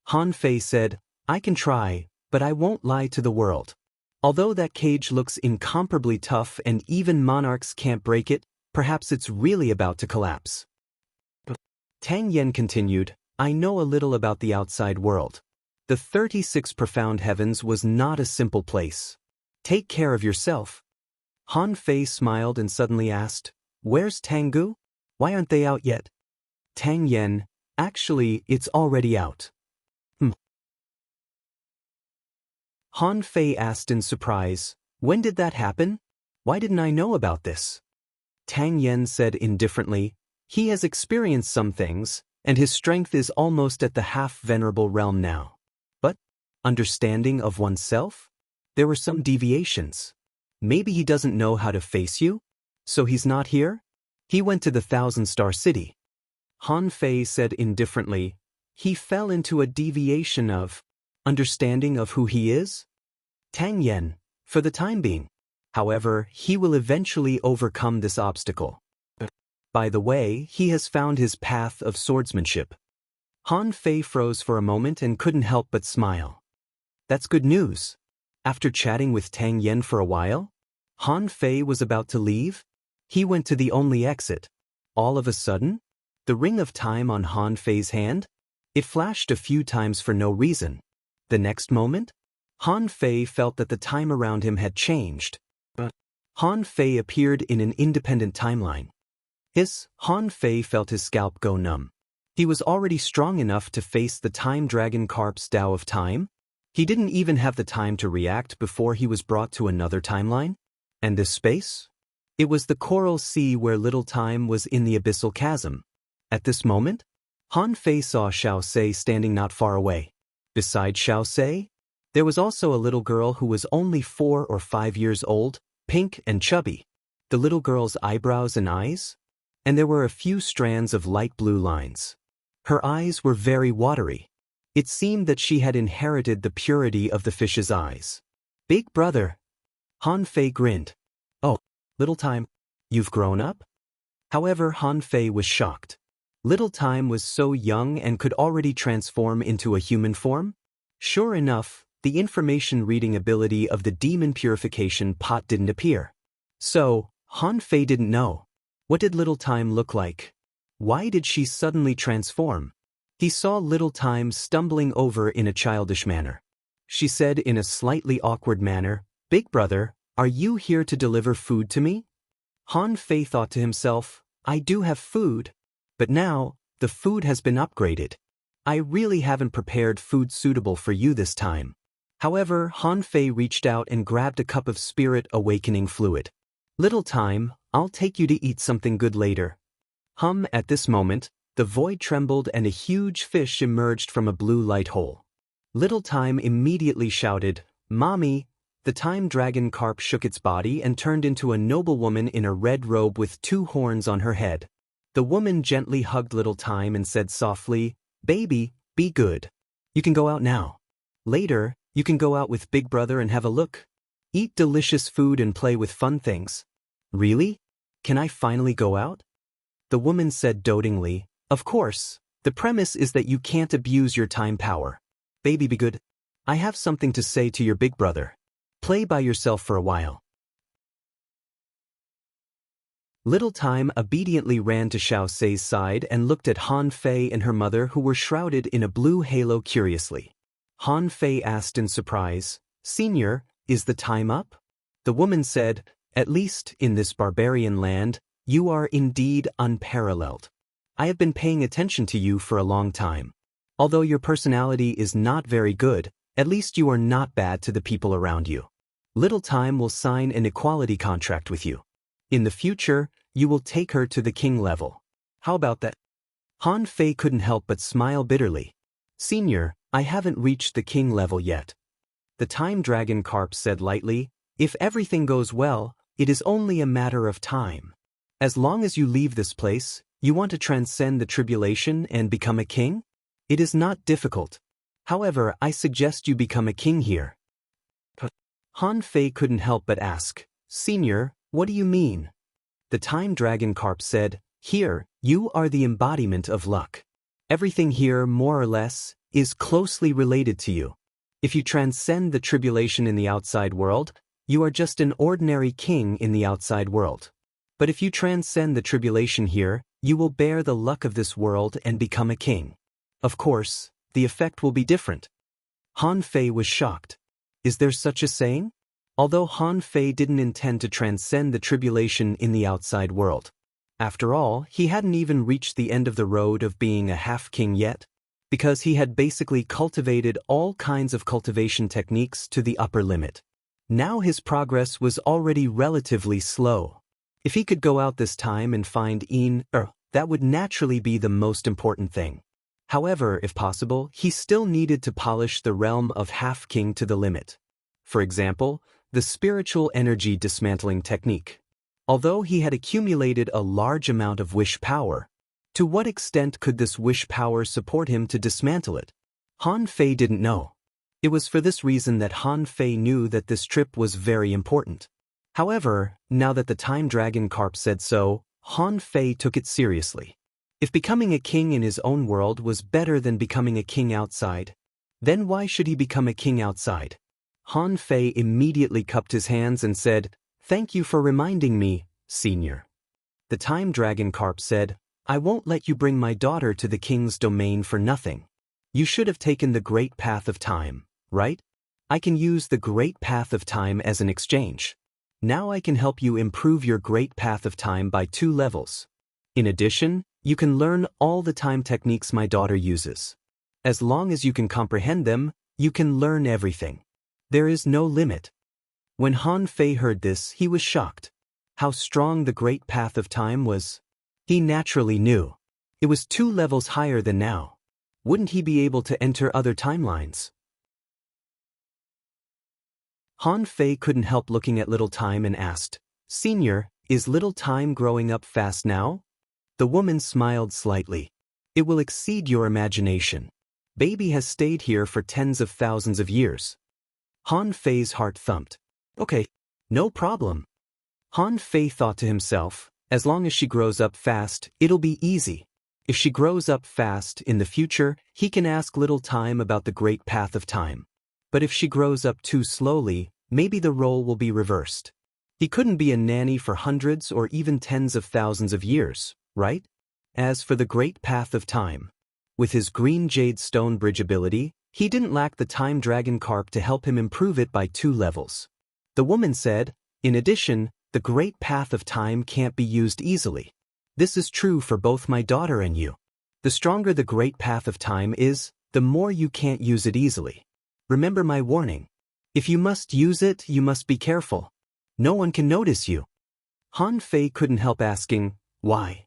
Han Fei said, I can try, but I won't lie to the world. Although that cage looks incomparably tough and even monarchs can't break it, perhaps it's really about to collapse. Tang Yen continued, I know a little about the outside world. The 36 profound heavens was not a simple place. Take care of yourself. Han Fei smiled and suddenly asked, where's Tanggu? Why aren't they out yet? Tang Yen, actually, it's already out. Han Fei asked in surprise, when did that happen? Why didn't I know about this? Tang Yen said indifferently, he has experienced some things, and his strength is almost at the half-venerable realm now. But, understanding of oneself? There were some deviations. Maybe he doesn't know how to face you? So he's not here? He went to the Thousand-Star City. Han Fei said indifferently, he fell into a deviation of understanding of who he is? Tang Yen, for the time being. However, he will eventually overcome this obstacle. By the way, he has found his path of swordsmanship. Han Fei froze for a moment and couldn't help but smile. That's good news. After chatting with Tang Yen for a while, Han Fei was about to leave. He went to the only exit. All of a sudden, the ring of time on Han Fei's hand? It flashed a few times for no reason. The next moment, Han Fei felt that the time around him had changed. Han Fei appeared in an independent timeline. Han Fei felt his scalp go numb. He was already strong enough to face the Time Dragon Carp's Tao of Time. He didn't even have the time to react before he was brought to another timeline. And this space? It was the Coral Sea where little time was in the abyssal chasm. At this moment, Han Fei saw Xiao Se standing not far away. Beside Xiao Se, there was also a little girl who was only 4 or 5 years old, pink and chubby. The little girl's eyebrows and eyes? And there were a few strands of light blue lines. Her eyes were very watery. It seemed that she had inherited the purity of the fish's eyes. Big brother. Han Fei grinned. Oh, little time, you've grown up? However, Han Fei was shocked. Little time was so young and could already transform into a human form? Sure enough, the information reading ability of the demon purification pot didn't appear. So, Han Fei didn't know. What did little time look like? Why did she suddenly transform? He saw little time stumbling over in a childish manner. She said in a slightly awkward manner, Big brother, are you here to deliver food to me? Han Fei thought to himself, I do have food. But now, the food has been upgraded. I really haven't prepared food suitable for you this time. However, Han Fei reached out and grabbed a cup of spirit awakening fluid. Little time, I'll take you to eat something good later. At this moment, the void trembled and a huge fish emerged from a blue light hole. Little time immediately shouted, Mommy! The time dragon carp shook its body and turned into a noblewoman in a red robe with 2 horns on her head. The woman gently hugged little time and said softly, Baby, be good. You can go out now. Later, you can go out with Big Brother and have a look. Eat delicious food and play with fun things. Really? Can I finally go out? The woman said dotingly, "Of course, the premise is that you can't abuse your time power. Baby, be good. I have something to say to your big brother. Play by yourself for a while." Little Time obediently ran to Xiao Sei's side and looked at Han Fei and her mother, who were shrouded in a blue halo, curiously. Han Fei asked in surprise, "Senior, is the time up?" The woman said, "At least in this barbarian land, you are indeed unparalleled. I have been paying attention to you for a long time. Although your personality is not very good, at least you are not bad to the people around you. Little Time will sign an equality contract with you. In the future, you will take her to the king level. How about that?" Han Fei couldn't help but smile bitterly. "Senior, I haven't reached the king level yet." The Time Dragon Carp said lightly, "If everything goes well, it is only a matter of time. As long as you leave this place, you want to transcend the tribulation and become a king? It is not difficult. However, I suggest you become a king here." Han Fei couldn't help but ask, "Senior, what do you mean?" The Time Dragon Carp said, "Here, you are the embodiment of luck. Everything here, more or less, is closely related to you. If you transcend the tribulation in the outside world, you are just an ordinary king in the outside world. But if you transcend the tribulation here, you will bear the luck of this world and become a king. Of course, the effect will be different." Han Fei was shocked. Is there such a saying? Although Han Fei didn't intend to transcend the tribulation in the outside world. After all, he hadn't even reached the end of the road of being a half-king yet, because he had basically cultivated all kinds of cultivation techniques to the upper limit. Now his progress was already relatively slow. If he could go out this time and find that would naturally be the most important thing. However, if possible, he still needed to polish the realm of half-king to the limit. For example, the spiritual energy dismantling technique. Although he had accumulated a large amount of wish power, to what extent could this wish power support him to dismantle it? Han Fei didn't know. It was for this reason that Han Fei knew that this trip was very important. However, now that the Time Dragon Carp said so, Han Fei took it seriously. If becoming a king in his own world was better than becoming a king outside, then why should he become a king outside? Han Fei immediately cupped his hands and said, "Thank you for reminding me, Senior." The Time Dragon Carp said, "I won't let you bring my daughter to the king's domain for nothing. You should have taken the Great Path of Time, right? I can use the Great Path of Time as an exchange. Now I can help you improve your Great Path of Time by 2 levels. In addition, you can learn all the time techniques my daughter uses. As long as you can comprehend them, you can learn everything. There is no limit." When Han Fei heard this, he was shocked. How strong the Great Path of Time was. He naturally knew. It was 2 levels higher than now. Wouldn't he be able to enter other timelines? Han Fei couldn't help looking at Little Time and asked, "Senior, is Little Time growing up fast now?" The woman smiled slightly. "It will exceed your imagination. Baby has stayed here for tens of thousands of years." Han Fei's heart thumped. "Okay, no problem." Han Fei thought to himself, as long as she grows up fast, it'll be easy. If she grows up fast in the future, he can ask Little Time about the Great Path of Time. But if she grows up too slowly, maybe the role will be reversed. He couldn't be a nanny for hundreds or even tens of thousands of years, right? As for the Great Path of Time, with his green jade stone bridge ability, he didn't lack the Time Dragon Carp to help him improve it by 2 levels. The woman said, "In addition, the Great Path of Time can't be used easily. This is true for both my daughter and you. The stronger the Great Path of Time is, the more you can't use it easily. Remember my warning. If you must use it, you must be careful. No one can notice you." Han Fei couldn't help asking, why?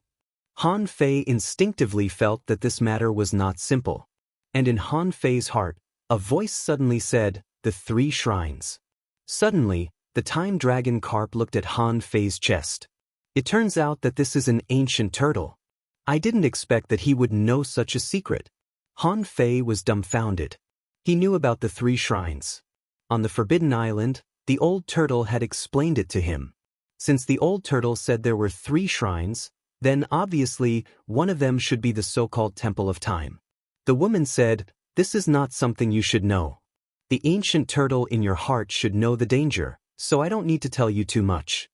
Han Fei instinctively felt that this matter was not simple. And in Han Fei's heart, a voice suddenly said, "The 3 shrines." Suddenly, the Time Dragon Carp looked at Han Fei's chest. It turns out that this is an ancient turtle. I didn't expect that he would know such a secret. Han Fei was dumbfounded. He knew about the 3 shrines. On the Forbidden Island, the old turtle had explained it to him. Since the old turtle said there were 3 shrines, Then obviously, one of them should be the so-called Temple of Time. The woman said, "This is not something you should know. The ancient turtle in your heart should know the danger, so I don't need to tell you too much."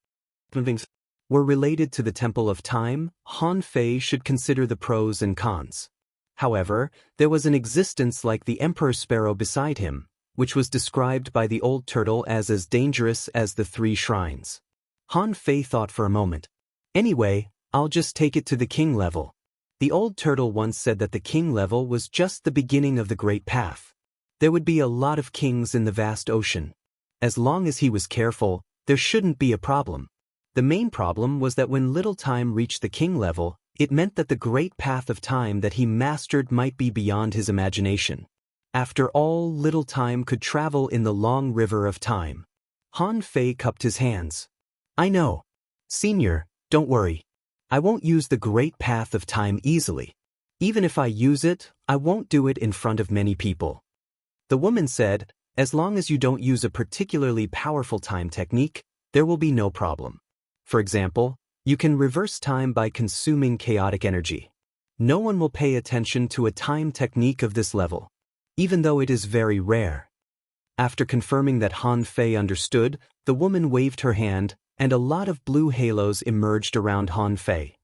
Were related to the Temple of Time, Han Fei should consider the pros and cons. However, there was an existence like the Emperor Sparrow beside him, which was described by the old turtle as dangerous as the 3 shrines. Han Fei thought for a moment. "Anyway, I'll just take it to the king level." The old turtle once said that the king level was just the beginning of the great path. There would be a lot of kings in the vast ocean. As long as he was careful, there shouldn't be a problem. The main problem was that when Little Time reached the king level, it meant that the great path of time that he mastered might be beyond his imagination. After all, Little Time could travel in the long river of time. Han Fei cupped his hands. "I know. Senior, don't worry. I won't use the great path of time easily. Even if I use it, I won't do it in front of many people." The woman said, "As long as you don't use a particularly powerful time technique, there will be no problem. For example, you can reverse time by consuming chaotic energy. No one will pay attention to a time technique of this level, even though it is very rare." After confirming that Han Fei understood, the woman waved her hand, and a lot of blue halos emerged around Han Fei.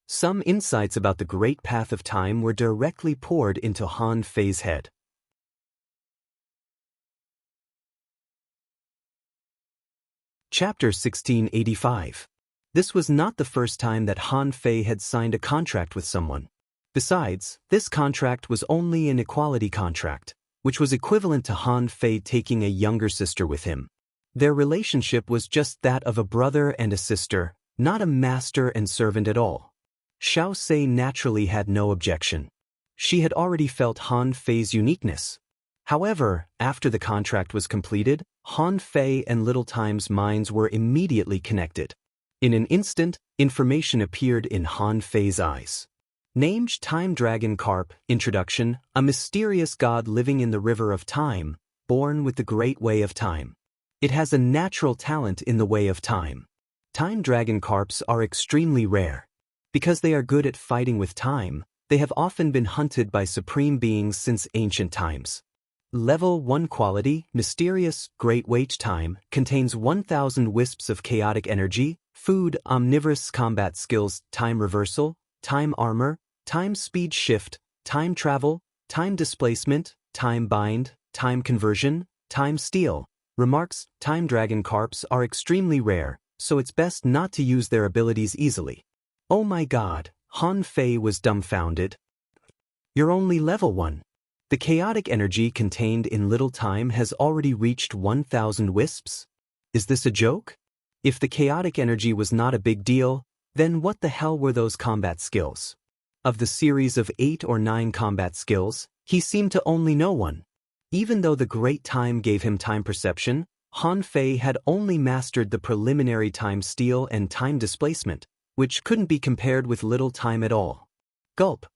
Some insights about the great path of time were directly poured into Han Fei's head. Chapter 1685. This was not the first time that Han Fei had signed a contract with someone. Besides, this contract was only an equality contract, which was equivalent to Han Fei taking a younger sister with him. Their relationship was just that of a brother and a sister, not a master and servant at all. Xiao Sei naturally had no objection. She had already felt Han Fei's uniqueness. However, after the contract was completed, Han Fei and Little Time's minds were immediately connected. In an instant, information appeared in Han Fei's eyes. Named Time Dragon Carp, Introduction, a mysterious god living in the river of time, born with the great way of time. It has a natural talent in the way of time. Time Dragon Carps are extremely rare. Because they are good at fighting with time, they have often been hunted by supreme beings since ancient times. Level 1 Quality, Mysterious, Great Wage Time, contains 1000 wisps of chaotic energy, food, omnivorous combat skills, time reversal, time armor, time speed shift, time travel, time displacement, time bind, time conversion, time steal. Remarks, Time Dragon Carps are extremely rare, so it's best not to use their abilities easily. Oh my god, Han Fei was dumbfounded. You're only level 1. The chaotic energy contained in Little Time has already reached 1000 wisps? Is this a joke? If the chaotic energy was not a big deal, then what the hell were those combat skills? Of the series of 8 or 9 combat skills, he seemed to only know one. Even though the Great Time gave him time perception, Han Fei had only mastered the preliminary time steal and time displacement, which couldn't be compared with Little Time at all. Gulp.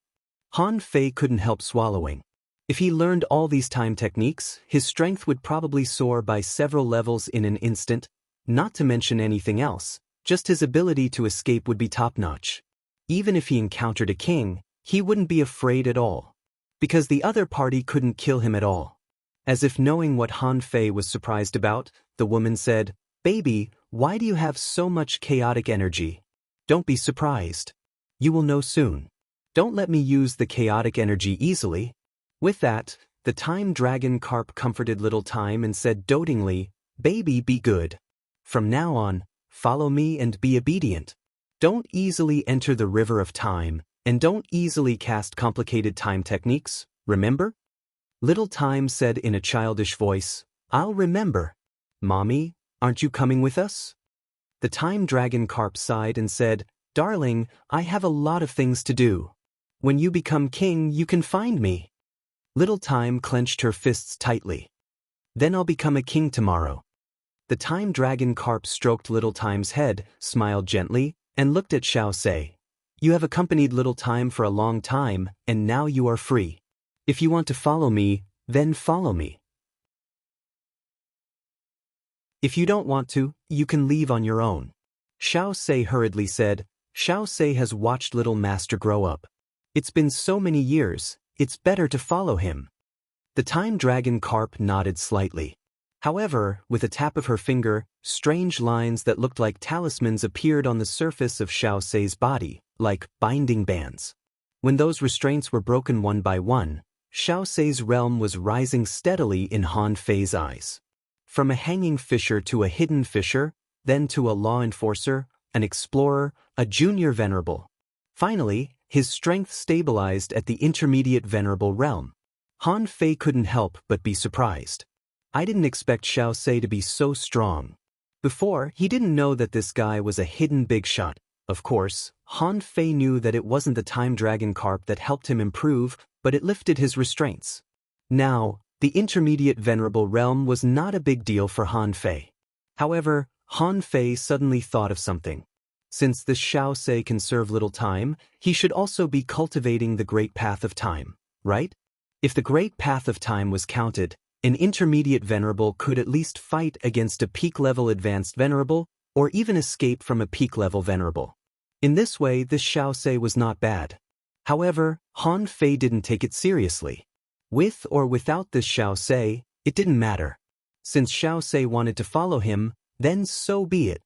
Han Fei couldn't help swallowing. If he learned all these time techniques, his strength would probably soar by several levels in an instant, not to mention anything else, just his ability to escape would be top-notch. Even if he encountered a king, he wouldn't be afraid at all, because the other party couldn't kill him at all. As if knowing what Han Fei was surprised about, the woman said, "Baby, why do you have so much chaotic energy? Don't be surprised. You will know soon. Don't let me use the chaotic energy easily." With that, the Time Dragon Carp comforted Little Time and said dotingly, "Baby, be good. From now on, follow me and be obedient. Don't easily enter the river of time, and don't easily cast complicated time techniques, remember?" Little Time said in a childish voice, "I'll remember. Mommy, aren't you coming with us?" The Time Dragon Carp sighed and said, "Darling, I have a lot of things to do. When you become king, you can find me." Little Time clenched her fists tightly. "Then I'll become a king tomorrow." The Time Dragon Carp stroked Little Time's head, smiled gently, and looked at Xiao Sei. "You have accompanied Little Time for a long time, and now you are free. If you want to follow me, then follow me. If you don't want to, you can leave on your own." Xiao Sei hurriedly said. Xiao Sei has watched little master grow up. It's been so many years, it's better to follow him. The time dragon carp nodded slightly. However, with a tap of her finger, strange lines that looked like talismans appeared on the surface of Xiao Sei's body, like binding bands. When those restraints were broken one by one, Xiao Sei's realm was rising steadily in Han Fei's eyes. From a hanging fisher to a hidden fisher, then to a law enforcer, an explorer, a junior venerable. Finally, his strength stabilized at the intermediate venerable realm. Han Fei couldn't help but be surprised. I didn't expect Xiao Sei to be so strong. Before, he didn't know that this guy was a hidden big shot. Of course, Han Fei knew that it wasn't the time dragon carp that helped him improve, but it lifted his restraints. Now, the intermediate venerable realm was not a big deal for Han Fei. However, Han Fei suddenly thought of something. Since this Xiao Sei can serve little time, he should also be cultivating the great path of time, right? If the great path of time was counted, an intermediate venerable could at least fight against a peak-level advanced venerable, or even escape from a peak-level venerable. In this way, this Xiao Sei was not bad. However, Han Fei didn't take it seriously. With or without this Xiao Sei, it didn't matter. Since Xiao Sei wanted to follow him, then so be it.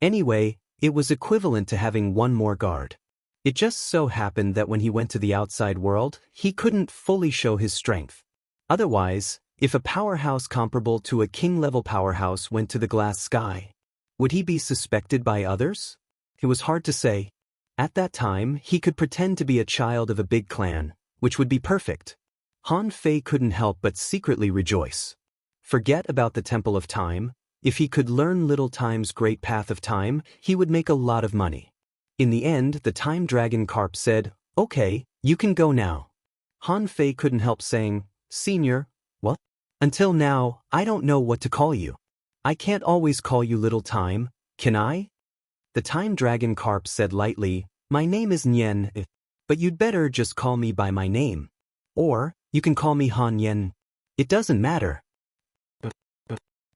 Anyway, it was equivalent to having one more guard. It just so happened that when he went to the outside world, he couldn't fully show his strength. Otherwise, if a powerhouse comparable to a king-level powerhouse went to the glass sky, would he be suspected by others? It was hard to say. At that time, he could pretend to be a child of a big clan, which would be perfect. Han Fei couldn't help but secretly rejoice. Forget about the Temple of Time. If he could learn Little Time's great path of time, he would make a lot of money. In the end, the time dragon carp said, "Okay, you can go now." Han Fei couldn't help saying, "Senior, what? Until now, I don't know what to call you. I can't always call you Little Time, can I?" The time dragon carp said lightly, "My name is Nian, but you'd better just call me by my name. Or, you can call me Han Yen. It doesn't matter."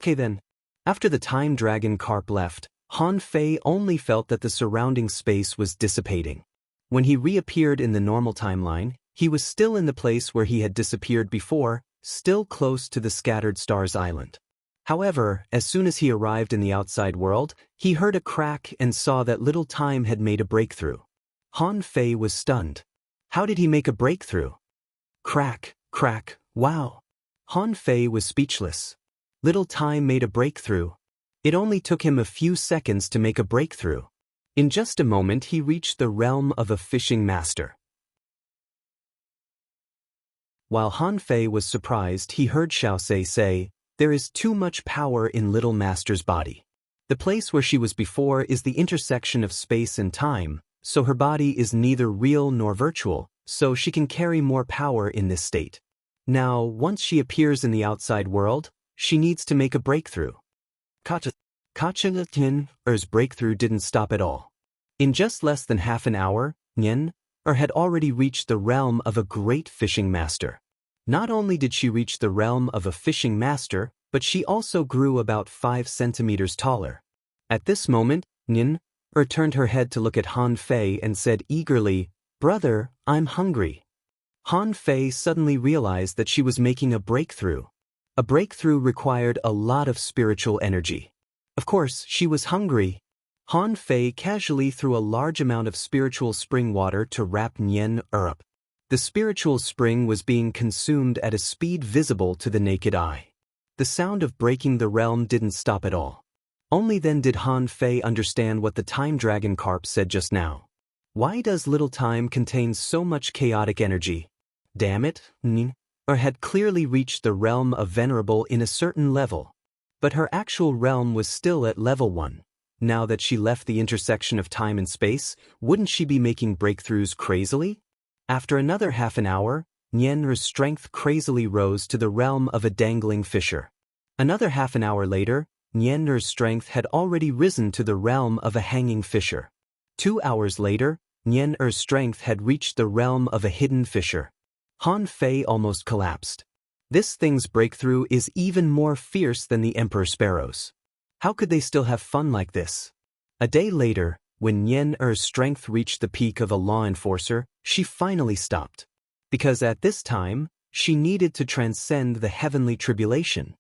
Okay then. After the time dragon carp left, Han Fei only felt that the surrounding space was dissipating. When he reappeared in the normal timeline, he was still in the place where he had disappeared before, still close to the scattered stars island. However, as soon as he arrived in the outside world, he heard a crack and saw that Little Time had made a breakthrough. Han Fei was stunned. How did he make a breakthrough? Crack, crack, wow. Han Fei was speechless. Little Time made a breakthrough. It only took him a few seconds to make a breakthrough. In just a moment he reached the realm of a fishing master. While Han Fei was surprised, he heard Xiao Sei say, "There is too much power in Little Master's body. The place where she was before is the intersection of space and time, so her body is neither real nor virtual, so she can carry more power in this state. Now, once she appears in the outside world, she needs to make a breakthrough." Kachin's breakthrough didn't stop at all. In just less than half an hour, Nian had already reached the realm of a great fishing master. Not only did she reach the realm of a fishing master, but she also grew about 5 centimeters taller. At this moment, Nian turned her head to look at Han Fei and said eagerly, "Brother, I'm hungry." Han Fei suddenly realized that she was making a breakthrough. A breakthrough required a lot of spiritual energy. Of course, she was hungry. Han Fei casually threw a large amount of spiritual spring water to wrap Nian up. The spiritual spring was being consumed at a speed visible to the naked eye. The sound of breaking the realm didn't stop at all. Only then did Han Fei understand what the time dragon carp said just now. Why does Little Time contain so much chaotic energy? Damn it, Nian had clearly reached the realm of venerable in a certain level. But her actual realm was still at level 1. Now that she left the intersection of time and space, wouldn't she be making breakthroughs crazily? After another half an hour, Nian's strength crazily rose to the realm of a dangling fisher. Another half an hour later, Nian's strength had already risen to the realm of a hanging fisher. 2 hours later, Nian's strength had reached the realm of a hidden fisher. Han Fei almost collapsed. This thing's breakthrough is even more fierce than the Emperor Sparrow's. How could they still have fun like this? A day later, when Nian Er's strength reached the peak of a law enforcer, she finally stopped. Because at this time, she needed to transcend the heavenly tribulation.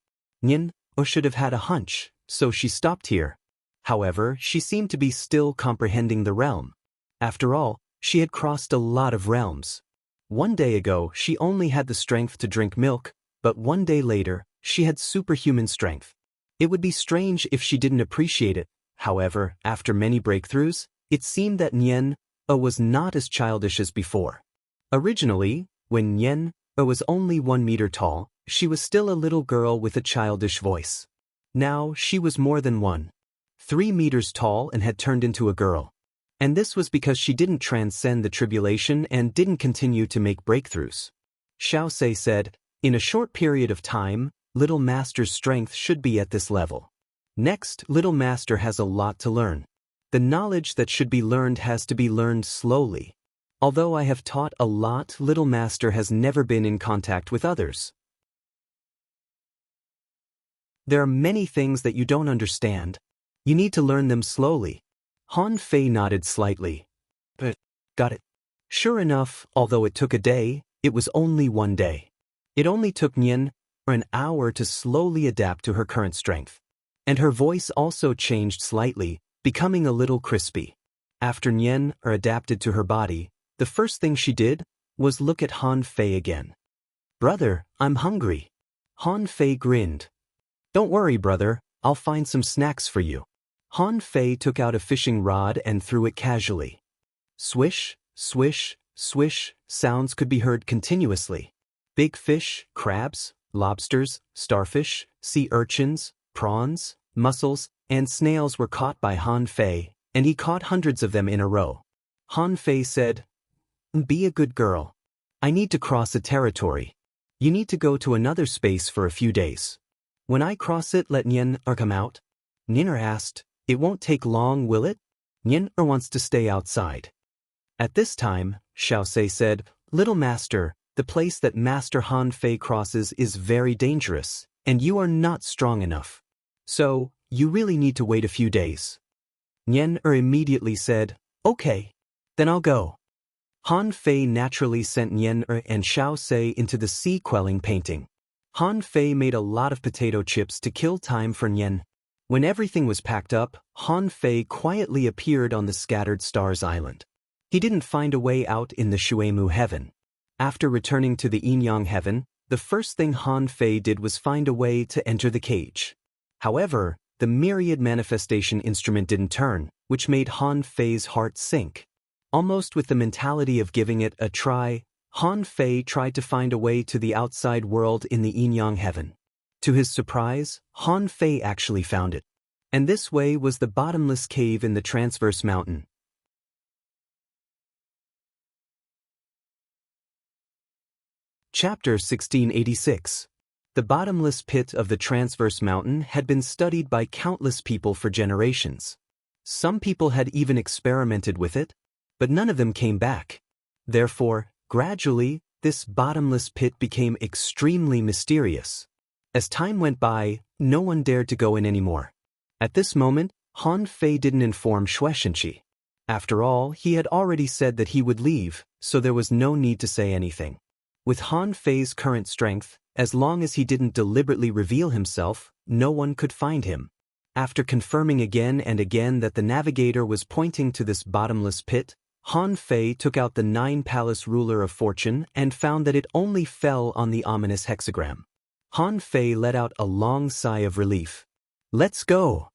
Nian Er should have had a hunch, so she stopped here. However, she seemed to be still comprehending the realm. After all, she had crossed a lot of realms. One day ago, she only had the strength to drink milk, but one day later, she had superhuman strength. It would be strange if she didn't appreciate it. However, after many breakthroughs, it seemed that Nian Er was not as childish as before. Originally, when Nian Er was only 1 meter tall, she was still a little girl with a childish voice. Now, she was more than 3 meters tall and had turned into a girl. And this was because she didn't transcend the tribulation and didn't continue to make breakthroughs. Xiaosei said, "In a short period of time, Little Master's strength should be at this level. Next, Little Master has a lot to learn. The knowledge that should be learned has to be learned slowly. Although I have taught a lot, Little Master has never been in contact with others. There are many things that you don't understand. You need to learn them slowly." Han Fei nodded slightly. "But, got it." Sure enough, although it took a day, it was only 1 day. It only took Nian Er an hour to slowly adapt to her current strength. And her voice also changed slightly, becoming a little crispy. After Nian Er adapted to her body, the first thing she did was look at Han Fei again. "Brother, I'm hungry." Han Fei grinned. "Don't worry, brother, I'll find some snacks for you." Han Fei took out a fishing rod and threw it casually. Swish, swish, swish, sounds could be heard continuously. Big fish, crabs, lobsters, starfish, sea urchins, prawns, mussels, and snails were caught by Han Fei, and he caught hundreds of them in a row. Han Fei said, "Be a good girl. I need to cross a territory. You need to go to another space for a few days. When I cross it, let Nian Er come out." Nian Er asked, "It won't take long, will it?" Nian Er wants to stay outside. At this time, Xiaosei said, "Little Master, the place that Master Han Fei crosses is very dangerous, and you are not strong enough. So, you really need to wait a few days." Nian Er immediately said, "Okay, then I'll go." Han Fei naturally sent Nian Er and Xiaosei into the sea-quelling painting. Han Fei made a lot of potato chips to kill time for Nian. When everything was packed up, Han Fei quietly appeared on the Scattered Stars Island. He didn't find a way out in the Shuemu heaven. After returning to the Yinyang heaven, the first thing Han Fei did was find a way to enter the cage. However, the myriad manifestation instrument didn't turn, which made Han Fei's heart sink. Almost with the mentality of giving it a try, Han Fei tried to find a way to the outside world in the Yinyang heaven. To his surprise, Han Fei actually found it. And this way was the bottomless cave in the transverse mountain. Chapter 1686. The bottomless pit of the transverse mountain had been studied by countless people for generations. Some people had even experimented with it, but none of them came back. Therefore, gradually, this bottomless pit became extremely mysterious. As time went by, no one dared to go in anymore. At this moment, Han Fei didn't inform Shueishenqi. After all, he had already said that he would leave, so there was no need to say anything. With Han Fei's current strength, as long as he didn't deliberately reveal himself, no one could find him. After confirming again and again that the navigator was pointing to this bottomless pit, Han Fei took out the 9-palace ruler of fortune and found that it only fell on the ominous hexagram. Han Fei let out a long sigh of relief. "Let's go!"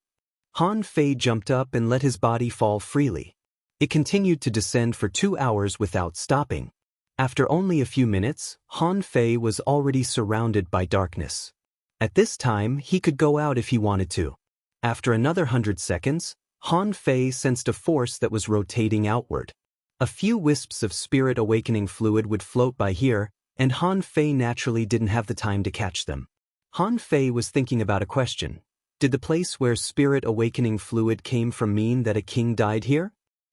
Han Fei jumped up and let his body fall freely. It continued to descend for 2 hours without stopping. After only a few minutes, Han Fei was already surrounded by darkness. At this time, he could go out if he wanted to. After another 100 seconds, Han Fei sensed a force that was rotating outward. A few wisps of spirit awakening fluid would float by here, and Han Fei naturally didn't have the time to catch them. Han Fei was thinking about a question. Did the place where spirit awakening fluid came from mean that a king died here?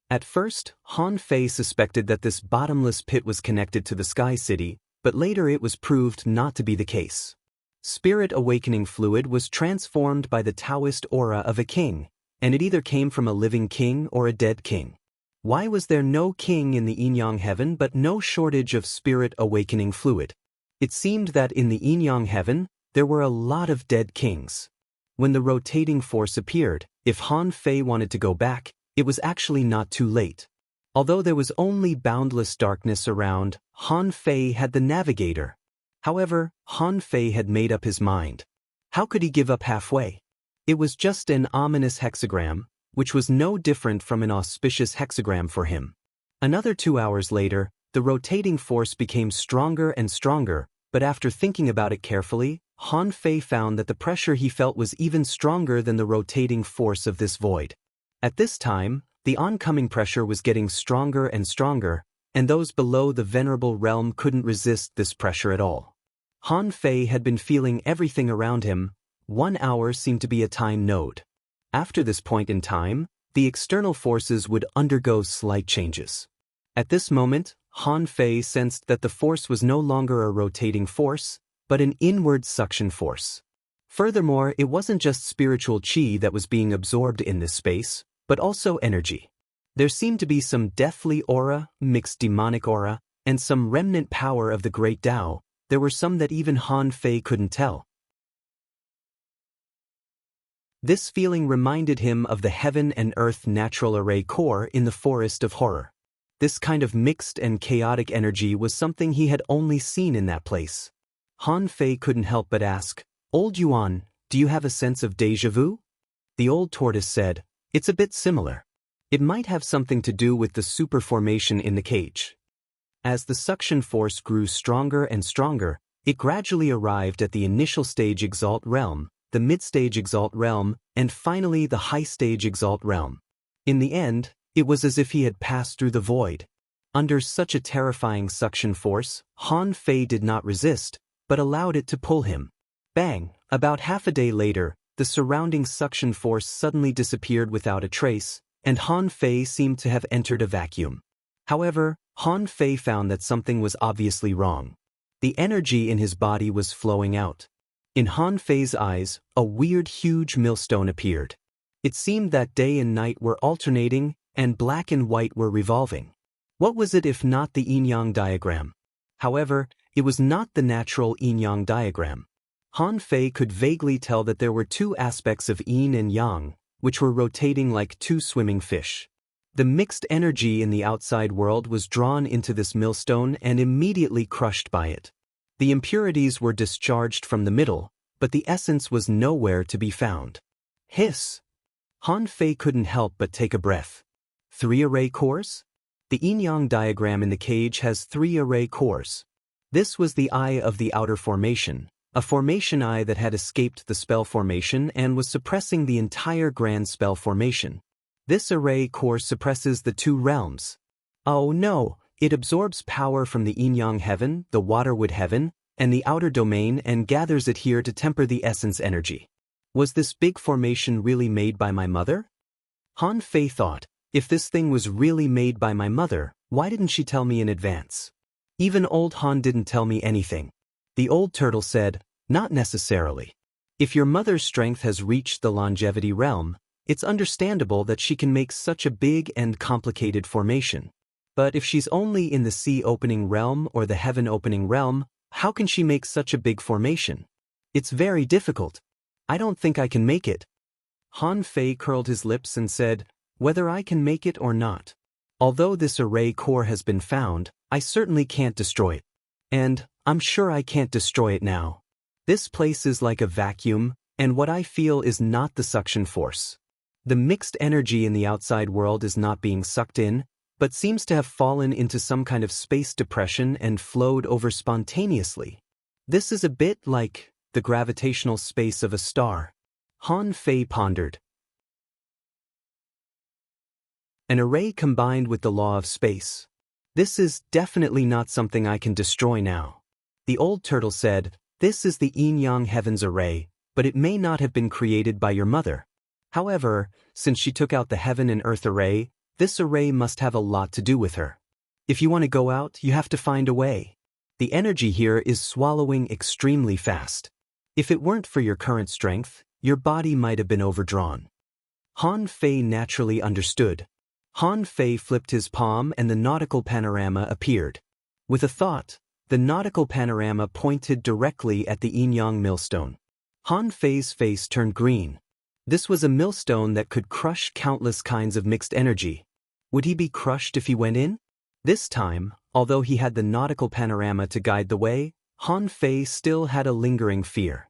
At first, Han Fei suspected that this bottomless pit was connected to the Sky City, but later it was proved not to be the case. Spirit awakening fluid was transformed by the Taoist aura of a king, and it either came from a living king or a dead king. Why was there no king in the Yin-Yang heaven but no shortage of spirit awakening fluid? It seemed that in the Yin-Yang heaven, there were a lot of dead kings. When the rotating force appeared, if Han Fei wanted to go back, it was actually not too late. Although there was only boundless darkness around, Han Fei had the navigator. However, Han Fei had made up his mind. How could he give up halfway? It was just an ominous hexagram, which was no different from an auspicious hexagram for him. Another 2 hours later, the rotating force became stronger and stronger, but after thinking about it carefully, Han Fei found that the pressure he felt was even stronger than the rotating force of this void. At this time, the oncoming pressure was getting stronger and stronger, and those below the venerable realm couldn't resist this pressure at all. Han Fei had been feeling everything around him. 1 hour seemed to be a time node. After this point in time, the external forces would undergo slight changes. At this moment, Han Fei sensed that the force was no longer a rotating force, but an inward suction force. Furthermore, it wasn't just spiritual qi that was being absorbed in this space, but also energy. There seemed to be some deathly aura, mixed demonic aura, and some remnant power of the great Tao. There were some that even Han Fei couldn't tell. This feeling reminded him of the heaven and earth natural array core in the forest of horror. This kind of mixed and chaotic energy was something he had only seen in that place. Han Fei couldn't help but ask, "Old Yuan, do you have a sense of déjà vu?" The old tortoise said, "It's a bit similar. It might have something to do with the superformation in the cage." As the suction force grew stronger and stronger, it gradually arrived at the initial stage exalt realm, the mid-stage exalt realm, and finally the high-stage exalt realm. In the end, it was as if he had passed through the void. Under such a terrifying suction force, Han Fei did not resist, but allowed it to pull him. Bang! About half a day later, the surrounding suction force suddenly disappeared without a trace, and Han Fei seemed to have entered a vacuum. However, Han Fei found that something was obviously wrong. The energy in his body was flowing out. In Han Fei's eyes, a weird huge millstone appeared. It seemed that day and night were alternating, and black and white were revolving. What was it if not the yin-yang diagram? However, it was not the natural yin-yang diagram. Han Fei could vaguely tell that there were two aspects of yin and yang, which were rotating like two swimming fish. The mixed energy in the outside world was drawn into this millstone and immediately crushed by it. The impurities were discharged from the middle, but the essence was nowhere to be found. Hiss! Han Fei couldn't help but take a breath. 3 array cores? The yin-yang diagram in the cage has 3 array cores. This was the eye of the outer formation, a formation eye that had escaped the spell formation and was suppressing the entire grand spell formation. This array core suppresses the 2 realms. Oh no, it absorbs power from the yin-yang heaven, the waterwood heaven, and the outer domain and gathers it here to temper the essence energy. Was this big formation really made by my mother? Han Fei thought, if this thing was really made by my mother, why didn't she tell me in advance? Even old Han didn't tell me anything. The old turtle said, not necessarily. If your mother's strength has reached the longevity realm, it's understandable that she can make such a big and complicated formation. But if she's only in the sea opening realm or the heaven opening realm, how can she make such a big formation? It's very difficult. I don't think I can make it. Han Fei curled his lips and said, whether I can make it or not. Although this array core has been found, I certainly can't destroy it. And I'm sure I can't destroy it now. This place is like a vacuum, and what I feel is not the suction force. The mixed energy in the outside world is not being sucked in, but seems to have fallen into some kind of space depression and flowed over spontaneously. This is a bit like the gravitational space of a star. Han Fei pondered. An array combined with the law of space. This is definitely not something I can destroy now. The old turtle said, this is the yin-yang heavens array, but it may not have been created by your mother. However, since she took out the heaven and earth array, this array must have a lot to do with her. If you want to go out, you have to find a way. The energy here is swallowing extremely fast. If it weren't for your current strength, your body might have been overdrawn. Han Fei naturally understood. Han Fei flipped his palm and the nautical panorama appeared. With a thought, the nautical panorama pointed directly at the Yin-Yang millstone. Han Fei's face turned green. This was a millstone that could crush countless kinds of mixed energy. Would he be crushed if he went in? This time, although he had the nautical panorama to guide the way, Han Fei still had a lingering fear.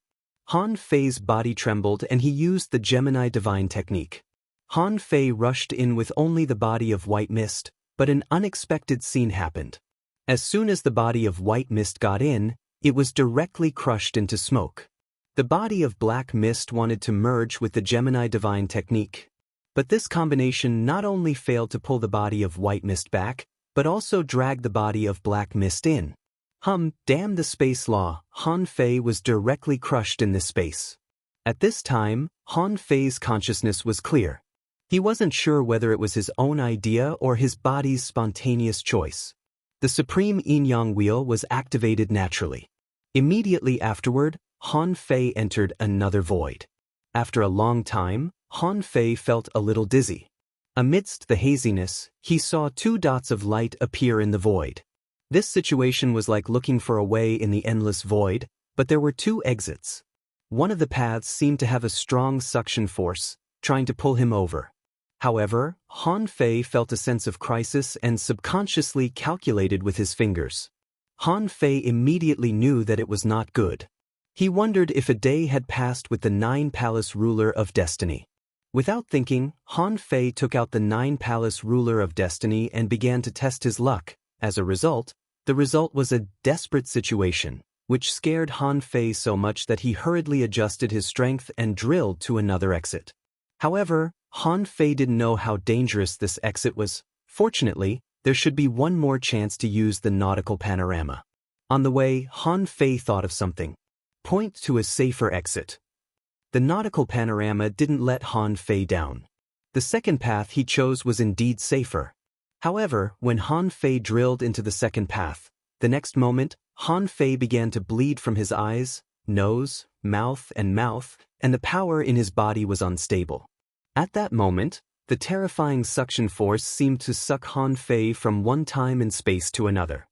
Han Fei's body trembled and he used the Gemini Divine technique. Han Fei rushed in with only the body of white mist, but an unexpected scene happened. As soon as the body of white mist got in, it was directly crushed into smoke. The body of black mist wanted to merge with the Gemini Divine technique. But this combination not only failed to pull the body of white mist back, but also dragged the body of black mist in. Damn the space law, Han Fei was directly crushed in this space. At this time, Han Fei's consciousness was clear. He wasn't sure whether it was his own idea or his body's spontaneous choice. The supreme yin-yang wheel was activated naturally. Immediately afterward, Han Fei entered another void. After a long time, Han Fei felt a little dizzy. Amidst the haziness, he saw 2 dots of light appear in the void. This situation was like looking for a way in the endless void, but there were 2 exits. One of the paths seemed to have a strong suction force, trying to pull him over. However, Han Fei felt a sense of crisis and subconsciously calculated with his fingers. Han Fei immediately knew that it was not good. He wondered if a day had passed with the 9-palace ruler of destiny. Without thinking, Han Fei took out the 9-palace ruler of destiny and began to test his luck. As a result, the result was a desperate situation, which scared Han Fei so much that he hurriedly adjusted his strength and drilled to another exit. However, Han Fei didn't know how dangerous this exit was. Fortunately, there should be one more chance to use the nautical panorama. On the way, Han Fei thought of something. Point to a safer exit. The nautical panorama didn't let Han Fei down. The second path he chose was indeed safer. However, when Han Fei drilled into the second path, the next moment, Han Fei began to bleed from his eyes, nose, mouth, and the power in his body was unstable. At that moment, the terrifying suction force seemed to suck Han Fei from one time and space to another.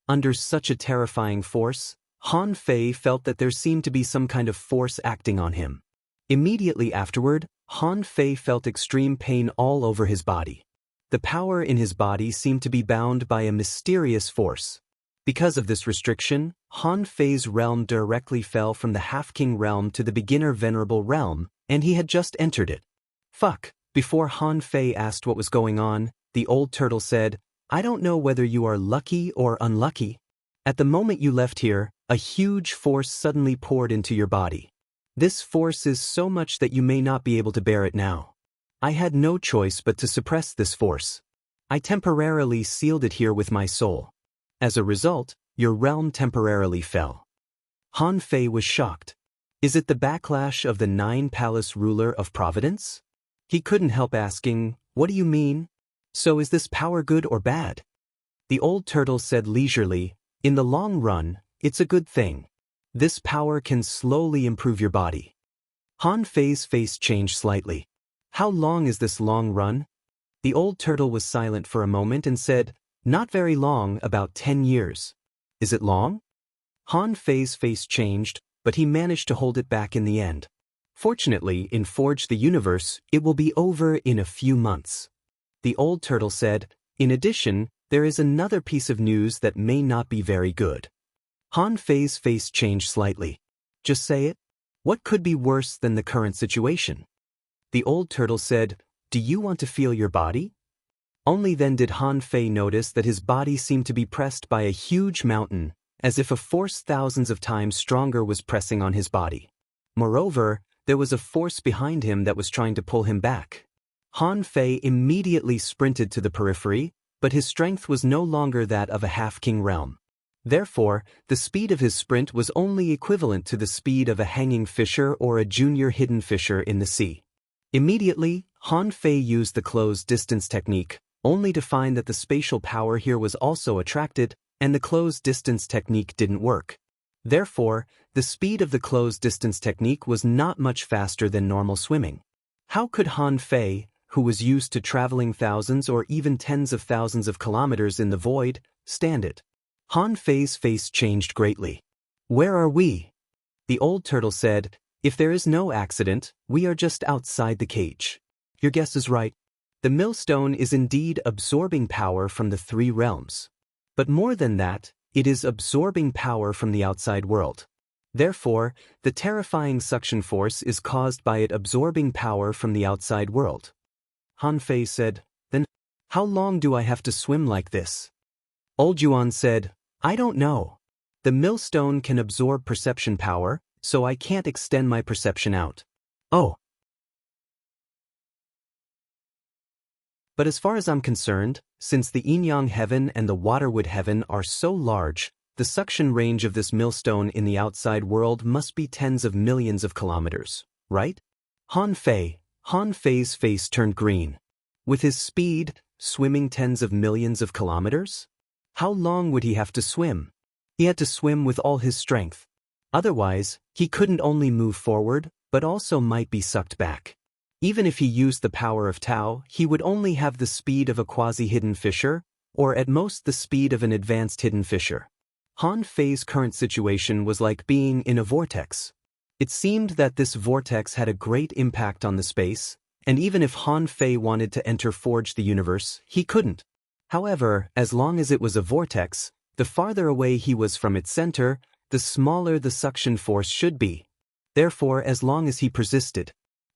Under such a terrifying force, Han Fei felt that there seemed to be some kind of force acting on him. Immediately afterward, Han Fei felt extreme pain all over his body. The power in his body seemed to be bound by a mysterious force. Because of this restriction, Han Fei's realm directly fell from the half-king realm to the beginner venerable realm, and he had just entered it. Fuck. Before Han Fei asked what was going on, the old turtle said, "I don't know whether you are lucky or unlucky. At the moment you left here, a huge force suddenly poured into your body. This force is so much that you may not be able to bear it now. I had no choice but to suppress this force. I temporarily sealed it here with my soul. As a result, your realm temporarily fell." Han Fei was shocked. Is it the backlash of the 9-palace ruler of Providence? He couldn't help asking, "What do you mean? So is this power good or bad?" The old turtle said leisurely, "In the long run, it's a good thing. This power can slowly improve your body." Han Fei's face changed slightly. "How long is this long run?" The old turtle was silent for a moment and said, "Not very long, about 10 years. Is it long?" Han Fei's face changed, but he managed to hold it back in the end. "Fortunately, in Forge the Universe, it will be over in a few months." The old turtle said, "In addition, there is another piece of news that may not be very good." Han Fei's face changed slightly. "Just say it. What could be worse than the current situation?" The old turtle said, "Do you want to feel your body?" Only then did Han Fei notice that his body seemed to be pressed by a huge mountain, as if a force thousands of times stronger was pressing on his body. Moreover, there was a force behind him that was trying to pull him back. Han Fei immediately sprinted to the periphery, but his strength was no longer that of a half-king realm. Therefore, the speed of his sprint was only equivalent to the speed of a hanging fisher or a junior hidden fisher in the sea. Immediately, Han Fei used the closed distance technique, only to find that the spatial power here was also attracted, and the closed distance technique didn't work. Therefore, the speed of the closed distance technique was not much faster than normal swimming. How could Han Fei, who was used to traveling thousands or even tens of thousands of kilometers in the void, stand it? Han Fei's face changed greatly. Where are we? The old turtle said, if there is no accident, we are just outside the cage. Your guess is right. The millstone is indeed absorbing power from the three realms. But more than that, it is absorbing power from the outside world. Therefore, the terrifying suction force is caused by it absorbing power from the outside world. Han Fei said, then, how long do I have to swim like this? Old Yuan said, I don't know. The millstone can absorb perception power, so I can't extend my perception out. Oh. But as far as I'm concerned, since the yin-yang heaven and the waterwood heaven are so large, the suction range of this millstone in the outside world must be tens of millions of kilometers, right? Han Fei's face turned green. With his speed, swimming tens of millions of kilometers? How long would he have to swim? He had to swim with all his strength. Otherwise, he couldn't only move forward, but also might be sucked back. Even if he used the power of Tao, he would only have the speed of a quasi-hidden fisher, or at most the speed of an advanced hidden fisher. Han Fei's current situation was like being in a vortex. It seemed that this vortex had a great impact on the space, and even if Han Fei wanted to enter Forge the Universe, he couldn't. However, as long as it was a vortex, the farther away he was from its center, the smaller the suction force should be. Therefore, as long as he persisted,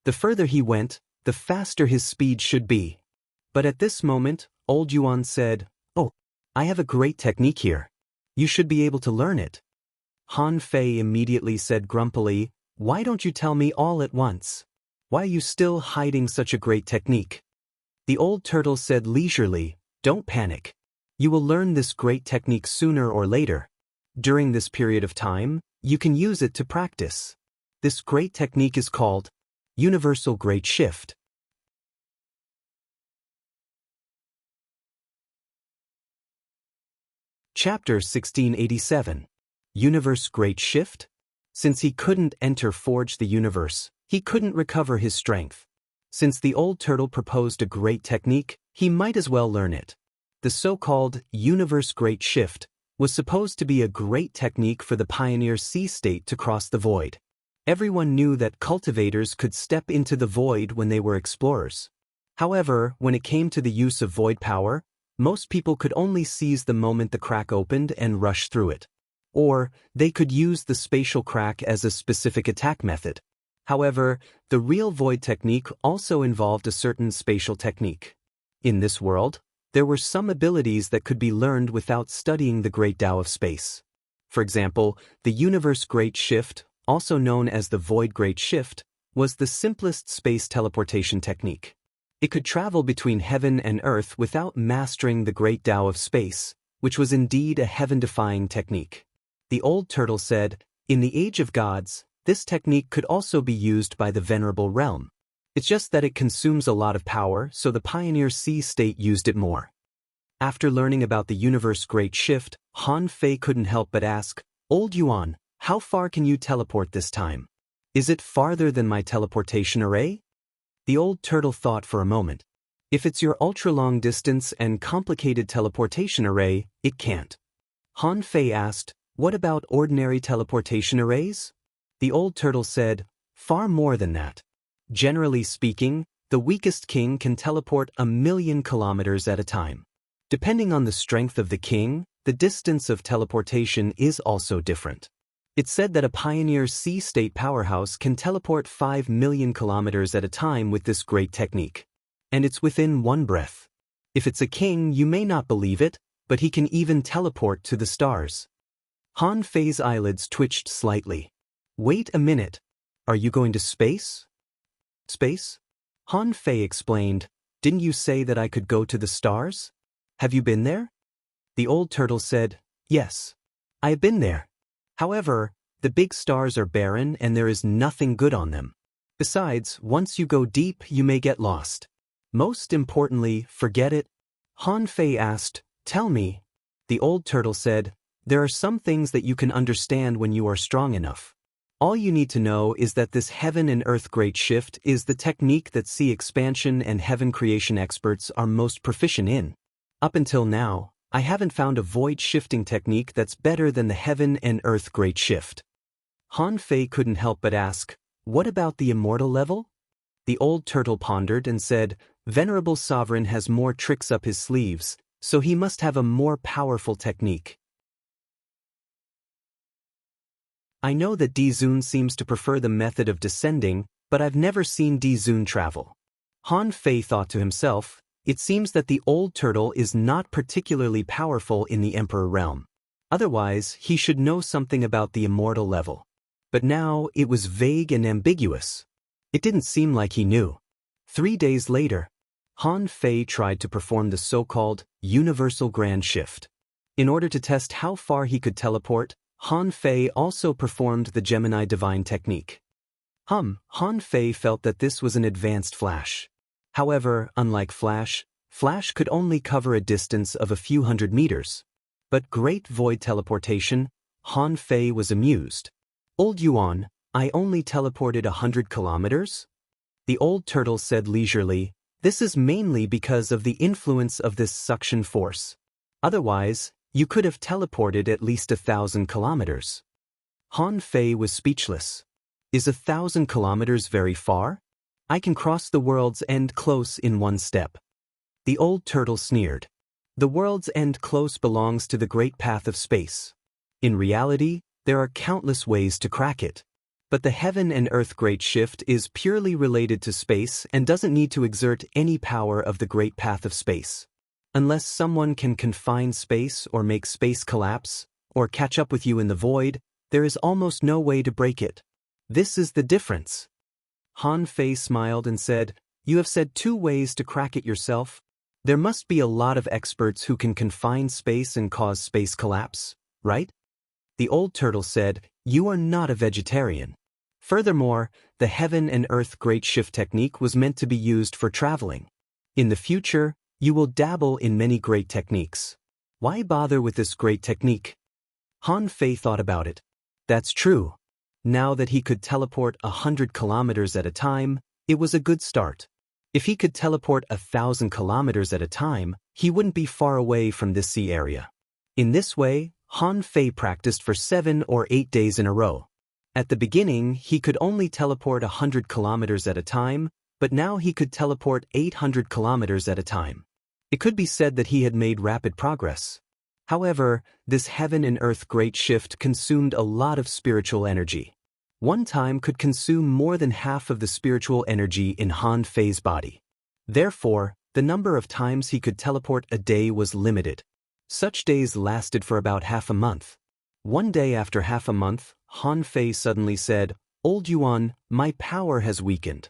the further he went, the faster his speed should be. But at this moment, Old Yuan said, oh, I have a great technique here. You should be able to learn it. Han Fei immediately said grumpily, why don't you tell me all at once? Why are you still hiding such a great technique? The old turtle said leisurely, don't panic. You will learn this great technique sooner or later. During this period of time, you can use it to practice. This great technique is called Universal Great Shift. Chapter 1687. Universe Great Shift? Since he couldn't enter Forge the Universe, he couldn't recover his strength. Since the old turtle proposed a great technique, he might as well learn it. The so-called Universe Great Shift was supposed to be a great technique for the Pioneer Sea state to cross the void. Everyone knew that cultivators could step into the void when they were explorers. However, when it came to the use of void power, most people could only seize the moment the crack opened and rush through it. Or, they could use the spatial crack as a specific attack method. However, the real void technique also involved a certain spatial technique. In this world, there were some abilities that could be learned without studying the Great Tao of Space. For example, the Universe Great Shift, also known as the Void Great Shift, was the simplest space teleportation technique. It could travel between heaven and earth without mastering the Great Tao of Space, which was indeed a heaven-defying technique. The old turtle said, in the Age of Gods, this technique could also be used by the Venerable Realm. It's just that it consumes a lot of power, so the Pioneer Sea state used it more. After learning about the Universe Great Shift, Han Fei couldn't help but ask, Old Yuan, how far can you teleport this time? Is it farther than my teleportation array? The old turtle thought for a moment. If it's your ultra-long distance and complicated teleportation array, it can't. Han Fei asked, what about ordinary teleportation arrays? The old turtle said, far more than that. Generally speaking, the weakest king can teleport 1,000,000 kilometers at a time. Depending on the strength of the king, the distance of teleportation is also different. It's said that a Pioneer Sea state powerhouse can teleport 5,000,000 kilometers at a time with this great technique. And it's within one breath. If it's a king, you may not believe it, but he can even teleport to the stars. Han Fei's eyelids twitched slightly. Wait a minute. Are you going to space? Space? Han Fei explained, didn't you say that I could go to the stars? Have you been there? The old turtle said, yes. I have been there. However, the big stars are barren and there is nothing good on them. Besides, once you go deep, you may get lost. Most importantly, forget it. Han Fei asked, tell me. The old turtle said, There are some things that you can understand when you are strong enough. All you need to know is that this heaven and earth great shift is the technique that sea expansion and heaven creation experts are most proficient in. Up until now, I haven't found a void shifting technique that's better than the heaven and earth great shift. Han Fei couldn't help but ask, what about the immortal level? The old turtle pondered and said, Venerable Sovereign has more tricks up his sleeves, so he must have a more powerful technique. I know that Dizun seems to prefer the method of descending, but I've never seen Dizun travel. Han Fei thought to himself, it seems that the old turtle is not particularly powerful in the Emperor realm. Otherwise, he should know something about the immortal level. But now, it was vague and ambiguous. It didn't seem like he knew. 3 days later, Han Fei tried to perform the so-called universal grand shift. In order to test how far he could teleport, Han Fei also performed the Gemini divine technique. Han Fei felt that this was an advanced flash. However, unlike Flash could only cover a distance of a few hundred meters. But Great Void Teleportation, Han Fei was amused. Old Yuan, I only teleported 100 kilometers? The old turtle said leisurely, this is mainly because of the influence of this suction force. Otherwise, you could have teleported at least 1,000 kilometers. Han Fei was speechless. Is 1,000 kilometers very far? I can cross the world's end close in one step. The old turtle sneered. The world's end close belongs to the great path of space. In reality, there are countless ways to crack it. But the heaven and earth great shift is purely related to space and doesn't need to exert any power of the great path of space. Unless someone can confine space or make space collapse, or catch up with you in the void, there is almost no way to break it. This is the difference. Han Fei smiled and said, You have said 2 ways to crack it yourself. There must be a lot of experts who can confine space and cause space collapse, right? The old turtle said, You are not a vegetarian. Furthermore, the heaven and earth great shift technique was meant to be used for traveling. In the future, you will dabble in many great techniques. Why bother with this great technique? Han Fei thought about it. That's true. Now that he could teleport 100 kilometers at a time, it was a good start. If he could teleport 1,000 kilometers at a time, he wouldn't be far away from this sea area. In this way, Han Fei practiced for 7 or 8 days in a row. At the beginning, he could only teleport 100 kilometers at a time, but now he could teleport 800 kilometers at a time. It could be said that he had made rapid progress. However, this heaven and earth great shift consumed a lot of spiritual energy. One time could consume more than half of the spiritual energy in Han Fei's body. Therefore, the number of times he could teleport a day was limited. Such days lasted for about half a month. One day after half a month, Han Fei suddenly said, Old Yuan, my power has weakened.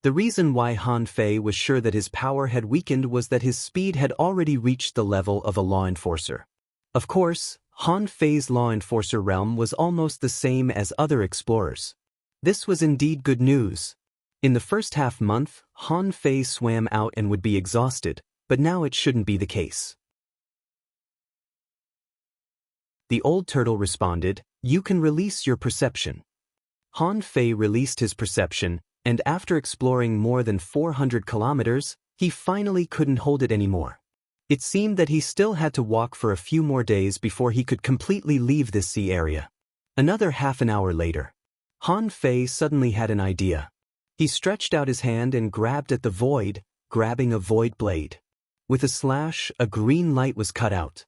The reason why Han Fei was sure that his power had weakened was that his speed had already reached the level of a law enforcer. Of course, Han Fei's law enforcer realm was almost the same as other explorers. This was indeed good news. In the first half month, Han Fei swam out and would be exhausted, but now it shouldn't be the case. The old turtle responded, You can release your perception. Han Fei released his perception, and after exploring more than 400 kilometers, he finally couldn't hold it anymore. It seemed that he still had to walk for a few more days before he could completely leave this sea area. Another half an hour later, Han Fei suddenly had an idea. He stretched out his hand and grabbed at the void, grabbing a void blade. With a slash, a green light was cut out.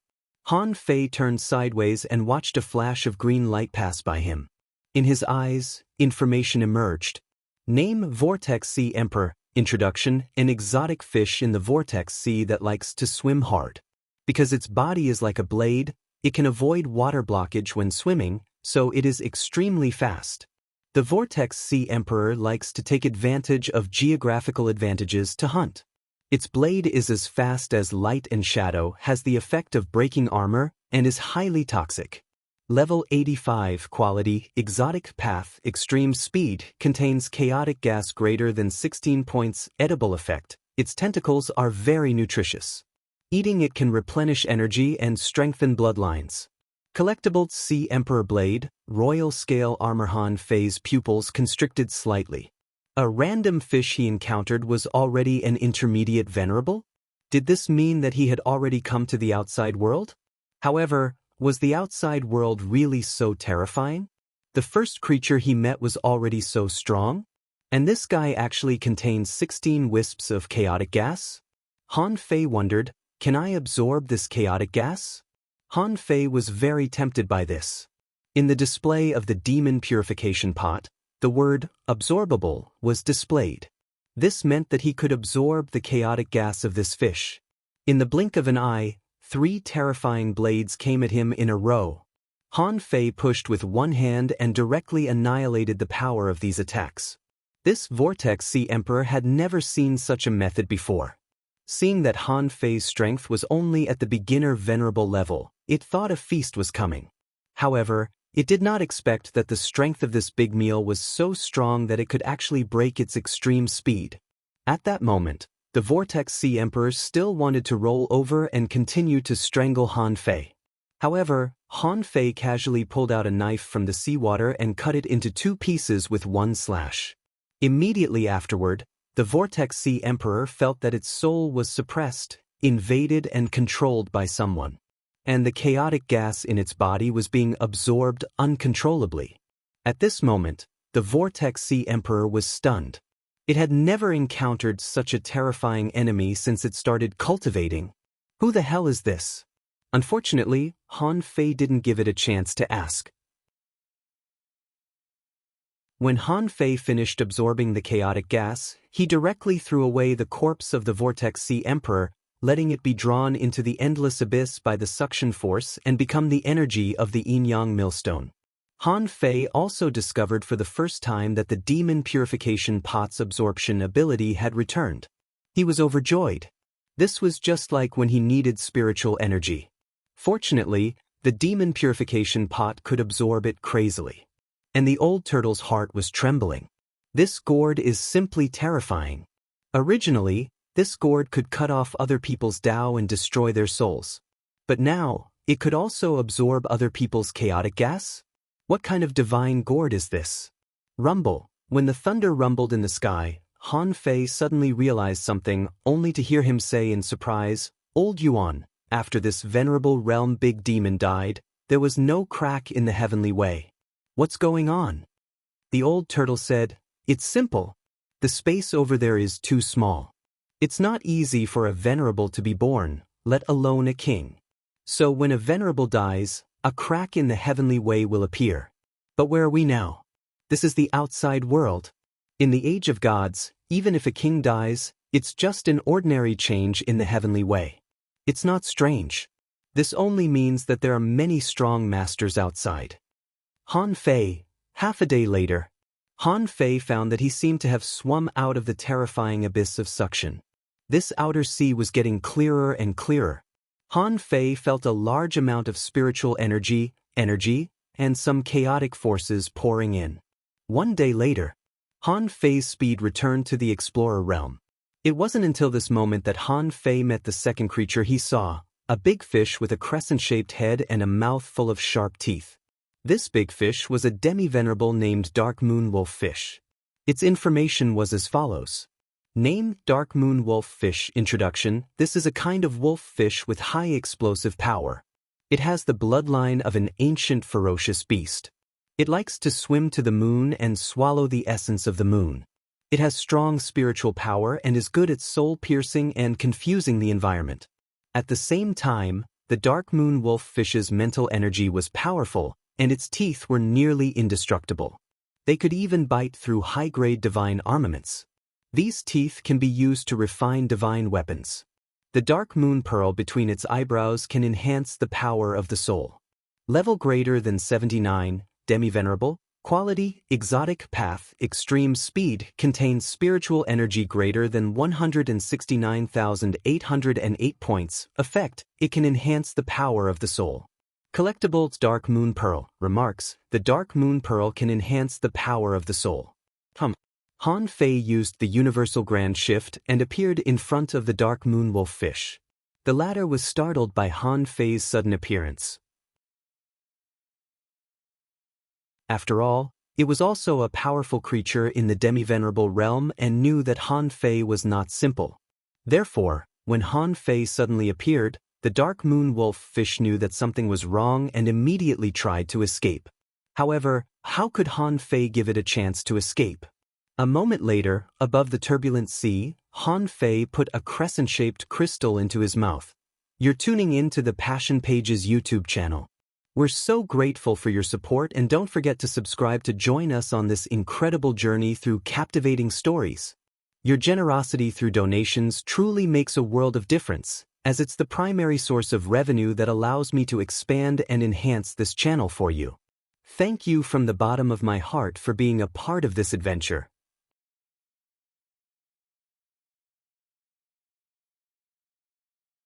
Han Fei turned sideways and watched a flash of green light pass by him. In his eyes, information emerged. Name Vortex Sea Emperor. Introduction: an exotic fish in the Vortex Sea that likes to swim hard. Because its body is like a blade, it can avoid water blockage when swimming, so it is extremely fast. The Vortex Sea Emperor likes to take advantage of geographical advantages to hunt. Its blade is as fast as light and shadow, has the effect of breaking armor, and is highly toxic. Level 85 Quality Exotic Path Extreme Speed contains chaotic gas greater than 16 points. Edible effect: its tentacles are very nutritious. Eating it can replenish energy and strengthen bloodlines. Collectible Sea Emperor Blade, Royal Scale Armor. Han Fei's pupils constricted slightly. A random fish he encountered was already an intermediate venerable? Did this mean that he had already come to the outside world? However, was the outside world really so terrifying? The first creature he met was already so strong? And this guy actually contains 16 wisps of chaotic gas? Han Fei wondered, can I absorb this chaotic gas? Han Fei was very tempted by this. In the display of the demon purification pot, the word absorbable was displayed. This meant that he could absorb the chaotic gas of this fish. In the blink of an eye, 3 terrifying blades came at him in a row. Han Fei pushed with one hand and directly annihilated the power of these attacks. This Vortex Sea Emperor had never seen such a method before. Seeing that Han Fei's strength was only at the beginner venerable level, it thought a feast was coming. However, it did not expect that the strength of this big meal was so strong that it could actually break its extreme speed. At that moment, the Vortex Sea Emperor still wanted to roll over and continue to strangle Han Fei. However, Han Fei casually pulled out a knife from the seawater and cut it into 2 pieces with one slash. Immediately afterward, the Vortex Sea Emperor felt that its soul was suppressed, invaded and controlled by someone. And the chaotic gas in its body was being absorbed uncontrollably. At this moment, the Vortex Sea Emperor was stunned. It had never encountered such a terrifying enemy since it started cultivating. Who the hell is this? Unfortunately, Han Fei didn't give it a chance to ask. When Han Fei finished absorbing the chaotic gas, he directly threw away the corpse of the Vortex Sea Emperor, letting it be drawn into the endless abyss by the suction force and become the energy of the yin-yang millstone. Han Fei also discovered for the first time that the demon purification pot's absorption ability had returned. He was overjoyed. This was just like when he needed spiritual energy. Fortunately, the demon purification pot could absorb it crazily. And the old turtle's heart was trembling. This gourd is simply terrifying. Originally, this gourd could cut off other people's Tao and destroy their souls. But now, it could also absorb other people's chaotic gas? What kind of divine gourd is this? Rumble. When the thunder rumbled in the sky, Han Fei suddenly realized something, only to hear him say in surprise, "Old Yuan, after this venerable realm big demon died, there was no crack in the heavenly way. What's going on?" The old turtle said, "It's simple. The space over there is too small. It's not easy for a venerable to be born, let alone a king. So when a venerable dies, a crack in the heavenly way will appear. But where are we now? This is the outside world. In the age of gods, even if a king dies, it's just an ordinary change in the heavenly way. It's not strange. This only means that there are many strong masters outside." Han Fei. Half a day later, Han Fei found that he seemed to have swum out of the terrifying abyss of suction. This outer sea was getting clearer and clearer. Han Fei felt a large amount of spiritual energy, and some chaotic forces pouring in. One day later, Han Fei's speed returned to the explorer realm. It wasn't until this moment that Han Fei met the second creature he saw, a big fish with a crescent-shaped head and a mouth full of sharp teeth. This big fish was a demi-venerable named Dark Moon Wolf Fish. Its information was as follows. Name: Dark Moon Wolf Fish. Introduction: This is a kind of wolf fish with high explosive power. It has the bloodline of an ancient ferocious beast. It likes to swim to the moon and swallow the essence of the moon. It has strong spiritual power and is good at soul-piercing and confusing the environment. At the same time, the Dark Moon Wolf Fish's mental energy was powerful, and its teeth were nearly indestructible. They could even bite through high-grade divine armaments. These teeth can be used to refine divine weapons. The Dark Moon Pearl between its eyebrows can enhance the power of the soul. Level greater than 79, Demi-Venerable. Quality: Exotic Path. Extreme Speed. Contains spiritual energy greater than 169,808 points. Effect: It can enhance the power of the soul. Collectibles: Dark Moon Pearl. Remarks: The Dark Moon Pearl can enhance the power of the soul. Han Fei used the Universal Grand Shift and appeared in front of the Dark Moon Wolf Fish. The latter was startled by Han Fei's sudden appearance. After all, it was also a powerful creature in the demi-venerable realm and knew that Han Fei was not simple. Therefore, when Han Fei suddenly appeared, the dark moon wolf fish knew that something was wrong and immediately tried to escape. However, how could Han Fei give it a chance to escape? A moment later, above the turbulent sea, Han Fei put a crescent-shaped crystal into his mouth. You're tuning in to the Passion Pages YouTube channel. We're so grateful for your support, and don't forget to subscribe to join us on this incredible journey through captivating stories. Your generosity through donations truly makes a world of difference, as it's the primary source of revenue that allows me to expand and enhance this channel for you. Thank you from the bottom of my heart for being a part of this adventure.